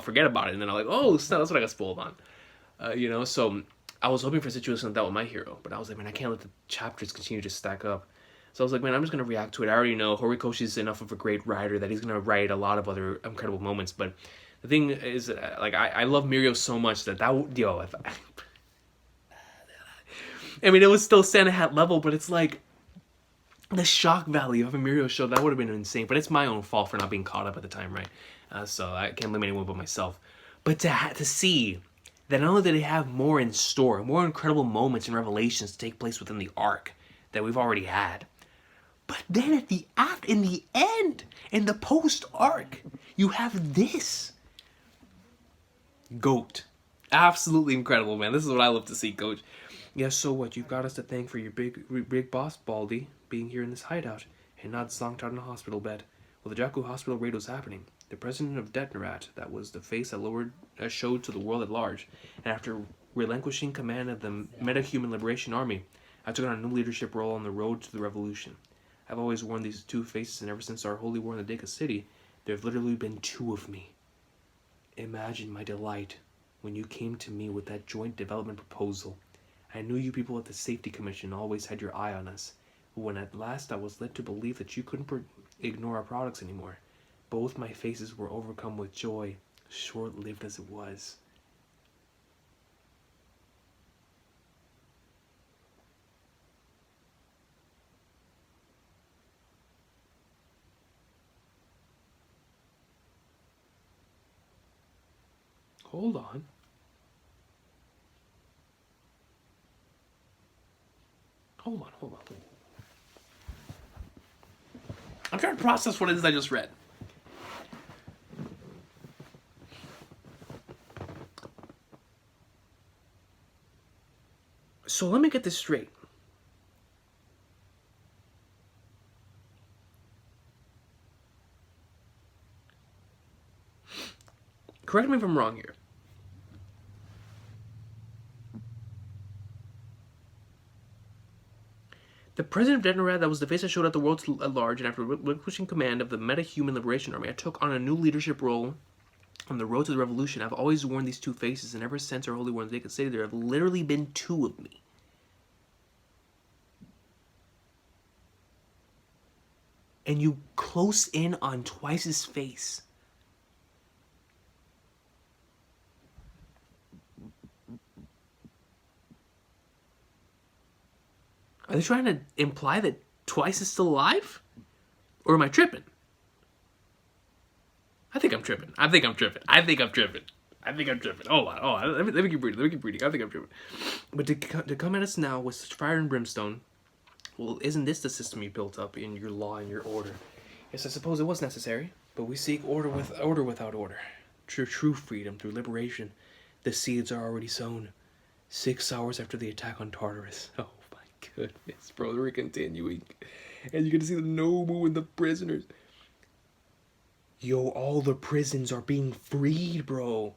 forget about it, and then I'm like, oh, snap, that's what I got spoiled on. You know, so I was hoping for a situation like that with my hero, but I was like, man, I can't let the chapters continue to stack up. So I was like, man, I'm just gonna react to it. I already know Horikoshi's enough of a great writer that he's gonna write a lot of other incredible moments. But the thing is, like, I love Mirio so much that yo, if I mean, it was still Santa Hat level, but it's like the shock value of a Mirio show, that would have been insane. But it's my own fault for not being caught up at the time, right? So I can't blame anyone but myself. But to see that not only do they have more in store, more incredible moments and revelations to take place within the arc that we've already had, but then in the end, in the post arc, you have this. GOAT. Absolutely incredible, man. This is what I love to see, Coach. Yes, so what? You've got us to thank for your big boss, Baldy, being here in this hideout, and not zonked out in a hospital bed. While the Jakku hospital raid was happening, the president of Detnerat, that was the face that showed to the world at large, and after relinquishing command of the Metahuman Liberation Army, I took on a new leadership role on the road to the revolution. I've always worn these two faces, and ever since our holy war in the Deka City, there have literally been two of me. Imagine my delight when you came to me with that joint development proposal. I knew you people at the Safety Commission always had your eye on us, but when at last I was led to believe that you couldn't ignore our products anymore, both my faces were overcome with joy, short-lived as it was. Hold on. Hold on. I'm trying to process what it is I just read. So let me get this straight. Correct me if I'm wrong here. The president of Detnerat, that was the face I showed at the world at large, and after relinquishing command of the Metahuman Liberation Army, I took on a new leadership role on the road to the revolution. I've always worn these two faces, and ever since our holy war in the Deka City, there have literally been two of me. And you close in on Twice's face. Are they trying to imply that Twice is still alive? Or am I tripping? I think I'm tripping. Hold on. Let me keep reading. I think I'm tripping. But to come at us now with such fire and brimstone, well, isn't this the system you built up in your law and your order? Yes, I suppose it was necessary, but we seek order without order. True freedom through liberation. The seeds are already sown. 6 hours after the attack on Tartarus. Oh my goodness, bro, we're continuing. And you're gonna see the Nobu and the prisoners. Yo, all the prisons are being freed, bro.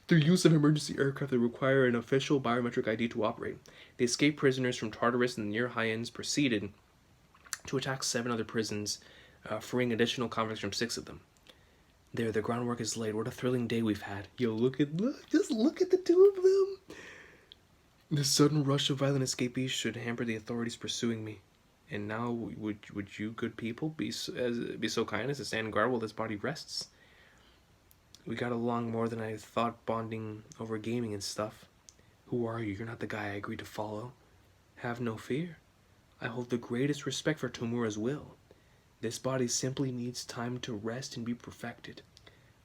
Through use of emergency aircraft that require an official biometric ID to operate. The escaped prisoners from Tartarus and the near high ends proceeded to attack 7 other prisons, freeing additional convicts from 6 of them. There, the groundwork is laid. What a thrilling day we've had. Yo, just look at the two of them. The sudden rush of violent escapees should hamper the authorities pursuing me. And now, would you good people be so kind as to stand guard while this body rests? We got along more than I thought, bonding over gaming and stuff. Who are you? You're not the guy I agreed to follow. Have no fear. I hold the greatest respect for Tomura's will. This body simply needs time to rest and be perfected.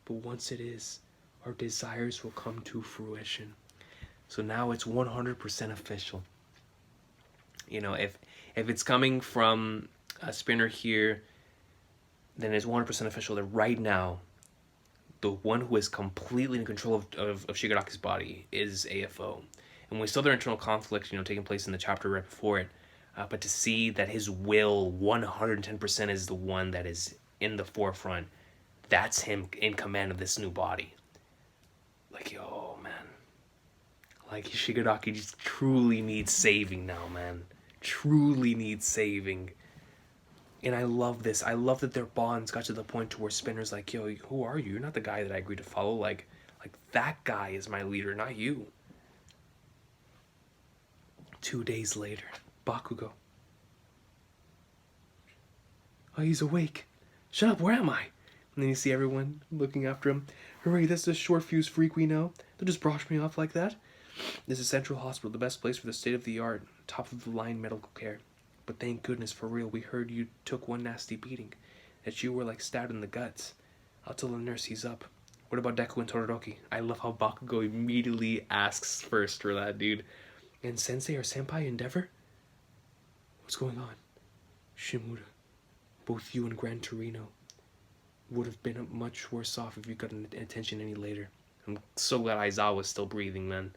But once it is, our desires will come to fruition. So now it's 100% official. You know, if it's coming from a spinner here, then it's 100% official that right now, the one who is completely in control of Shigaraki's body is AFO. And we saw their internal conflict, you know, taking place in the chapter right before it. But to see that his will 110% is the one that is in the forefront, that's him in command of this new body. Like, yo, man. Like, Shigaraki just truly needs saving now, man. Truly needs saving. And I love this. I love that their bonds got to the point to where Spinner's like, yo, who are you? You're not the guy that I agreed to follow. Like that guy is my leader, not you. 2 days later, Bakugo. Oh, he's awake. Shut up, where am I? And then you see everyone looking after him. Hooray, that's the short fuse freak we know. They'll just brush me off like that. This is Central Hospital, the best place for the state-of-the-art, top-of-the-line medical care. But thank goodness, for real, we heard you took one nasty beating. That you were like stabbed in the guts. I'll tell the nurse he's up. What about Deku and Todoroki? I love how Bakugo immediately asks first for that, dude. And Sensei or Senpai Endeavor? What's going on? Shimura, both you and Gran Torino would have been much worse off if you got attention any later. I'm so glad Aizawa's still breathing, man.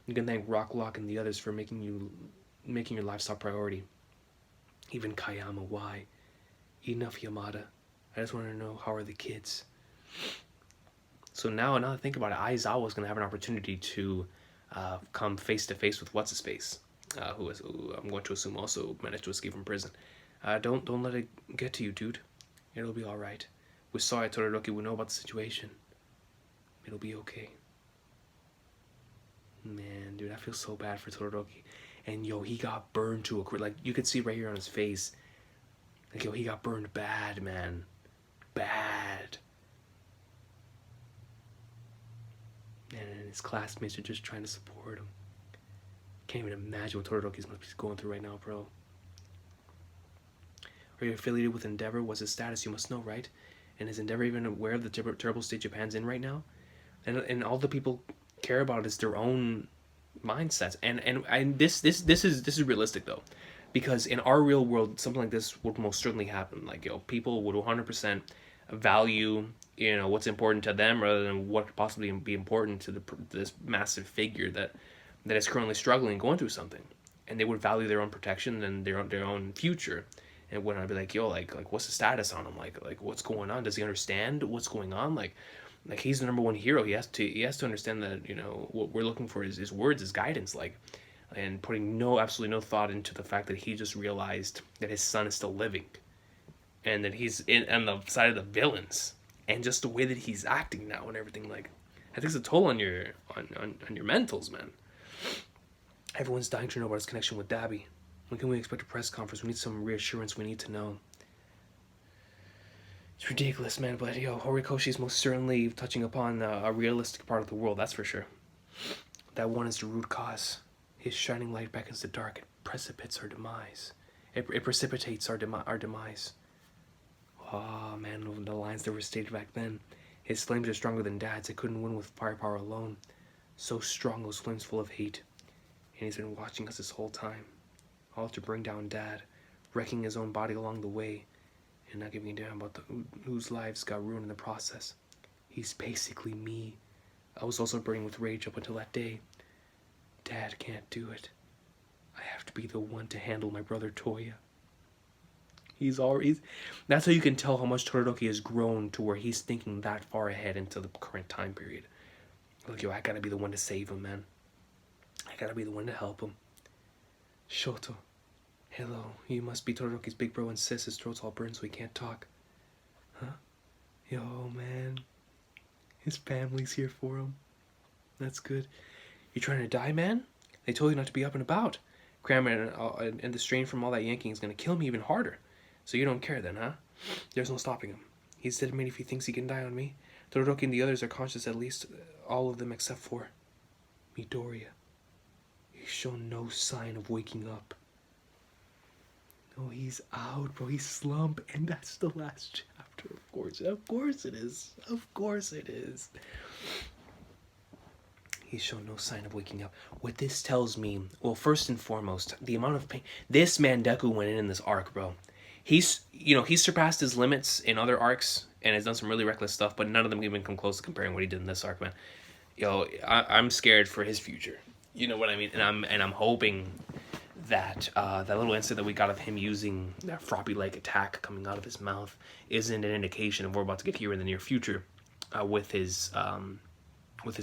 You can thank Rocklock and the others for making your lifestyle priority. Even Kayama, why? Enough, Yamada. I just want to know, how are the kids? So now that I think about it, Aizawa's going to have an opportunity to come face to face with what's-his-face, who I'm going to assume also managed to escape from prison. Don't let it get to you, dude. It'll be alright. We saw it, Todoroki. We know about the situation. It'll be okay. Man, dude, I feel so bad for Todoroki. And yo, he got burned to a like you could see right here on his face. Like yo, he got burned bad, man, bad. And his classmates are just trying to support him. Can't even imagine what Todoroki's must be going through right now, bro. Are you affiliated with Endeavor? What's his status? You must know, right? And is Endeavor even aware of the terrible state Japan's in right now? And all the people care about is their own mindsets. And this is realistic though, because in our real world, something like this would most certainly happen. Like yo, people would 100% value what's important to them rather than what could possibly be important to this massive figure that is currently struggling and going through something, and they would value their own protection and their own future. And when I'd be like, yo, like what's the status on him? Like what's going on? Does he understand what's going on? Like he's the number one hero. He has to understand that what we're looking for is his words, his guidance, and putting absolutely no thought into the fact that he just realized that his son is still living, and that he's on the side of the villains, and just the way that he's acting now and everything. Like, I think it's a toll on your mentals, man. Everyone's dying to know about his connection with Dabi. When can we expect a press conference? We need some reassurance. We need to know. It's ridiculous, man, but Horikoshi's most certainly touching upon a realistic part of the world, that's for sure. That one is the root cause. His shining light beckons the dark. It precipitates our demise. It precipitates our demise. Oh, man, the lines that were stated back then. His flames are stronger than Dad's. It couldn't win with firepower alone. So strong, those flames full of hate. And he's been watching us this whole time. All to bring down Dad, wrecking his own body along the way, and not giving a damn about whose lives got ruined in the process. He's basically me. I was also burning with rage up until that day. Dad can't do it. I have to be the one to handle my brother Toya. That's how you can tell how much Todoroki has grown to where he's thinking that far ahead into the current time period. Like, I gotta be the one to save him, man. I gotta be the one to help him. Shoto. Hello, you must be Todoroki's big bro and sis. His throat's all burned so he can't talk. Huh? Yo, man. His family's here for him. That's good. You trying to die, man? They told you not to be up and about. Cramming and the strain from all that yanking is going to kill me even harder. So you don't care then, huh? There's no stopping him. He's dead if he thinks he can die on me. Todoroki and the others are conscious, at least all of them except for Midoriya. He's shown no sign of waking up. No, he's out, bro. He's slumped, and that's the last chapter, of course. Of course it is. Of course it is. He showed no sign of waking up. What this tells me, well, first and foremost, the amount of pain. This man Deku went in this arc, bro. He's surpassed his limits in other arcs and has done some really reckless stuff, but none of them even come close to comparing what he did in this arc, man. I'm scared for his future. You know what I mean? And I'm hoping that that little incident that we got of him using that floppy leg attack coming out of his mouth isn't an indication of what we're about to get here in the near future with his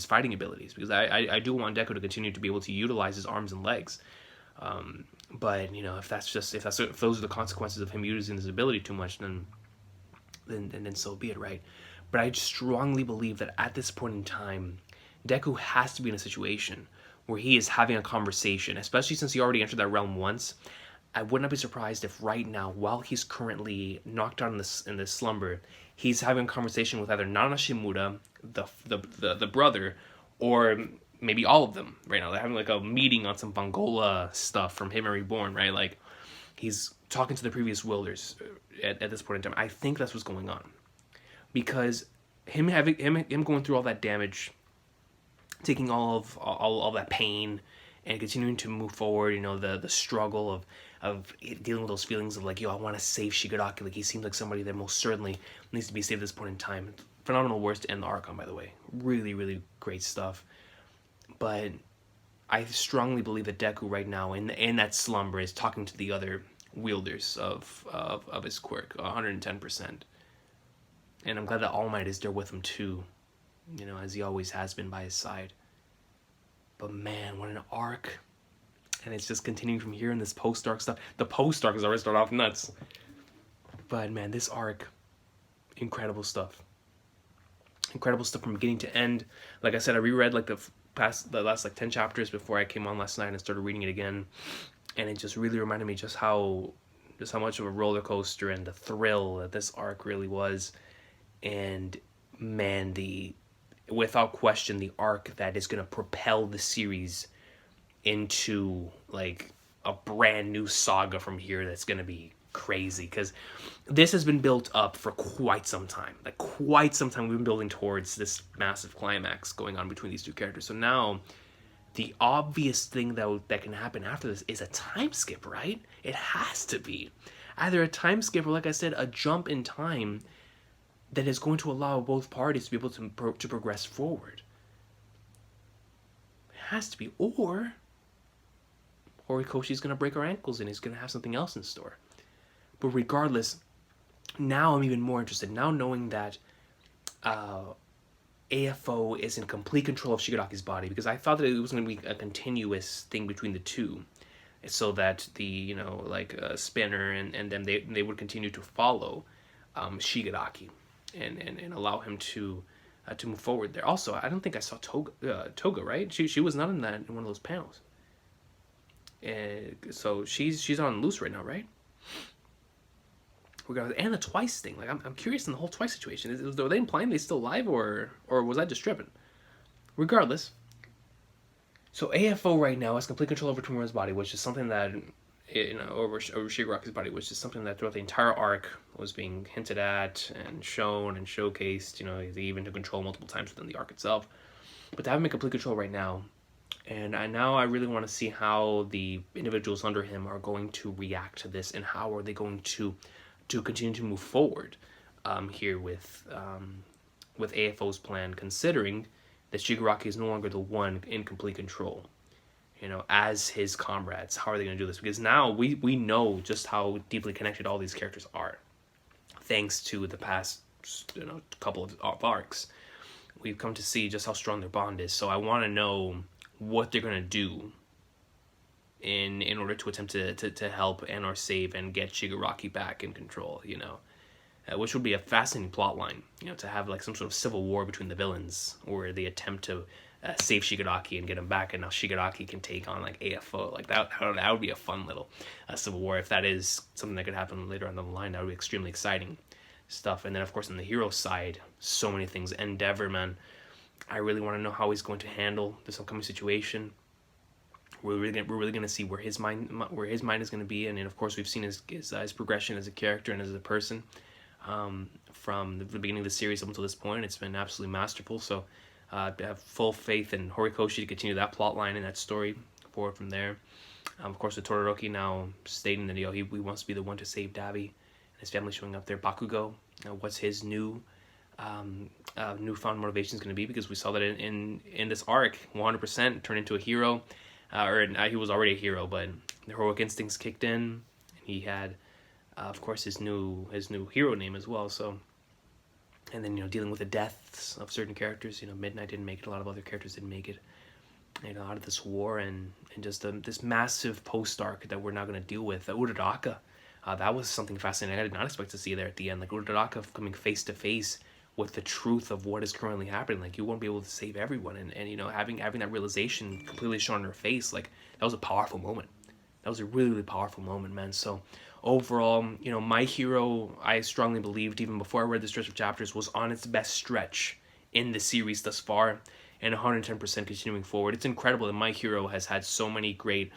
fighting abilities, because I do want Deku to continue to be able to utilize his arms and legs. But if those are the consequences of him using his ability too much, then so be it, right? But I strongly believe that at this point in time, Deku has to be in a situation where he is having a conversation, especially since he already entered that realm once. I would not be surprised if right now, while he's currently knocked out in this slumber, he's having a conversation with either Nana Shimura, the brother, or maybe all of them right now. They're having like a meeting on some Bangola stuff from Him and Reborn, right? Like, he's talking to the previous wielders at this point in time. I think that's what's going on, because him going through all that damage, taking all that pain, and continuing to move forward. The struggle of dealing with those feelings of like, I want to save Shigaraki. Like, he seems like somebody that most certainly needs to be saved at this point in time. Phenomenal words to end the arc on, by the way. Really, really great stuff. But I strongly believe that Deku right now in that slumber is talking to the other wielders of his quirk 110%. And I'm glad that All Might is there with him too, as he always has been by his side. But man, what an arc. And it's just continuing from here in this post-arc stuff. The post-arc has already started off nuts. But man, this arc, incredible stuff. Incredible stuff from beginning to end. Like I said, I reread like the last like 10 chapters before I came on last night and started reading it again. And it just really reminded me just how much of a roller coaster and the thrill that this arc really was. And man, without question, the arc that is going to propel the series into like a brand new saga from here that's going to be crazy, because this has been built up for quite some time. We've been building towards this massive climax going on between these two characters. So now the obvious thing that can happen after this is a time skip, right? It has to be either a time skip or, like I said, a jump in time that is going to allow both parties to be able to progress forward. It has to be. Or Horikoshi's going to break her ankles and he's going to have something else in store. But regardless, now I'm even more interested. Now knowing that AFO is in complete control of Shigaraki's body, because I thought that it was going to be a continuous thing between the two, so that the Spinner and then they would continue to follow Shigaraki and allow him to move forward there. Also, I don't think I saw Toga, right? She was not in one of those panels. So she's on loose right now, right? And the Twice thing. Like, I'm curious in the whole Twice situation. Are they implying they still alive, or was I just tripping? Regardless, so AFO right now has complete control over Tomura's body, which is something that over Shigaraki's body, which is something that throughout the entire arc was being hinted at and shown and showcased. They even took control multiple times within the arc itself. But to have him in complete control right now, and I really want to see how the individuals under him are going to react to this, and how are they going to continue to move forward here with AFO's plan, considering that Shigaraki is no longer the one in complete control, as his comrades. How are they going to do this? Because now we know just how deeply connected all these characters are, thanks to the past couple of arcs. We've come to see just how strong their bond is. So I want to know what they're going to do in order to attempt to help and or save and get Shigaraki back in control, which would be a fascinating plot line, to have like some sort of civil war between the villains, where they attempt to save Shigaraki and get him back, and now Shigaraki can take on like AFO. Like that would be a fun little civil war. If that is something that could happen later on down the line, that would be extremely exciting stuff. And then of course on the hero side, so many things. Endeavor, man, I really want to know how he's going to handle this upcoming situation. We're really gonna see where his mind is going to be, and then of course we've seen his progression as a character and as a person from the beginning of the series up until this point. It's been absolutely masterful. So have full faith in Horikoshi to continue that plot line and that story forward from there. Of course, with Todoroki now stating that he wants to be the one to save Dabi, and his family showing up there. Bakugo, what's his newfound motivation is going to be, because we saw that in this arc, 100% turned into a hero, he was already a hero, but the heroic instincts kicked in, and he had, of course, his new hero name as well. So, and then dealing with the deaths of certain characters. Midnight didn't make it. A lot of other characters didn't make it. Out of this war and just this massive post arc that we're now going to deal with. Uraraka, that was something fascinating. I did not expect to see there at the end. Like Uraraka coming face to face with the truth of what is currently happening. Like, you won't be able to save everyone, and having that realization completely shown on her face. Like, that was a powerful moment. That was a really, really powerful moment, man. So overall, My Hero, I strongly believed even before I read the stretch of chapters, was on its best stretch in the series thus far, and 110% continuing forward. It's incredible that My Hero has had so many great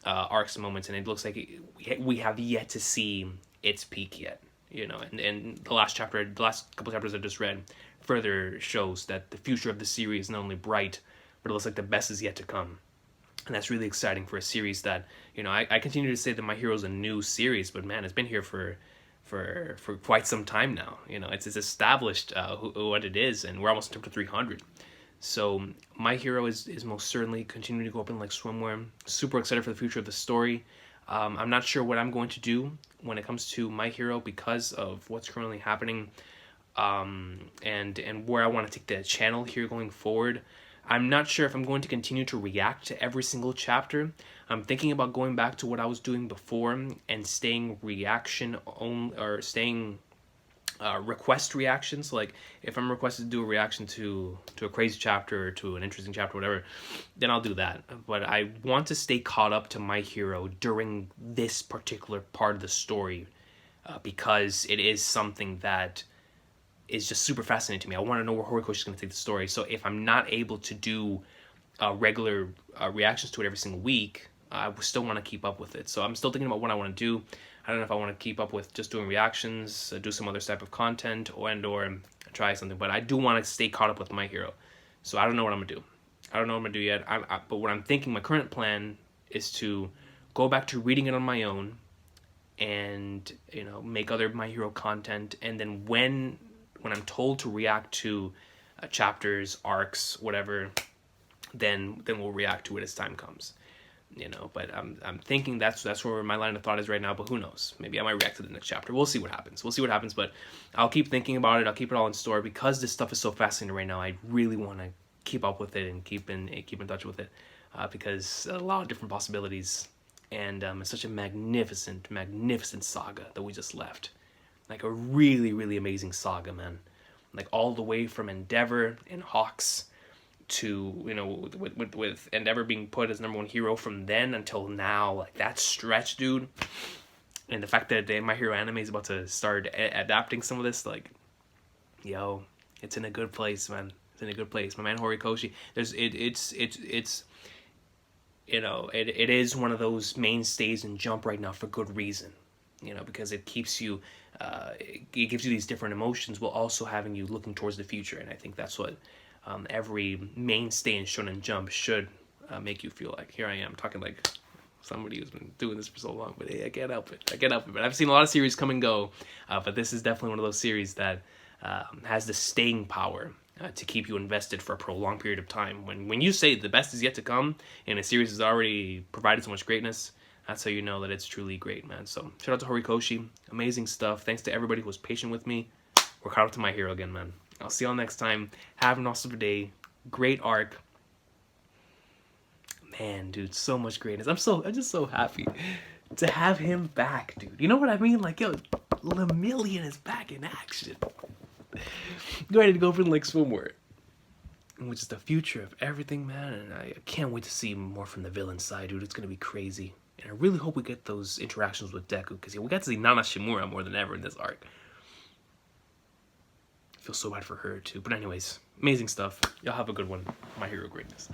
arcs and moments, and it looks like we have yet to see its peak yet. And the last couple chapters I just read further shows that the future of the series is not only bright, but it looks like the best is yet to come. And that's really exciting for a series that, I continue to say that My Hero is a new series, but man, it's been here for quite some time now. It's established what it is, and we're almost up to 300. So My Hero is most certainly continuing to go up in like swimwear. Super excited for the future of the story. I'm not sure what I'm going to do when it comes to My Hero because of what's currently happening, and where I want to take the channel here going forward. I'm not sure if I'm going to continue to react to every single chapter. I'm thinking about going back to what I was doing before and staying reaction only, or staying request reactions. Like, if I'm requested to do a reaction to a crazy chapter or to an interesting chapter, whatever, then I'll do that. But I want to stay caught up to My Hero during this particular part of the story, because it is something that is just super fascinating to me. I want to know where Horikoshi is going to take the story. So if I'm not able to do regular reactions to it every single week, I still want to keep up with it. So I'm still thinking about what I want to do. I don't know if I want to keep up with just doing reactions, do some other type of content, or try something. But I do want to stay caught up with My Hero. So I don't know what I'm going to do. I don't know what I'm going to do yet. But what I'm thinking, my current plan is to go back to reading it on my own and, make other My Hero content. And then when I'm told to react to chapters, arcs, whatever, then we'll react to it as time comes. But I'm thinking that's where my line of thought is right now. But who knows? Maybe I might react to the next chapter. We'll see what happens. But I'll keep thinking about it. I'll keep it all in store, because this stuff is so fascinating right now. I really want to keep up with it and keep in touch with it, because a lot of different possibilities, and it's such a magnificent saga that we just left. Like a really, really amazing saga, man. Like all the way from Endeavor and Hawks to, with Endeavor being put as #1 hero from then until now. Like that stretch, dude. And the fact that My Hero Anime is about to start adapting some of this, like, yo, it's in a good place, man. It's in a good place. My man Horikoshi, it is one of those mainstays in Jump right now for good reason. Because it keeps you, it gives you these different emotions while also having you looking towards the future. And I think that's what every mainstay in Shonen Jump should make you feel like. Here I am talking like somebody who's been doing this for so long, but hey, I can't help it. But I've seen a lot of series come and go, but this is definitely one of those series that has the staying power to keep you invested for a prolonged period of time. When you say the best is yet to come, and a series has already provided so much greatness, that's how you know that it's truly great, man. So shout out to Horikoshi. Amazing stuff. Thanks to everybody who was patient with me. We're caught up to My Hero again, man. I'll see y'all next time. Have an awesome day. Great arc. Man, dude, so much greatness. I'm just so happy to have him back, dude. You know what I mean? Like, yo, Lemillion is back in action. Ready to go for the like swimwear. Which is the future of everything, man. And I can't wait to see more from the villain side, dude. It's gonna be crazy. And I really hope we get those interactions with Deku, because we got to see Nana Shimura more than ever in this arc. I feel so bad for her, too. But anyways, amazing stuff. Y'all have a good one. My Hero greatness.